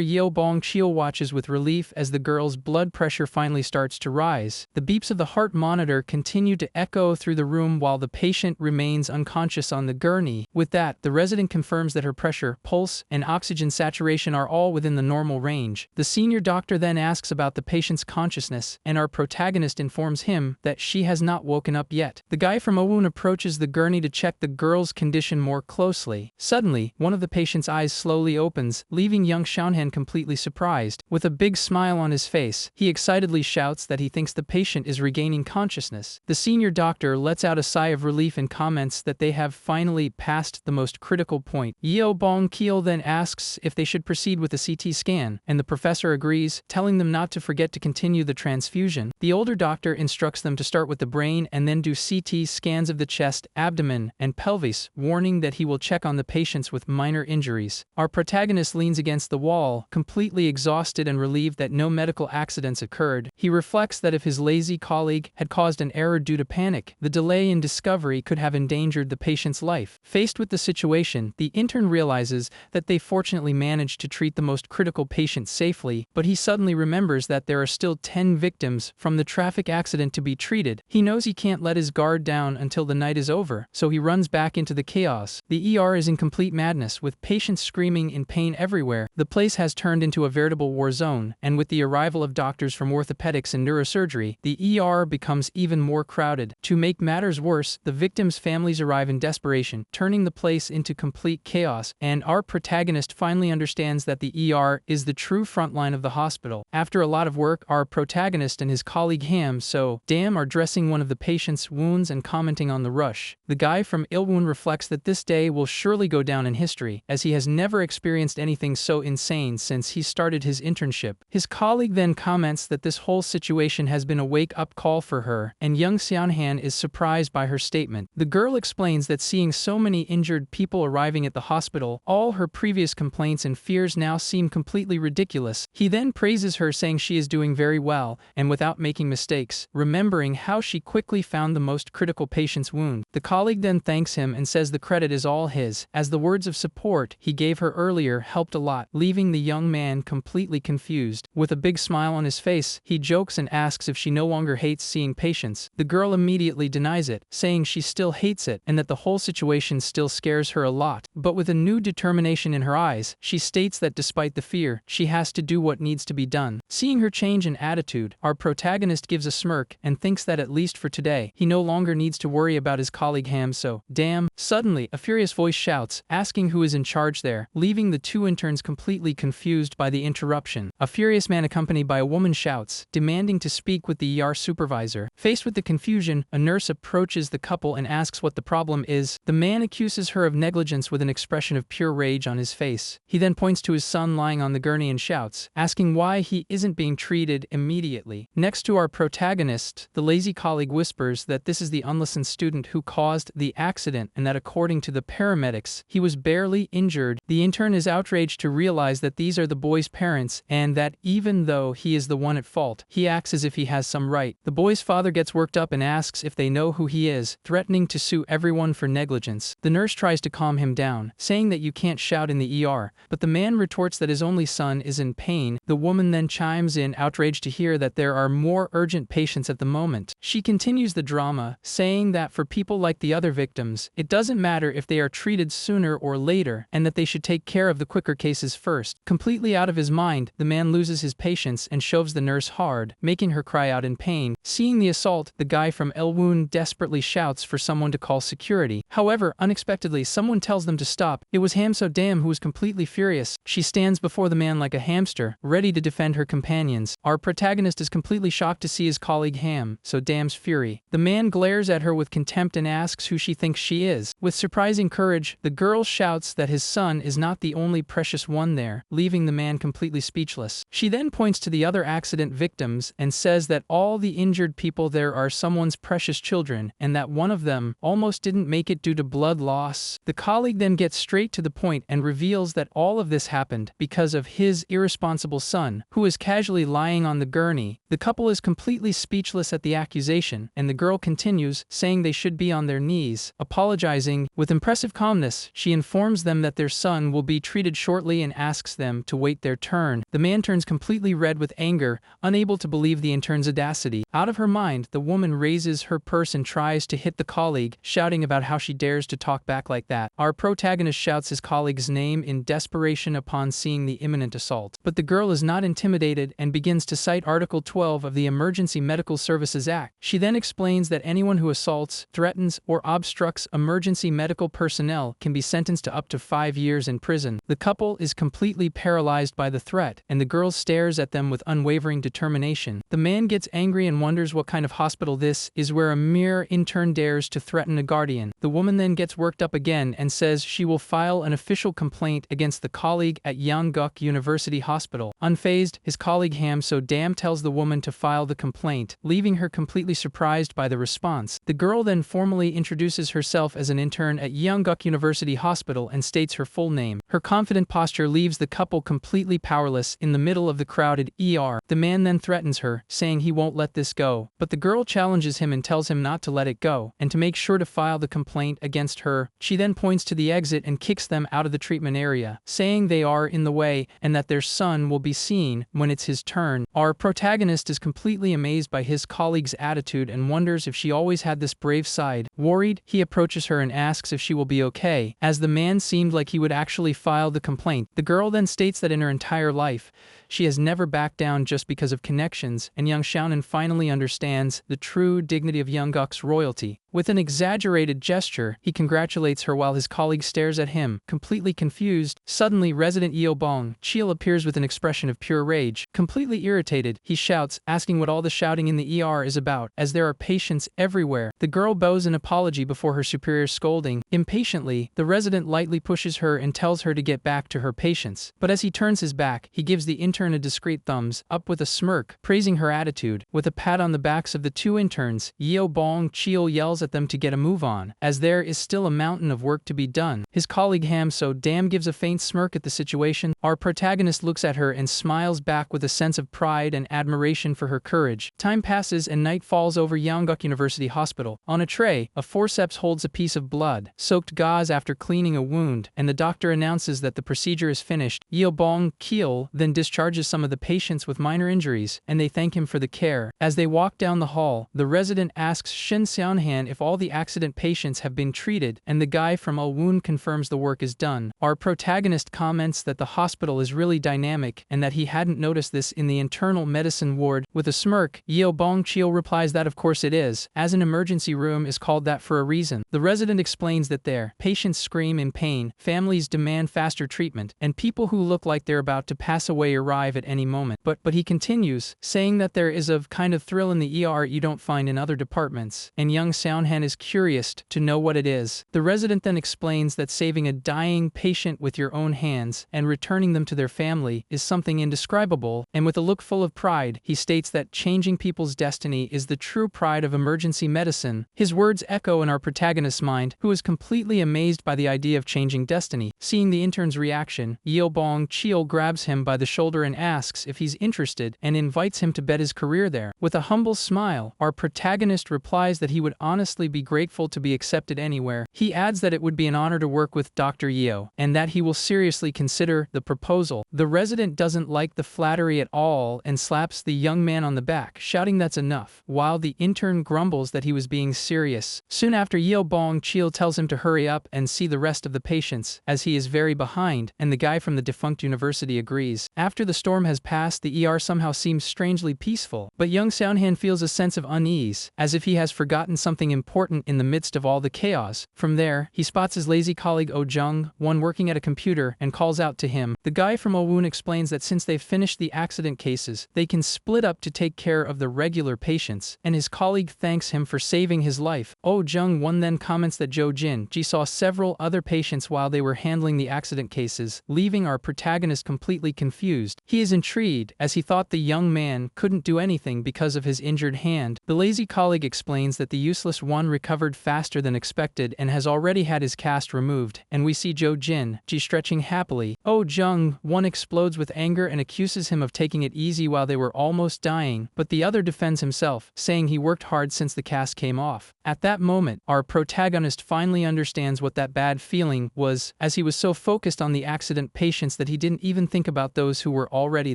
Yeo Bong-chil watches with relief as the girl's blood pressure finally starts to rise. The beeps of the heart monitor continue to echo through the room while the patient remains unconscious on the gurney. With that, the resident confirms that her pressure, pulse, and oxygen saturation are all within the normal range. The senior doctor then asks about the patient's consciousness, and our protagonist informs him that she has not woken up yet. The guy from Owoon approaches the gurney to check the girl's condition more closely. Suddenly, one of the patient's eyes slowly opens, leaving young Seon-han completely surprised. With a big smile on his face, he excitedly shouts that he thinks the patient is regaining consciousness. The senior doctor lets out a sigh of relief and comments that they have finally passed the most critical point. Yeo Bong-chil then asks if they should proceed with a CT scan, and the professor agrees, telling them not to forget to continue the transfusion. The older doctor instructs them to start with the brain and then do CT scans of the chest, abdomen, and pelvis, warning that he will check on the patients with minor injuries. Our protagonist leans against the wall, completely exhausted and relieved that no medical accidents occurred. He reflects that if his lazy colleague had caused an error due to panic, the delay in discovery could have endangered the patient's life. Faced with the situation, the intern realizes that they fortunately managed to treat the most critical patient safely, but he suddenly remembers that there are still 10 victims from the traffic accident to be treated. He knows he can't let his guard down until the night is over, so he runs back into the chaos. The ER is in complete madness, with patients screaming in pain everywhere. The place has turned into a veritable war zone, and with the arrival of doctors from orthopedics and neurosurgery, the ER becomes even more crowded. To make matters worse, the victims' families arrive in desperation, turning the place into complete chaos, and our protagonist finally understands that the ER is the true front line of the hospital. After a lot of work, our protagonist and his colleague Dam are dressing one of the patient's wounds and commenting on the rush. The guy from Ilwoon reflects that this day will surely go down in history, as he has never experienced anything so insane since he started his internship. His colleague then comments that this whole situation has been a wake-up call for her, and young Seon-han is surprised by her statement. The girl explains that seeing so many injured people arriving at the hospital, all her previous complaints and fears now seem completely ridiculous. He then praises her, saying she is doing very well, and without making mistakes, remembering how she quickly found the most critical patient's wound. The colleague then thanks him and says the credit is all his, as the words of support he gave her earlier helped a lot, leaving the young man completely confused. With a big smile on his face, he jokes and asks if she no longer hates seeing patients. The girl immediately denies it, saying she still hates it and that the whole situation still scares her a lot. But with a new determination in her eyes, she states that despite the fear, she has to do what needs to be done. Seeing her change in attitude, our protagonist gives a smirk and thinks that at least for today, he no longer needs to worry about his colleague Dam. Suddenly, a furious voice shouts, asking who is in charge there, leaving the two interns completely confused by the interruption. A furious man accompanied by a woman shouts, demanding to speak with the ER supervisor. Faced with the confusion, a nurse approaches the couple and asks what the problem is. The man accuses her of negligence with an expression of pure rage on his face. He then points to his son lying on the gurney and shouts, asking why he isn't being treated immediately. Next to our protagonist, the lazy colleague whispers that this is the unlicensed student who caused the accident and that according to the paramedics, he was barely injured. The intern is outraged to realize that these are the boy's parents and that even though he is the one at fault, he acts as if he has some right. The boy's father gets worked up and asks if they know who he is, threatening to sue everyone for negligence. The nurse tries to calm him down, saying that you can't shout in the ER, but the man retorts that his only son is in pain. The woman then chimes in, outraged to hear that there are more urgent patients at the moment. She continues the drama, saying that for people like the other victims, it doesn't matter if they are treated sooner or later, and that they should take care of the quicker cases first. Completely out of his mind, the man loses his patience and shoves the nurse hard, making her cry out in pain. Seeing the assault, the guy from Elwoon desperately shouts for someone to call security. However, unexpectedly, someone tells them to stop. It was Ham-So-Dam, who was completely furious. She stands before the man like a hamster, ready to defend her companions. Our protagonist is completely shocked to see his colleague Ham-So-Dam's fury. The man glares at her with contempt and asks who she thinks she is. With surprising courage, the girl shouts that his son is not the only precious one there, leaving the man completely speechless. She then points to the other accident victims and says that all the injured people there are someone's precious children, and that one of them almost didn't make it due to blood loss. The colleague then gets straight to the point and reveals that all of this happened because of his irresponsible son, who is casually lying on the gurney. The couple is completely speechless at the accusation, and the girl continues, saying they should be on their knees, apologizing. With impressive calmness, she informs them that their son will be treated shortly and asks them to wait their turn. The man turns completely red with anger, unable to believe the intern's audacity. Out of her mind, the woman raises her purse and tries to hit the colleague, shouting about how she dares to talk back like that. Our protagonist shouts his colleague's name in desperation upon seeing the imminent assault. But the girl is not intimidated and begins to cite Article 12 of the Emergency Medical Services Act. She then explains that anyone who assaults, threatens, or obstructs emergency medical personnel can be sentenced to up to 5 years in prison. The couple is completely paralyzed by the threat, and the girl stares at them with unwavering determination. The man gets angry and wonders what kind of hospital this is where a mere intern dares to threaten a guardian. The woman then gets worked up again and says she will file an official complaint against the colleague at Yongguk University Hospital. Unfazed, his colleague Ham-So-Dam tells the woman to file the complaint, leaving her completely surprised by the response. The girl then formally introduces herself as an intern at Yongguk University Hospital and states her full name. Her confident posture leaves the couple completely powerless in the middle of the crowded ER. The man then threatens her, saying he won't let this go, but the girl challenges him and tells him not to let it go, and to make sure to file the complaint against her. She then points to the exit and kicks them out of the treatment area, saying they are in the way and that their son will be seen when it's his turn. Our protagonist is completely amazed by his colleague's attitude and wonders if she always had this brave side. Worried, he approaches her and asks if she will be okay, as the man seemed like he would actually file the complaint. The girl then states that in her entire life, she has never backed down just because of connections, and young Xiaonan finally understands the true dignity of Yongguk's royalty. With an exaggerated gesture, he congratulates her while his colleague stares at him, completely confused. Suddenly, resident Yeobong Chil appears with an expression of pure rage. Completely irritated, he shouts, asking what all the shouting in the ER is about, as there are patients everywhere. The girl bows an apology before her superior's scolding. Impatiently, the resident lightly pushes her and tells her to get back to her patients. But as he turns his back, he gives the intern a discreet thumbs up with a smirk, praising her attitude. With a pat on the backs of the two interns, Yeobong Chil yells at them to get a move on, as there is still a mountain of work to be done. His colleague Ham-So-Dam gives a faint smirk at the situation. Our protagonist looks at her and smiles back with a sense of pride and admiration for her courage. Time passes and night falls over Yongguk University Hospital. On a tray, a forceps holds a piece of blood-soaked gauze after cleaning a wound, and the doctor announces that the procedure is finished. Yeobong Chil then discharges some of the patients with minor injuries, and they thank him for the care. As they walk down the hall, the resident asks Shin Xianhan if all the accident patients have been treated, and the guy from Elwoon confirms the work is done. Our protagonist comments that the hospital is really dynamic and that he hadn't noticed this in the internal medicine ward. With a smirk, Yeobong Chil replies that of course it is, as an emergency room is called that for a reason. The resident explains that there, patients scream in pain, families demand faster treatment, and people who look like they're about to pass away arrive at any moment. But he continues, saying that there is a kind of thrill in the ER you don't find in other departments, and young Xiao Seonhan is curious to know what it is. The resident then explains that saving a dying patient with your own hands and returning them to their family is something indescribable, and with a look full of pride, he states that changing people's destiny is the true pride of emergency medicine. His words echo in our protagonist's mind, who is completely amazed by the idea of changing destiny. Seeing the intern's reaction, Yeo Bong-cheol grabs him by the shoulder and asks if he's interested and invites him to bet his career there. With a humble smile, our protagonist replies that he would honestly be grateful to be accepted anywhere. He adds that it would be an honor to work with Dr. Yeo, and that he will seriously consider the proposal. The resident doesn't like the flattery at all and slaps the young man on the back, shouting that's enough, while the intern grumbles that he was being serious. Soon after, Yeo Bong-cheol tells him to hurry up and see the rest of the patients, as he is very behind, and the guy from the defunct university agrees. After the storm has passed, the ER somehow seems strangely peaceful, but young Seonhan feels a sense of unease, as if he has forgotten something important in the midst of all the chaos. From there, he spots his lazy colleague Oh Jung, one working at a computer, and calls out to him. The guy from Oh Woon explains that since they've finished the accident cases, they can split up to take care of the regular patients, and his colleague thanks him for saving his life. Oh Jung Won then comments that Jo Jin-ji saw several other patients while they were handling the accident cases, leaving our protagonist completely confused. He is intrigued, as he thought the young man couldn't do anything because of his injured hand. The lazy colleague explains that the useless one recovered faster than expected and has already had his cast removed, and we see Jo Jin-ji stretching happily. Oh Jung Won explodes with anger and accuses him of taking it easy while they were almost dying, but the other defends himself, saying he worked hard since the cast came off. At that moment, our protagonist finally understands what that bad feeling was, as he was so focused on the accident patients that he didn't even think about those who were already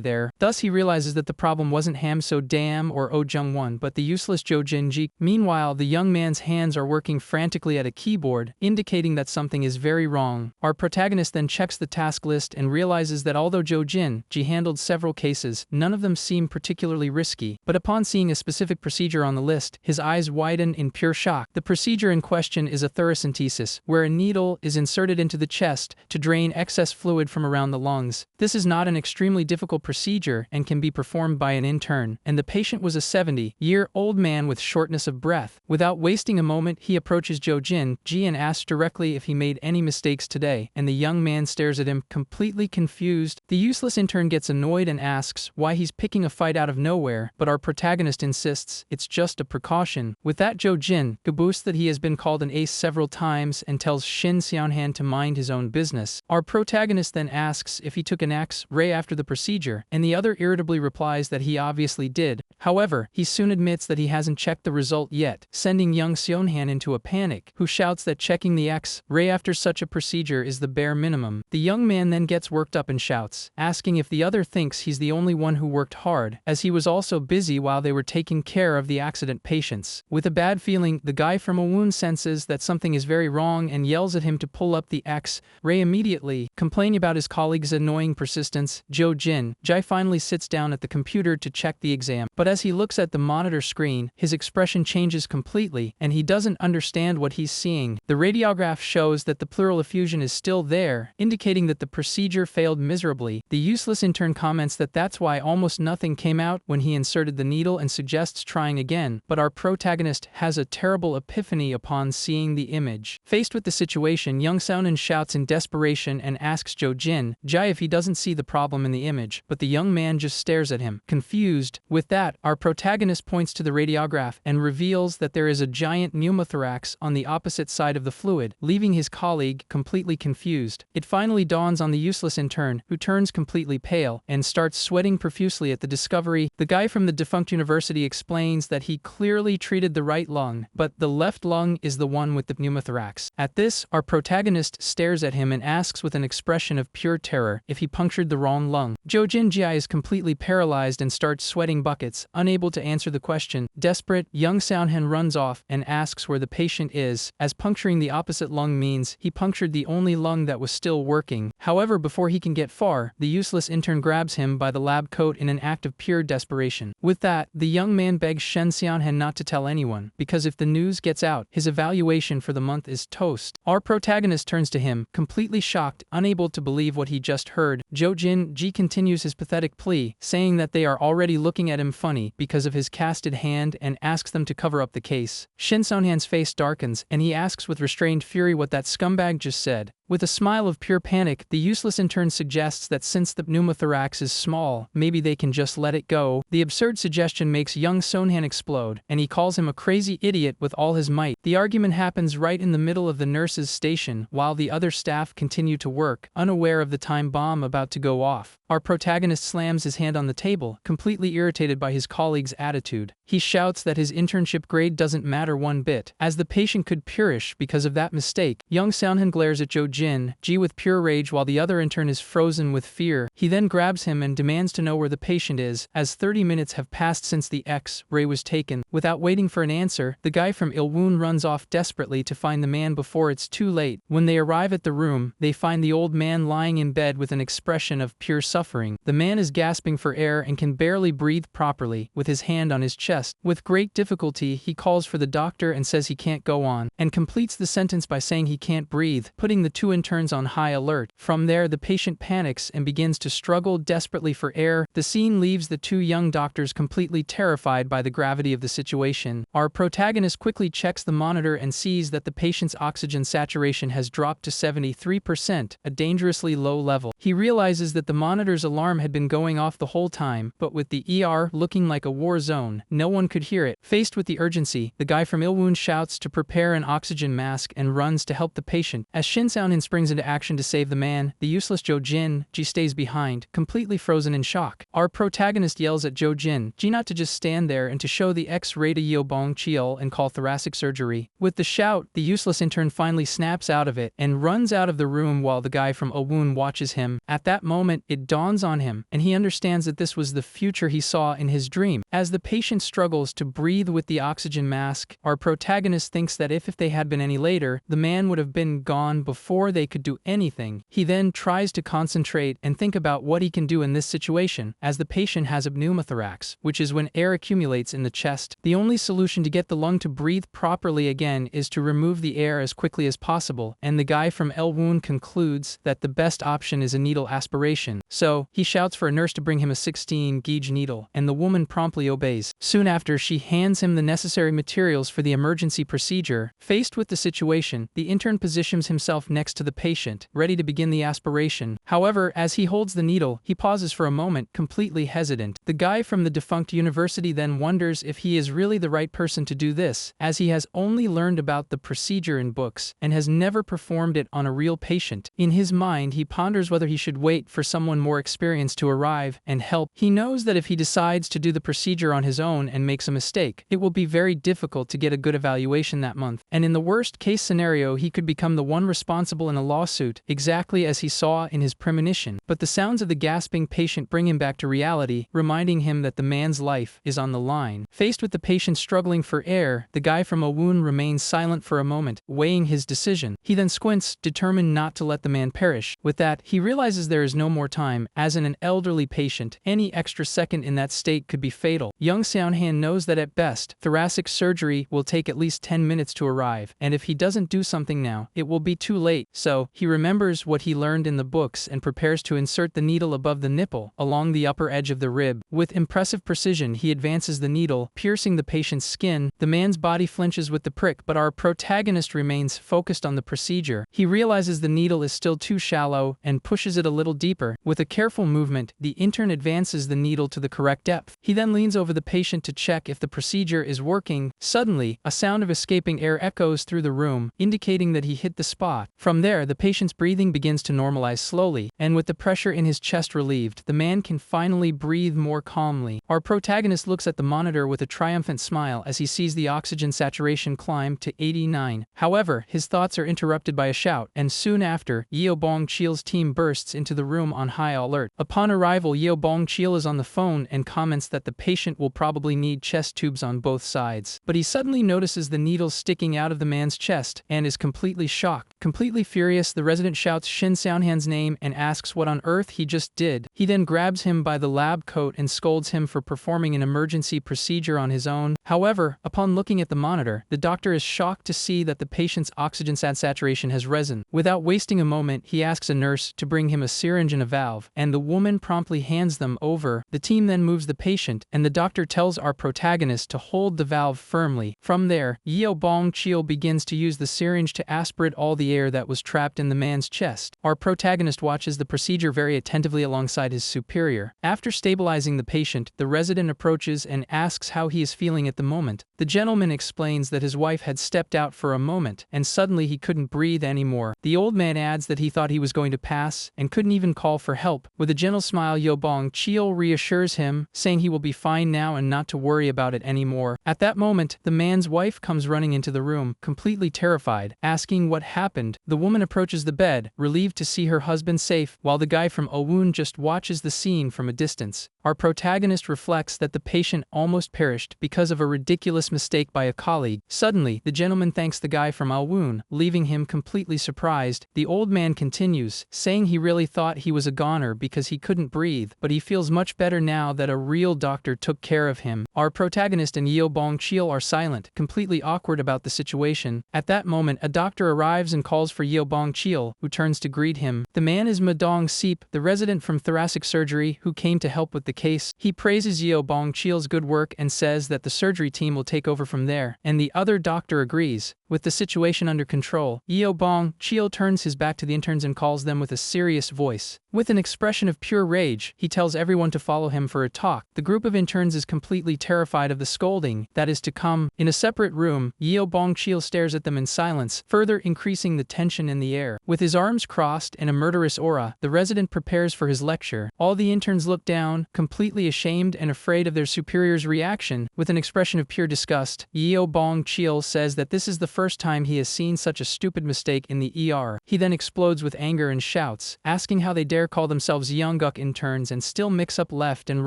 there. Thus he realizes that the problem wasn't Ham So Dam or Oh Jung Won, but the useless Jo Jin-ji. Meanwhile, the young man's hands are working frantically at a keyboard, indicating that something is very wrong. Our protagonist then checks the task list and realizes that although Jo Jin-ji handled several cases, none of them seem particularly risky. But upon seeing a specific procedure on the list, his eyes widen in pure shock. The procedure in question is a thoracentesis, where a needle is inserted into the chest to drain excess fluid from around the lungs. This is not an extremely difficult procedure and can be performed by an intern, and the patient was a 70-year-old man with shortness of breath. Without wasting a moment, he approaches Jo Jin-ji and asks directly if he made any mistakes today, and the young man stares at him, completely confused. The useless intern gets annoyed and asks why he's picking a fight out of nowhere, but our protagonist insists it's just a precaution. With that, Jo Jin boasts that he has been called an ace several times and tells Shin Seonhan to mind his own business. Our protagonist then asks if he took an X-ray after the procedure, and the other irritably replies that he obviously did. However, he soon admits that he hasn't checked the result yet, sending young Seonhan into a panic, who shouts that checking the X-ray after such a procedure is the bare minimum. The young man then gets worked up and shouts, asking if the other thinks he's the only one who worked hard, as he was also busy while they were taking care of the accident patients. With a bad feeling, the guy from a wound senses that something is very wrong and yells at him to pull up the X-ray immediately. Complaining about his colleague's annoying persistence, Jo Jin-ji finally sits down at the computer to check the exam, but as he looks at the monitor screen, his expression changes completely, and he doesn't understand what he's seeing. The radiograph shows that the pleural effusion is still there, indicating that the procedure failed miserably. The useless intern comments that that's why almost nothing came out when he inserted the needle and suggests trying again, but our protagonist has a terrible epiphany upon seeing the image. Faced with the situation, young Seonhan shouts in desperation and asks Jo Jin-ji if he doesn't see the problem in the image, but the young man just stares at him, confused. With that, our protagonist points to the radiograph and reveals that there is a giant pneumothorax on the opposite side of the fluid, leaving his colleague completely confused. It finally dawns on the useless intern, who turns completely pale and starts sweating profusely at the discovery. The guy from the defunct university explains that he clearly treated the right lung, but the left lung is the one with the pneumothorax. At this, our protagonist stares at him and asks with an expression of pure terror if he punctured the wrong lung. Jo Jin-ji is completely paralyzed and starts sweating buckets, unable to answer the question. Desperate, young Seonhan runs off and asks where the patient is, as puncturing the opposite lung means he punctured the only lung that was still working. However, before he can get far, the useless intern grabs him by the lab coat in an act of pure desperation. With that, the young man begs Shen Xianhan not to tell anyone, because if the news gets out, his evaluation for the month is toast. Our protagonist turns to him, completely shocked, unable to believe what he just heard. Ji continues his pathetic plea, saying that they are already looking at him funny because of his casted hand and asks them to cover up the case. Shen Xianhan's face darkens, and he asks with restrained fury what that scumbag just said. With a smile of pure panic, the useless intern suggests that since the pneumothorax is small, maybe they can just let it go. The absurd suggestion makes young Sonhan explode, and he calls him a crazy idiot with all his might. The argument happens right in the middle of the nurse's station, while the other staff continue to work, unaware of the time bomb about to go off. Our protagonist slams his hand on the table, completely irritated by his colleague's attitude. He shouts that his internship grade doesn't matter one bit, as the patient could perish because of that mistake. Young Sonhan glares at Ji with pure rage while the other intern is frozen with fear. He then grabs him and demands to know where the patient is, as 30 minutes have passed since the X-ray was taken. Without waiting for an answer, the guy from Ilwoon runs off desperately to find the man before it's too late. When they arrive at the room, they find the old man lying in bed with an expression of pure suffering. The man is gasping for air and can barely breathe properly, with his hand on his chest. With great difficulty, he calls for the doctor and says he can't go on, and completes the sentence by saying he can't breathe, putting the two interns on high alert. From there, the patient panics and begins to struggle desperately for air. The scene leaves the two young doctors completely terrified by the gravity of the situation. Our protagonist quickly checks the monitor and sees that the patient's oxygen saturation has dropped to 73%, a dangerously low level. He realizes that the monitor's alarm had been going off the whole time, but with the ER looking like a war zone, no one could hear it. Faced with the urgency, the guy from Ilwoon shouts to prepare an oxygen mask and runs to help the patient. As Shin Xiaonin springs into action to save the man, the useless Ji stays behind, completely frozen in shock. Our protagonist yells at Ji not to just stand there and to show the X-ray to Yeobong Chiel and call thoracic surgery. With the shout, the useless intern finally snaps out of it and runs out of the room while the guy from Ilwoon watches him. At that moment, it dawns on him, and he understands that this was the future he saw in his dream. As the patient struggles to breathe with the oxygen mask, our protagonist thinks that if they had been any later, the man would have been gone before they could do anything. He then tries to concentrate and think about what he can do in this situation, as the patient has a pneumothorax, which is when air accumulates in the chest. The only solution to get the lung to breathe properly again is to remove the air as quickly as possible, and the guy from Ilwoon concludes that the best option is a needle aspiration. So, he shouts for a nurse to bring him a 16-gauge needle, and the woman promptly obeys. Soon after, she hands him the necessary materials for the emergency procedure. Faced with the situation, the intern positions himself next to the patient, ready to begin the aspiration. However, as he holds the needle, he pauses for a moment, completely hesitant. The guy from the defunct university then wonders if he is really the right person to do this, as he has only learned about the procedure in books and has never performed it on a real patient. In his mind, he ponders whether he should wait for someone more experienced to arrive and help. He knows that if he decides to do the procedure on his own and makes a mistake, it will be very difficult to get a good evaluation that month, and in the worst case scenario, he could become the one responsible in a lawsuit, exactly as he saw in his premonition. But the sounds of the gasping patient bring him back to reality, reminding him that the man's life is on the line. Faced with the patient struggling for air, the guy from Ilwoon remains silent for a moment, weighing his decision. He then squints, determined not to let the man perish. With that, he realizes there is no more time, as in an elderly patient, any extra second in that state could be fatal. Young Xiaohan knows that at best, thoracic surgery will take at least 10 minutes to arrive, and if he doesn't do something now, it will be too late. So, he remembers what he learned in the books and prepares to insert the needle above the nipple, along the upper edge of the rib. With impressive precision, he advances the needle, piercing the patient's skin. The man's body flinches with the prick, but our protagonist remains focused on the procedure. He realizes the needle is still too shallow and pushes it a little deeper. With a careful movement, the intern advances the needle to the correct depth. He then leans over the patient to check if the procedure is working. Suddenly, a sound of escaping air echoes through the room, indicating that he hit the spot. From there, the patient's breathing begins to normalize slowly, and with the pressure in his chest relieved, the man can finally breathe more calmly. Our protagonist looks at the monitor with a triumphant smile as he sees the oxygen saturation climb to 89. However, his thoughts are interrupted by a shout, and soon after, Yeobong Chiel's team bursts into the room on high alert. Upon arrival, Yeobong Chiel is on the phone and comments that the patient will probably need chest tubes on both sides. But he suddenly notices the needle sticking out of the man's chest and is completely shocked. Completely Furious, the resident shouts Shin Seonhan's name and asks what on earth he just did. He then grabs him by the lab coat and scolds him for performing an emergency procedure on his own. However, upon looking at the monitor, the doctor is shocked to see that the patient's oxygen saturation has risen. Without wasting a moment, he asks a nurse to bring him a syringe and a valve, and the woman promptly hands them over. The team then moves the patient, and the doctor tells our protagonist to hold the valve firmly. From there, Yeo Bong-cheol begins to use the syringe to aspirate all the air that was trapped in the man's chest. Our protagonist watches the procedure very attentively alongside his superior. After stabilizing the patient, the resident approaches and asks how he is feeling at the moment. The gentleman explains that his wife had stepped out for a moment, and suddenly he couldn't breathe anymore. The old man adds that he thought he was going to pass, and couldn't even call for help. With a gentle smile, Yeo Bong-cheol reassures him, saying he will be fine now and not to worry about it anymore. At that moment, the man's wife comes running into the room, completely terrified, asking what happened. The woman approaches the bed, relieved to see her husband safe, while the guy from Owoon just watches the scene from a distance. Our protagonist reflects that the patient almost perished because of a ridiculous mistake by a colleague. Suddenly, the gentleman thanks the guy from Owoon, leaving him completely surprised. The old man continues, saying he really thought he was a goner because he couldn't breathe, but he feels much better now that a real doctor took care of him. Our protagonist and Yeo Bong-cheol are silent, completely awkward about the situation. At that moment, a doctor arrives and calls for Yeo Bong-cheol, who turns to greet him. The man is Ma Dong-seep, the resident from thoracic surgery who came to help with the case. He praises Yeo Bong-cheol's good work and says that the surgery team will take over from there, and the other doctor agrees. With the situation under control, Yeo Bong-cheol turns his back to the interns and calls them with a serious voice. With an expression of pure rage, he tells everyone to follow him for a talk. The group of interns is completely terrified of the scolding that is to come. In a separate room, Yeo Bong-cheol stares at them in silence, further increasing the tension in the air. With his arms crossed and a murderous aura, the resident prepares for his lecture. All the interns look down, completely ashamed and afraid of their superior's reaction. With an expression of pure disgust, Yeo Bong-cheol says that this is the first time he has seen such a stupid mistake in the ER. He then explodes with anger and shouts, asking how they dare call themselves Yeongguk interns and still mix up left and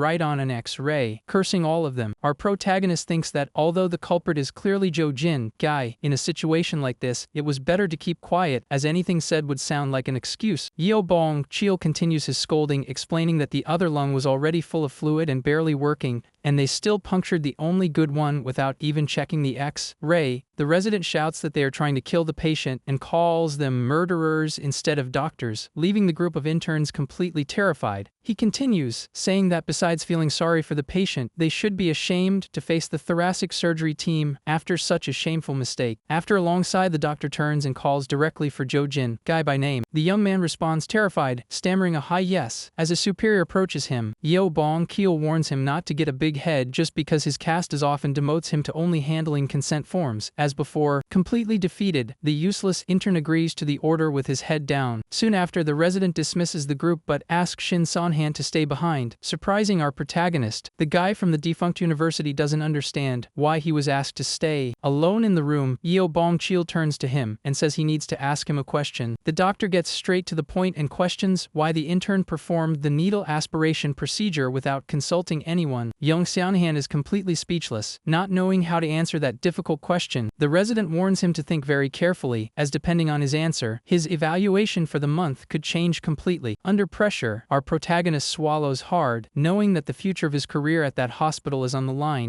right on an X-ray, cursing all of them. Our protagonist thinks that, although the culprit is clearly Jo Jin, guy, in a situation like this, it was better to keep quiet, as anything said would sound like an excuse. Yeo Bong-cheol continues his scolding, explaining that the other lung was already full of fluid and barely working, and they still punctured the only good one without even checking the X-ray. The resident shouts that they are trying to kill the patient and calls them murderers instead of doctors, leaving the group of interns completely terrified. He continues, saying that besides feeling sorry for the patient, they should be ashamed to face the thoracic surgery team after such a shameful mistake. After alongside, the doctor turns and calls directly for Jo Jin, guy by name. The young man responds terrified, stammering a high yes. As his superior approaches him, Yeo Bong-cheol warns him not to get a big head just because his caste is often demotes him to only handling consent forms. As before, completely defeated, the useless intern agrees to the order with his head down. Soon after, the resident dismisses the group but asks Shin Seonhan to stay behind. Surprising our protagonist, the guy from the defunct university doesn't understand why he was asked to stay. Alone in the room, Yeo Bong-cheol turns to him and says he needs to ask him a question. The doctor gets straight to the point and questions why the intern performed the needle aspiration procedure without consulting anyone. Young Seonhan is completely speechless, not knowing how to answer that difficult question. The resident warns him to think very carefully, as depending on his answer, his evaluation for the month could change completely. Under pressure, our protagonist swallows hard, knowing that the future of his career at that hospital is on the line.